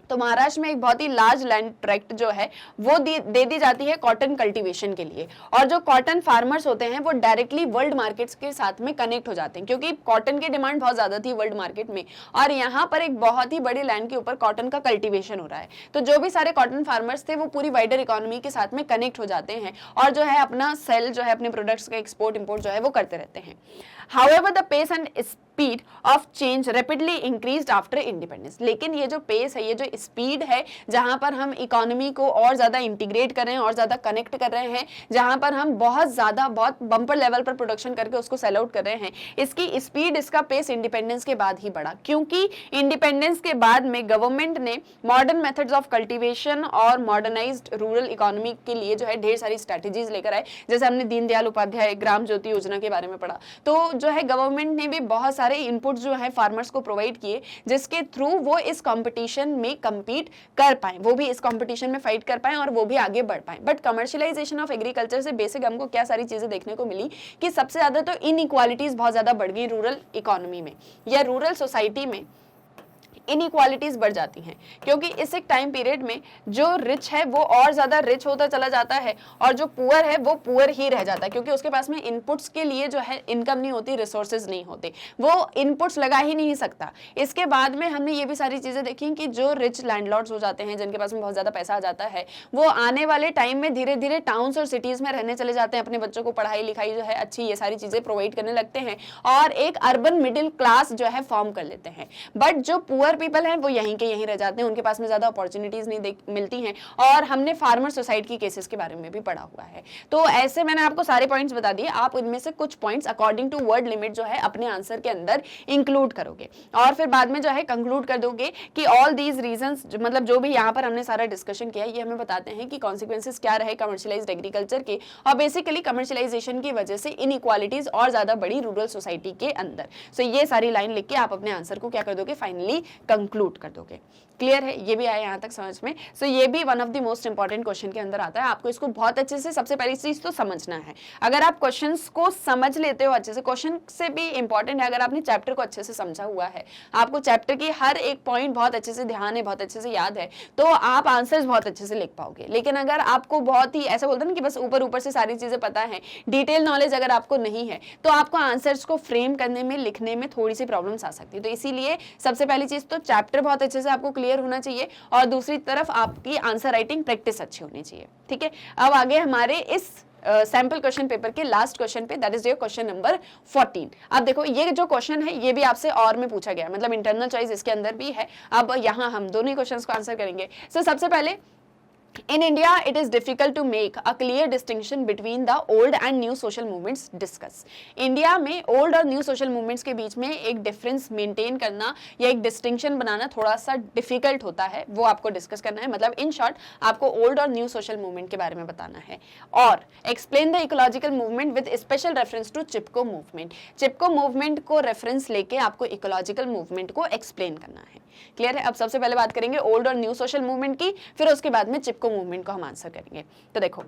तो महाराष्ट्र में एक बहुत ही लार्ज लैंड ट्रैक्ट जो है वो दे दी जाती है कॉटन कल्टीवेशन के लिए। और जो कॉटन फार्मर्स होते हैं वो डायरेक्टली वर्ल्ड मार्केट्स के साथ में कनेक्ट हो जाते हैं क्योंकि कॉटन की डिमांड बहुत ज्यादा थी वर्ल्ड मार्केट में और यहाँ पर एक बहुत ही बड़ी लैंड के ऊपर कॉटन का कल्टीवेशन हो रहा है। तो जो भी सारे कॉटन फार्मर्स थे वो पूरी वाइडर इकोनॉमी के साथ में कनेक्ट हो जाते हैं और जो है अपना सेल जो है अपने प्रोडक्ट्स का एक्सपोर्ट इंपोर्ट जो है वो करते रहते हैं। However, the pace and speed of change rapidly increased after independence। लेकिन ये जो पेस है, ये जो स्पीड है जहां पर हम इकोनॉमी को और ज्यादा इंटीग्रेट कर रहे हैं और ज्यादा कनेक्ट कर रहे हैं, जहां पर हम बहुत ज्यादा बहुत बम्पर लेवल पर प्रोडक्शन करके उसको सेल आउट कर रहे हैं, इसकी स्पीड, इसका पेस इंडिपेंडेंस के बाद ही बढ़ा। क्योंकि इंडिपेंडेंस के बाद में गवर्नमेंट ने मॉडर्न मेथड्स ऑफ कल्टीवेशन और मॉडर्नाइज्ड रूरल इकोनॉमी के लिए जो है ढेर सारी स्ट्रेटेजीज लेकर आए। जैसे हमने दीनदयाल उपाध्याय ग्राम ज्योति योजना के बारे में पढ़ा, तो जो है गवर्नमेंट ने भी बहुत सारे इनपुट जो है फार्मर्स को प्रोवाइड किए जिसके थ्रू वो इस कंपटीशन में compete कर पाए, वो भी इस कंपटीशन में फाइट कर पाए और वो भी आगे बढ़ पाए। बट कमर्शियलाइजेशन ऑफ एग्रीकल्चर से बेसिक हमको क्या सारी चीजें देखने को मिली कि सबसे ज्यादा तो इनइक्वालिटीज बहुत ज्यादा बढ़ गई रूरल इकोनॉमी में या रूरल सोसाइटी में। इनइक्वालिटीज बढ़ जाती हैं क्योंकि इस एक टाइम पीरियड में जो रिच है वो और ज्यादा रिच होता चला जाता है और जो पुअर है वो पुअर ही रह जाता है क्योंकि उसके पास में इनपुट्स के लिए जो है इनकम नहीं होती, रिसोर्सेज नहीं होते, वो इनपुट्स लगा ही नहीं सकता। इसके बाद में हमने ये भी सारी चीजें देखी कि जो रिच लैंडलॉर्ड्स हो जाते हैं, जिनके पास में बहुत ज्यादा पैसा आ जाता है, वो आने वाले टाइम में धीरे धीरे टाउन्स और सिटीज में रहने चले जाते हैं, अपने बच्चों को पढ़ाई लिखाई जो है अच्छी ये सारी चीजें प्रोवाइड करने लगते हैं और एक अर्बन मिडिल क्लास जो है फॉर्म कर लेते हैं। बट जो पुअर पीपल हैं वो यहीं के यहीं रह जाते हैं, उनके पास में ज्यादा अपॉर्चुनिटीज नहीं मिलती हैं। और हमने फार्मर सुसाइड की केसेस के बारे में भी पढ़ा हुआ है। तो ऐसे मैंने आपको सारे पॉइंट्स बता दिए, आप इनमें से कुछ points according to word limit जो है अपने आंसर के अंदर इंक्लूड करोगे और फिर बाद में जो है कंक्लूड कर दोगे कि ऑल दीज रीजंस, मतलब जो भी यहाँ पर हमने सारा डिस्कशन किया ये हमें बताते हैं कि कॉन्सिक्वेंसेस क्या रहे कमर्शियलाइज्ड एग्रीकल्चर के और बेसिकली कमर्शियलाइजेशन की वजह से इनइक्वालिटीज और ज्यादा बड़ी रूरल सोसाइटी के अंदर। सो ये सारी लाइन लिख के आप अपने आंसर को क्या कर दोगे, फाइनली कंक्लूड कर दोगे। क्लियर है, ये भी आया यहाँ तक समझ में। सो ये भी one of the most important question के अंदर आता है। आपको इसको बहुत अच्छे से, सबसे पहली चीज तो समझना है। अगर आप क्वेश्चंस को समझ लेते हो अच्छे से, क्वेश्चन से भी इंपॉर्टेंट है अगर आपने चैप्टर को अच्छे से समझा हुआ है, आपको चैप्टर की हर एक पॉइंट बहुत अच्छे से ध्यान है, बहुत अच्छे से याद है, तो आप आंसर्स बहुत अच्छे से लिख पाओगे। लेकिन अगर आपको बहुत ही ऐसा बोलते हैं ना कि बस ऊपर ऊपर से सारी चीजें पता है, डिटेल नॉलेज अगर आपको नहीं है, तो आपको आंसर्स को फ्रेम करने में, लिखने में थोड़ी सी प्रॉब्लम्स आ सकती है। तो इसीलिए सबसे पहली चीज तो चैप्टर बहुत अच्छे से आपको क्लियर होना चाहिए, और दूसरी तरफ आपकी आंसर राइटिंग प्रैक्टिस अच्छी होनी चाहिए। ठीक है, अब आगे हमारे इस सैंपल क्वेश्चन पेपर के लास्ट क्वेश्चन पे, that is your question number 14। अब देखो ये जो क्वेश्चन है ये भी आपसे और में पूछा गया, मतलब इंटरनल चॉइस इसके अंदर भी है। अब यहाँ हम दोनों ही क्वेश्चंस को आंसर करेंगे। सो सबसे पहले, in India, it is difficult to make a clear distinction between the old and new social movements discuss. India में ओल्ड और न्यू सोशल मूवमेंट्स के बीच में एक डिफरेंस मेंटेन करना या एक डिस्टिंक्शन बनाना थोड़ा सा डिफिकल्ट होता है, वो आपको डिस्कस करना है। मतलब इन शॉर्ट आपको ओल्ड और न्यू सोशल मूवमेंट के बारे में बताना है। और explain the ecological movement with special reference to Chipko movement. Chipko movement को रेफरेंस लेके आपको इकोलॉजिकल मूवमेंट को एक्सप्लेन करना है। क्लियर है। अब सबसे पहले बात करेंगे ओल्ड और न्यू सोशल मूवमेंट की, फिर उसके बाद में चिपको मूवमेंट को हम आंसर करेंगे। तो देखो,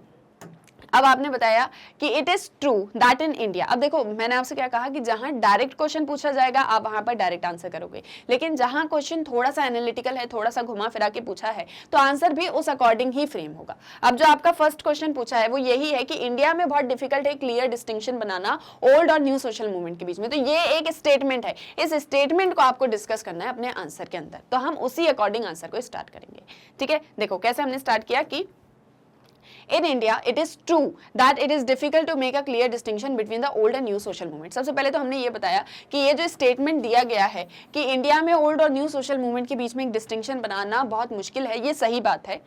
अब आपने बताया कि it is true that in India. अब देखो मैंने आपसे क्या कहा कि जहां डायरेक्ट क्वेश्चन पूछा जाएगा आप वहां पर डायरेक्ट आंसर करोगे, लेकिन जहां क्वेश्चन थोड़ा सा एनालिटिकल है, थोड़ा सा घुमा फिरा के पूछा है, तो आंसर भी उस अकॉर्डिंग ही फ्रेम होगा। अब जो आपका फर्स्ट क्वेश्चन पूछा है वो यही है कि इंडिया में बहुत डिफिकल्ट है क्लियर डिस्टिंक्शन बनाना ओल्ड और न्यू सोशल मूवमेंट के बीच में। तो ये एक स्टेटमेंट है, इस स्टेटमेंट को आपको डिस्कस करना है अपने आंसर के अंदर, तो हम उसी अकॉर्डिंग आंसर को स्टार्ट करेंगे। ठीक है, देखो कैसे हमने स्टार्ट किया कि In India, it is true that it is difficult to make a clear distinction between the old and new social movement. सबसे पहले तो हमने ये बताया कि ये जो स्टेटमेंट दिया गया है कि इंडिया में ओल्ड और न्यू सोशल मूवमेंट के बीच में एक डिस्टिंक्शन बनाना बहुत मुश्किल है, ये सही बात है।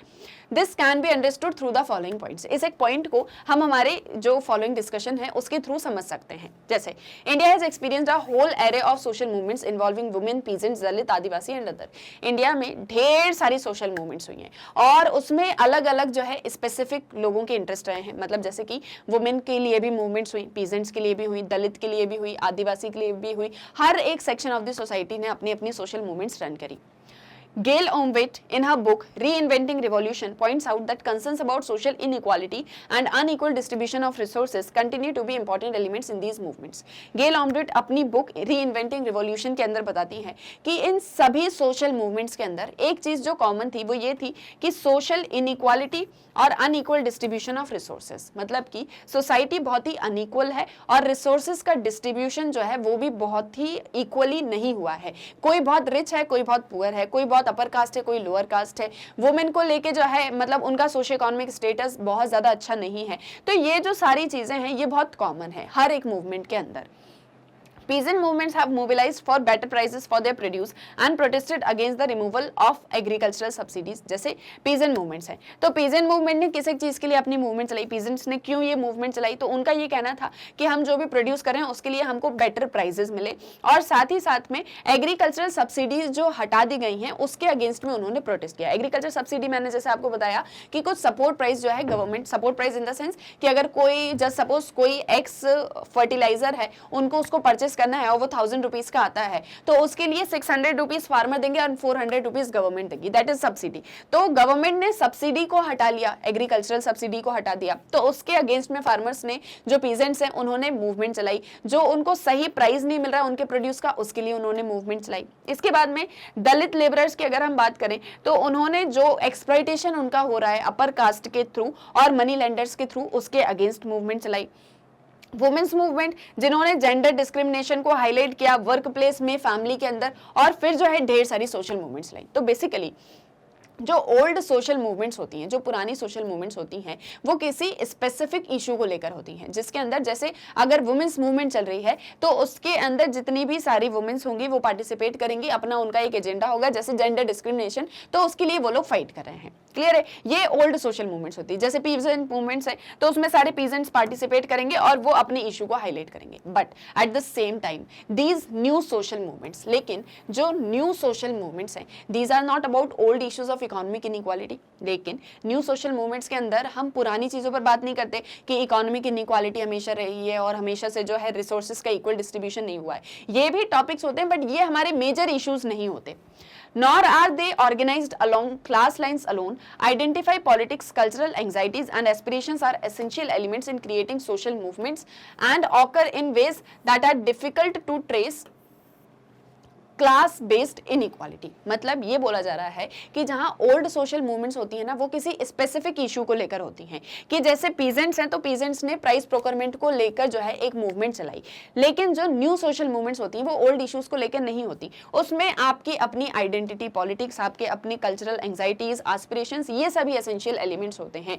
This can be understood through the following points. इस एक पॉइंट को हम हमारे जो फॉलोइंग डिस्कशन है उसके थ्रू समझ सकते हैं। जैसे India has experienced a whole array of social movements involving women, peasants, Dalit, Adivasi and other. India में ढेर सारी सोशल मूवमेंट्स हुई हैं और उसमें अलग अलग जो है स्पेसिफिक लोगों के इंटरेस्ट रहे हैं। मतलब जैसे कि वुमेन के लिए भी मूवमेंट्स हुई, पीजेंट्स के लिए भी हुई, दलित के लिए भी हुई, आदिवासी के लिए भी हुई। हर एक सेक्शन ऑफ द सोसाइटी ने अपनी अपनी सोशल मूवमेंट्स रन करी। Gail Omwit, in her book Reinventing Revolution, points out that concerns about social inequality and unequal distribution of resources continue to be important elements in these movements. Gail Omwit अपनी book Reinventing Revolution के अंदर बताती है कि इन सभी social movements के अंदर एक चीज जो कॉमन थी वो ये थी कि सोशल इनइक्वालिटी और अनइक्वल डिस्ट्रीब्यूशन ऑफ रिसोर्सेज। मतलब कि सोसाइटी बहुत ही अनइक्वल है और रिसोर्सेज का डिस्ट्रीब्यूशन जो है वो भी बहुत ही इक्वली नहीं हुआ है। कोई बहुत रिच है, कोई बहुत पुअर है, कोई बहुत अपर कास्ट है, कोई लोअर कास्ट है। वुमेन को लेके जो है मतलब उनका सोशो इकोनॉमिक स्टेटस बहुत ज्यादा अच्छा नहीं है। तो ये जो सारी चीजें हैं ये बहुत कॉमन है हर एक मूवमेंट के अंदर। Peasant movements have mobilized for better prices for their produce and protested against the removal of agricultural subsidies. जैसे peasant movements हैं, तो peasant movement ने किस एक चीज के लिए अपनी मूवमेंट चलाई, peasants ने क्यों ये मूवमेंट चलाई, तो उनका ये कहना था कि हम जो भी प्रोड्यूस करें उसके लिए हमको बेटर प्राइजेस मिले, और साथ ही साथ में एग्रीकल्चरल सब्सिडीज जो हटा दी गई हैं उसके अगेंस्ट में उन्होंने प्रोटेस्ट किया। एग्रीकल्चर सब्सिडी मैंने जैसे आपको बताया कि कुछ सपोर्ट प्राइस जो है government support price in the sense कि अगर कोई जस्ट सपोज कोई एक्स फर्टिलाइजर है उनको उसको परचेस करना है और वो 1000 रुपीज का आता है, तो उसके लिए 600 रुपीज फार्मर देंगे और 400 रुपीज गवर्नमेंट देगी, दैट इज सब्सिडी। तो गवर्नमेंट ने सब्सिडी को हटा लिया, एग्रीकल्चरल सब्सिडी को हटा दिया, तो उसके अगेंस्ट में फार्मर्स ने जो पीजेंट्स हैं उन्होंने मूवमेंट चलाई। जो उनको सही प्राइस नहीं मिल रहा उनके प्रोड्यूस का, उसके लिए उन्होंने मूवमेंट चलाई। इसके बाद में दलित लेबरर्स की अगर हम बात करें तो उन्होंने जो एक्सप्लॉयटेशन उनका हो रहा है अपर कास्ट के थ्रू और मनी लेंडर्स के थ्रू उसके अगेंस्ट मूवमेंट चलाई। वुमेन्स मूवमेंट जिन्होंने जेंडर डिस्क्रिमिनेशन को हाईलाइट किया वर्क प्लेस में, फैमिली के अंदर, और फिर जो है ढेर सारी सोशल मूवमेंट्स लाई। तो बेसिकली जो ओल्ड सोशल मूवमेंट्स होती हैं, जो पुरानी सोशल मूवमेंट्स होती हैं, वो किसी स्पेसिफिक इशू को लेकर होती हैं, जिसके अंदर जैसे अगर वुमेन्स मूवमेंट चल रही है तो उसके अंदर जितनी भी सारी वुमेन्स होंगी वो पार्टिसिपेट करेंगी, अपना उनका एक एजेंडा होगा, जैसे जेंडर डिस्क्रिमिनेशन, तो उसके लिए वो लोग फाइट कर रहे हैं। क्लियर है, ये ओल्ड सोशल मूवमेंट्स होती है। जैसे पीजेंट मूवमेंट्स है तो उसमें सारे पीजेंट्स पार्टिसिपेट करेंगे और वो अपने इशू को हाईलाइट करेंगे। But at the same time these new social movements, लेकिन जो न्यू सोशल मूवमेंट्स हैं these are not about old issues of economic inequality. लेकिन न्यू सोशल मूवमेंट्स के अंदर हम पुरानी चीजों पर बात नहीं करते कि इकोनॉमिक इनइक्वालिटी हमेशा रही है और हमेशा से जो है रिसोर्सेज का इक्वल डिस्ट्रीब्यूशन नहीं हुआ है। ये भी टॉपिक्स होते हैं बट ये हमारे मेजर इश्यूज नहीं होते। nor are they organized along class lines alone. Identify politics, cultural anxieties and aspirations are essential elements in creating social movements and occur in ways that are difficult to trace class based inequality. मतलब ये बोला जा रहा है कि जहां old social movements होती है ना, वो किसी स्पेसिफिक इशू को लेकर होती हैं, कि जैसे पीजेंट्स हैं तो पीजेंट्स ने प्राइस प्रोक्योरमेंट को लेकर जो है एक मूवमेंट चलाई, लेकिन जो न्यू सोशल मूवमेंट्स होती हैं वो ओल्ड इश्यूज को लेकर नहीं होती, उसमें आपकी अपनी आइडेंटिटी पॉलिटिक्स, आपके अपनी कल्चरल एंग्जाइटीज, एस्पिरेशंस, ये सभी एसेंशियल एलिमेंट्स होते हैं।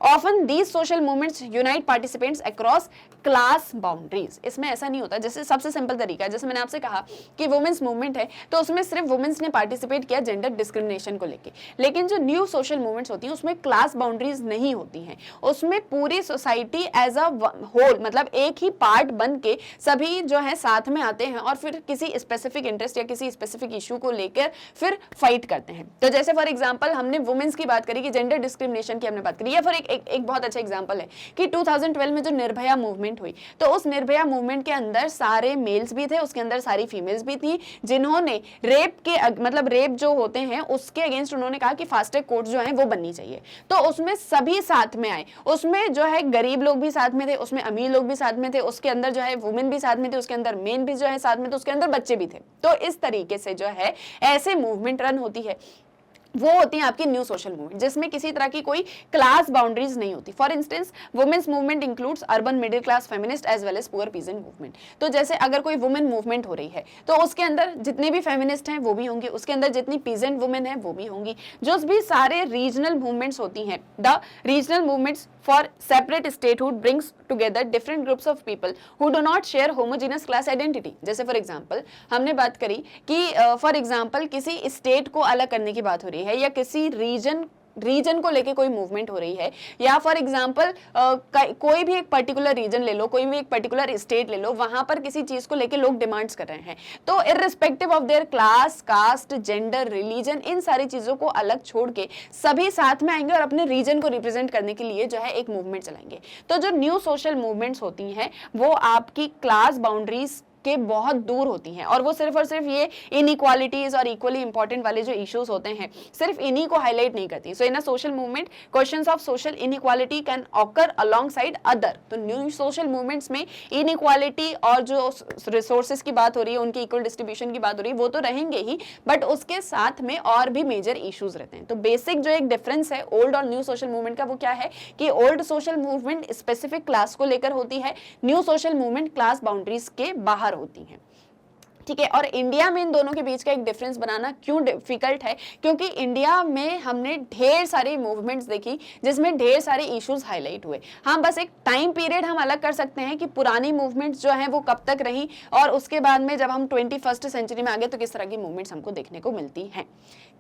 Often these social movements unite participants across class boundaries। इसमें ऐसा नहीं होता, जैसे सबसे सिंपल तरीका है, जैसे मैंने आपसे कहा कि वुमेन्स मूवमेंट है तो उसमें सिर्फ वुमेन्स ने पार्टिसिपेट किया जेंडर डिस्क्रिमिनेशन को लेके, लेकिन जो न्यू सोशल मूवमेंट्स होती हैं उसमें क्लास बाउंड्रीज नहीं होती हैं, उसमें पूरी सोसाइटी एज अ होल, मतलब एक ही पार्ट बन के सभी जो है साथ में आते हैं और फिर किसी स्पेसिफिक इंटरेस्ट या किसी स्पेसिफिक इशू को लेकर फिर फाइट करते हैं। तो जैसे फॉर एग्जाम्पल हमने वुमेन्स की बात करी कि जेंडर डिस्क्रिमिनेशन की हमने बात करी, या फिर एक बहुत अच्छा एग्जांपल है कि 2012 में जो निर्भया मूवमेंट हुई, तो उस निर्भया मूवमेंट के अंदर सारे मेल्स भी थे, उसके अंदर सारी फीमेल्स भी थी, जिन्होंने रेप के मतलब रेप जो होते हैं उसके अगेंस्ट उन्होंने कहा कि फास्ट ट्रैक कोर्ट जो है वो बननी चाहिए। तो उसमें सभी साथ में आए, उसमें जो है गरीब लोग भी साथ में थे, उसमें अमीर लोग भी साथ में थे, उसके अंदर जो है वुमेन भी साथ में थे, उसके अंदर मेन भी जो है साथ में थे, उसके अंदर बच्चे भी थे। तो इस तरीके से जो है ऐसे मूवमेंट रन होती है, वो होती है आपकी न्यू सोशल मूवमेंट, जिसमें किसी तरह की कोई क्लास बाउंड्रीज नहीं होती। For instance women's movement includes urban middle class feminist as well as poor peasant movement. तो जैसे अगर कोई वुमेन मूवमेंट हो रही है तो उसके अंदर जितने भी फेमिनिस्ट हैं वो भी होंगे, उसके अंदर जितनी पीजेंट वुमेन है वो भी होंगी। जो भी सारे रीजनल मूवमेंट्स होती हैं, the regional movements for separate statehood brings together different groups of people who do not share homogeneous class identity. जैसे फॉर एग्जांपल हमने बात करी कि फॉर एग्जांपल किसी स्टेट को अलग करने की बात हो रही है, या किसी रीजन को लेके कोई मूवमेंट हो रही है, या फॉर एग्जांपल कोई भी एक पर्टिकुलर रीजन ले लो, कोई भी एक पर्टिकुलर स्टेट ले लो, वहां पर किसी चीज को लेके लोग डिमांड्स कर रहे हैं, तो irrespective of their class, caste, gender, religion, इन सारी चीजों को अलग छोड़ के सभी साथ में आएंगे और अपने रीजन को रिप्रेजेंट करने के लिए जो है एक मूवमेंट चलाएंगे। तो जो न्यू सोशल मूवमेंट्स होती हैं वो आपकी क्लास बाउंड्रीज के बहुत दूर होती हैं, और वो सिर्फ और सिर्फ ये इनइक्वालिटीज और इक्वली इंपॉर्टेंट वाले जो इश्यूज होते हैं सिर्फ इन्हीं को हाईलाइट नहीं करती। So in a social movement questions of social inequality can occur alongside other. तो न्यू सोशल मूवमेंट्स में इनइक्वालिटी और जो रिसोर्सेज की बात हो रही है, उनकी इक्वल डिस्ट्रीब्यूशन की बात हो रही है, वो तो रहेंगे ही, बट उसके साथ में और भी मेजर इश्यूज रहते हैं। तो बेसिक जो एक डिफरेंस है ओल्ड और न्यू सोशल मूवमेंट का, वो क्या है कि old social movement specific class को लेकर होती है, new social movement class boundaries के बाहर होती हैं। ठीक है, और इंडिया में इन दोनों के बीच का एक डिफरेंस बनाना क्यों डिफिकल्ट है, क्योंकि इंडिया में हमने ढेर सारी मूवमेंट्स देखी जिसमें ढेर सारे इश्यूज हाईलाइट हुए। हाँ, बस एक टाइम पीरियड हम अलग कर सकते हैं कि पुरानी मूवमेंट्स जो हैं वो कब तक रही, और उसके बाद में जब हम 21st सेंचुरी में आ गए तो किस तरह की मूवमेंट्स हमको देखने को मिलती हैं।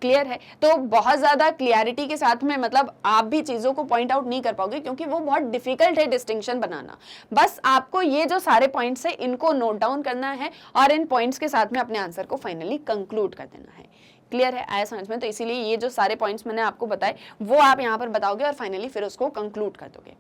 क्लियर है? तो बहुत ज्यादा क्लियरिटी के साथ में मतलब आप भी चीजों को पॉइंट आउट नहीं कर पाओगे, क्योंकि वो बहुत डिफिकल्ट है डिस्टिंक्शन बनाना। बस आपको ये जो सारे पॉइंट्स है इनको नोट डाउन करना है और इन पॉइंट्स के साथ में अपने आंसर को फाइनली कंक्लूड कर देना है। क्लियर है? आया समझ में? तो इसीलिए ये जो सारे पॉइंट्स मैंने आपको बताए वो आप यहाँ पर बताओगे और फाइनली फिर उसको कंक्लूड कर दोगे।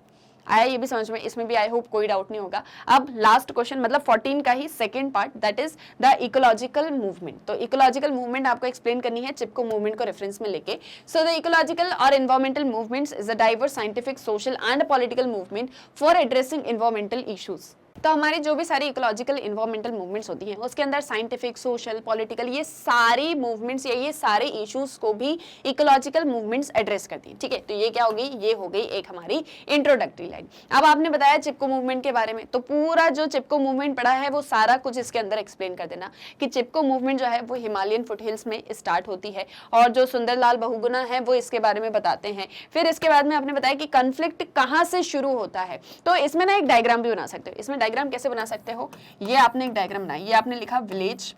आया ये भी समझ में? इसमें भी आई होप कोई डाउट नहीं होगा। अब लास्ट क्वेश्चन, मतलब 14 का ही second part, that is the ecological movement. तो इकोलॉजिकल मूवमेंट आपको एक्सप्लेन करनी है चिपको मूवमेंट को रेफरेंस में लेके। सो द इकोलॉजिकल और environmental movements is a diverse scientific, social and political movement for addressing environmental issues. तो हमारी जो भी सारी इकोलॉजिकल इन्वायरमेंटल मूवमेंट्स होती हैं उसके अंदर साइंटिफिक, सोशल, पॉलिटिकल, ये सारी मूवमेंट्स या ये सारे इश्यूज को भी इकोलॉजिकल मूवमेंट्स एड्रेस करती हैं। ठीक है, तो ये क्या होगी? ये हो गई एक हमारी इंट्रोडक्टरी लाइन। अब आपने बताया चिपको मूवमेंट के बारे में, तो पूरा जो चिपको मूवमेंट पढ़ा है वो सारा कुछ इसके अंदर एक्सप्लेन कर देना कि चिपको मूवमेंट जो है वो हिमालयन फुटहिल्स में स्टार्ट होती है, और जो सुंदरलाल बहुगुणा है वो इसके बारे में बताते हैं। फिर इसके बाद में आपने बताया कि कॉन्फ्लिक्ट कहाँ से शुरू होता है। तो इसमें ना एक डायग्राम भी बना सकते हो। इसमें डायग्राम कैसे बना सकते हो? ये आपने एक डायग्राम बनाई, ये आपने लिखा विलेज,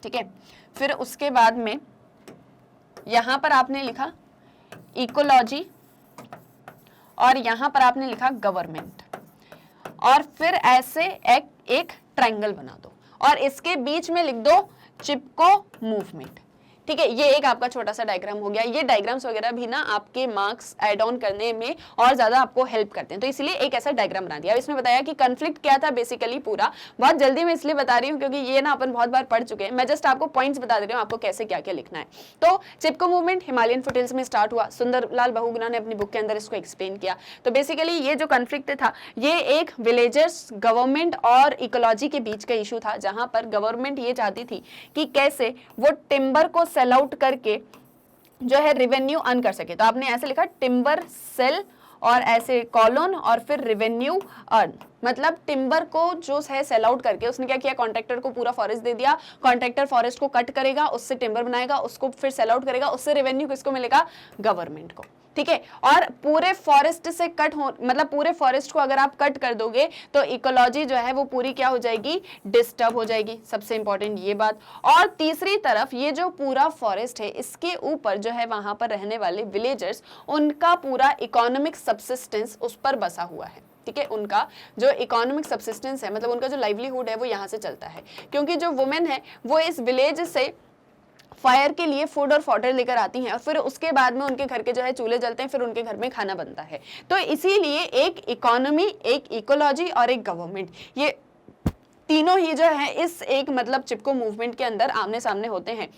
ठीक है, फिर उसके बाद में यहां पर आपने लिखा इकोलॉजी, और यहां पर आपने लिखा गवर्नमेंट, और फिर ऐसे एक ट्रायंगल बना दो और इसके बीच में लिख दो चिपको मूवमेंट। ठीक है, ये एक आपका छोटा सा डायग्राम हो गया। ये डायग्राम्स वगैरह भी ना आपके मार्क्स ऐड ऑन करने में और ज्यादा आपको हेल्प करते हैं, तो इसलिए एक ऐसा डायग्राम बना दिया। इसमें बताया कि कॉन्फ्लिक्ट क्या था बेसिकली पूरा, बहुत जल्दी मैं इसलिए बता रही हूँ क्योंकि ये ना अपन बहुत बार पढ़ चुके हैं, मैं जस्ट आपको पॉइंट्स बता दे रही हूँ आपको कैसे क्या क्या लिखना है। तो चिपको मूवमेंट हिमालयन फुटहिल्स में स्टार्ट हुआ, सुंदरलाल बहुगुणा ने अपनी बुक के अंदर इसको एक्सप्लेन किया। तो बेसिकली ये जो कॉन्फ्लिक्ट था ये एक विलेजर्स, गवर्नमेंट और इकोलॉजी के बीच का इशू था, जहां पर गवर्नमेंट ये चाहती थी कि कैसे वो टिम्बर को सेल आउट करके जो है रेवेन्यू अर्न कर सके। तो आपने ऐसे लिखा टिम्बर सेल और ऐसे कॉलोन और फिर रेवेन्यू अर्न, मतलब टिम्बर को जो है सेल आउट करके उसने क्या किया, कॉन्ट्रैक्टर को पूरा फॉरेस्ट दे दिया, कॉन्ट्रैक्टर फॉरेस्ट को कट करेगा, उससे टिम्बर बनाएगा, उसको फिर सेल आउट करेगा, उससे रेवेन्यू किसको मिलेगा, गवर्नमेंट को। ठीक है, और पूरे फॉरेस्ट से कट हो, मतलब पूरे फॉरेस्ट को अगर आप कट कर दोगे तो इकोलॉजी जो है वो पूरी क्या हो जाएगी, डिस्टर्ब हो जाएगी, सबसे इंपॉर्टेंट ये बात। और तीसरी तरफ ये जो पूरा फॉरेस्ट है इसके ऊपर जो है वहां पर रहने वाले विलेजर्स, उनका पूरा इकोनॉमिक सब्सिस्टेंस उस पर बसा हुआ है। ठीक है, उनका जो इकोनॉमिक सब्सिस्टेंस है, मतलब उनका जो लाइवलीहुड है वो यहाँ से चलता है, क्योंकि जो वुमेन है वो इस विलेज से फायर के लिए फूड और फॉटर लेकर आती हैं और फिर उसके बाद में उनके घर के जो है चूल्हे जलते हैं, फिर उनके घर में खाना बनता है। तो इसीलिए एक इकोनॉमी, एक इकोलॉजी और एक गवर्नमेंट, ये तीनों ही जो है इस एक मतलब चिपको मूवमेंट के अंदर आमने सामने होते हैं।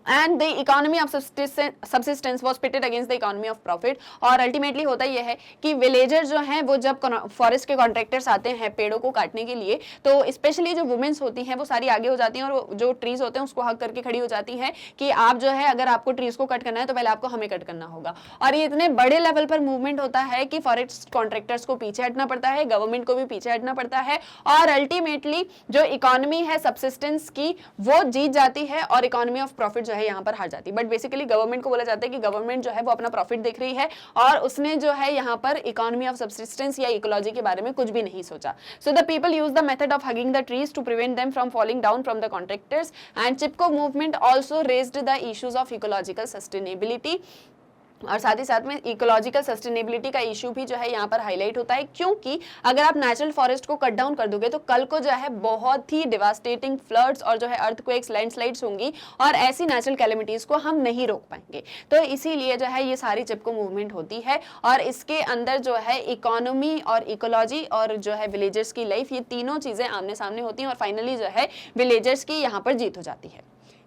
And the economy of subsistence was pitted against the economy of profit. और अल्टीमेटली होता यह है कि विलेजर जो हैं वो जब फॉरेस्ट के कॉन्ट्रैक्टर्स आते हैं पेड़ों को काटने के लिए, तो स्पेशली जो वुमेन्स होती हैं वो सारी आगे हो जाती हैं और जो ट्रीज होते हैं उसको हक करके खड़ी हो जाती हैं कि आप जो है अगर आपको ट्रीज को कट करना है तो पहले आपको हमें कट करना होगा। और ये इतने बड़े लेवल पर मूवमेंट होता है कि फॉरेस्ट कॉन्ट्रैक्टर्स को पीछे हटना पड़ता है, गवर्नमेंट को भी पीछे हटना पड़ता है, और अल्टीमेटली जो इकोनॉमी है सब्सिस्टेंस की वो जीत जाती है और इकोनॉमी ऑफ प्रॉफिट जो है यहाँ पर हार जाती है। बट बेसिकली गवर्नमेंट को बोला जाता है कि गवर्नमेंट जो है वो अपना प्रॉफिट देख रही है और उसने जो है यहाँ पर इकोनॉमी ऑफ सब्सिस्टेंस या इकोलॉजी के बारे में कुछ भी नहीं सोचा। So the people use the method of hugging the trees to prevent them from falling down from the contractors and Chipko movement also raised the issues of ecological sustainability. और साथ ही साथ में इकोलॉजिकल सस्टेनेबिलिटी का इशू भी जो है यहाँ पर हाईलाइट होता है, क्योंकि अगर आप नेचुरल फॉरेस्ट को कट डाउन कर दोगे तो कल को जो है बहुत ही डिवास्टेटिंग फ्लड्स और जो है अर्थक्वेक्स, लैंडस्लाइड्स होंगी और ऐसी नेचुरल कैलेमिटीज को हम नहीं रोक पाएंगे। तो इसीलिए जो है ये सारी चिपको मूवमेंट होती है और इसके अंदर जो है इकोनॉमी और इकोलॉजी और जो है विलेजर्स की लाइफ, ये तीनों चीजें आमने सामने होती हैं और फाइनली जो है विलेजर्स की यहाँ पर जीत हो जाती है।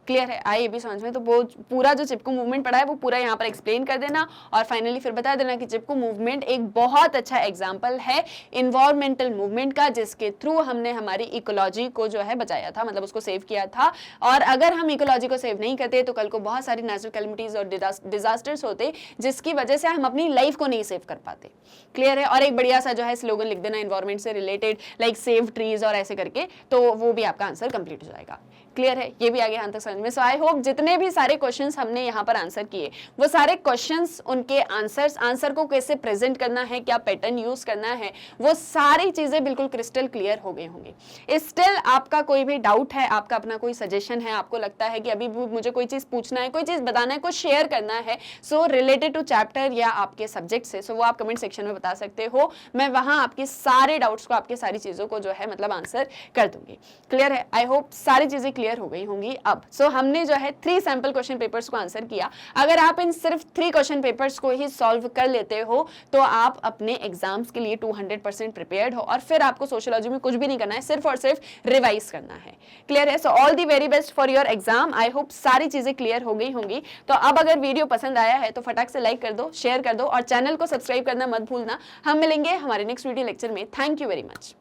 क्लियर है, आइए भी समझ में। तो वो पूरा जो चिपको मूवमेंट पढ़ा है वो पूरा यहाँ पर एक्सप्लेन कर देना और फाइनली फिर बता देना कि चिपको मूवमेंट एक बहुत अच्छा एग्जांपल है इन्वायरमेंटल मूवमेंट का, जिसके थ्रू हमने हमारी इकोलॉजी को जो है बचाया था, मतलब उसको सेव किया था। और अगर हम इकोलॉजी को सेव नहीं करते तो कल को बहुत सारी नेचुरल कैलेमिटीज और डिजास्टर्स होते जिसकी वजह से हम अपनी लाइफ को नहीं सेव कर पाते। क्लियर है, और एक बढ़िया सा जो है स्लोगन लिख देना इन्वायरमेंट से रिलेटेड, लाइक सेव ट्रीज और ऐसे करके, तो वो भी आपका आंसर कंप्लीट हो जाएगा। क्लियर है, ये भी आगे यहाँ तक समझ में। सो आई होप जितने भी सारे क्वेश्चंस हमने यहाँ पर आंसर किए वो सारे क्वेश्चंस, उनके आंसर को कैसे प्रेजेंट करना है, क्या पैटर्न यूज करना है, वो सारी चीजें बिल्कुल क्रिस्टल क्लियर हो गई होंगी। स्टिल आपका कोई भी डाउट है, आपका अपना कोई सजेशन है, आपको लगता है कि अभी मुझे कोई चीज पूछना है, कोई चीज बताना है, कुछ शेयर करना है, सो रिलेटेड टू चैप्टर या आपके सब्जेक्ट से, सो वो आप कमेंट सेक्शन में बता सकते हो। मैं वहां आपके सारे डाउट्स को, आपके सारी चीजों को जो है मतलब आंसर कर दूंगी। क्लियर है, आई होप सारी चीजें क्लियर हो गई होंगी अब। सो हमने जो है 3 सैंपल क्वेश्चन पेपर्स को आंसर किया। अगर आप इन सिर्फ 3 क्वेश्चन पेपर्स को ही सॉल्व कर लेते हो तो आप अपने एग्जाम्स के लिए 200% प्रिपेयर्ड हो और फिर आपको सोशियोलॉजी में कुछ भी नहीं करना है, सिर्फ और सिर्फ रिवाइज करना है। क्लियर है, so all the very best for your exam. I hope सारी चीजें क्लियर हो गई होंगी। तो अब अगर वीडियो पसंद आया है तो फटाक से लाइक कर दो, शेयर कर दो और चैनल को सब्सक्राइब करना मत भूलना। हम मिलेंगे हमारे नेक्स्ट वीडियो लेक्चर में। Thank you very much.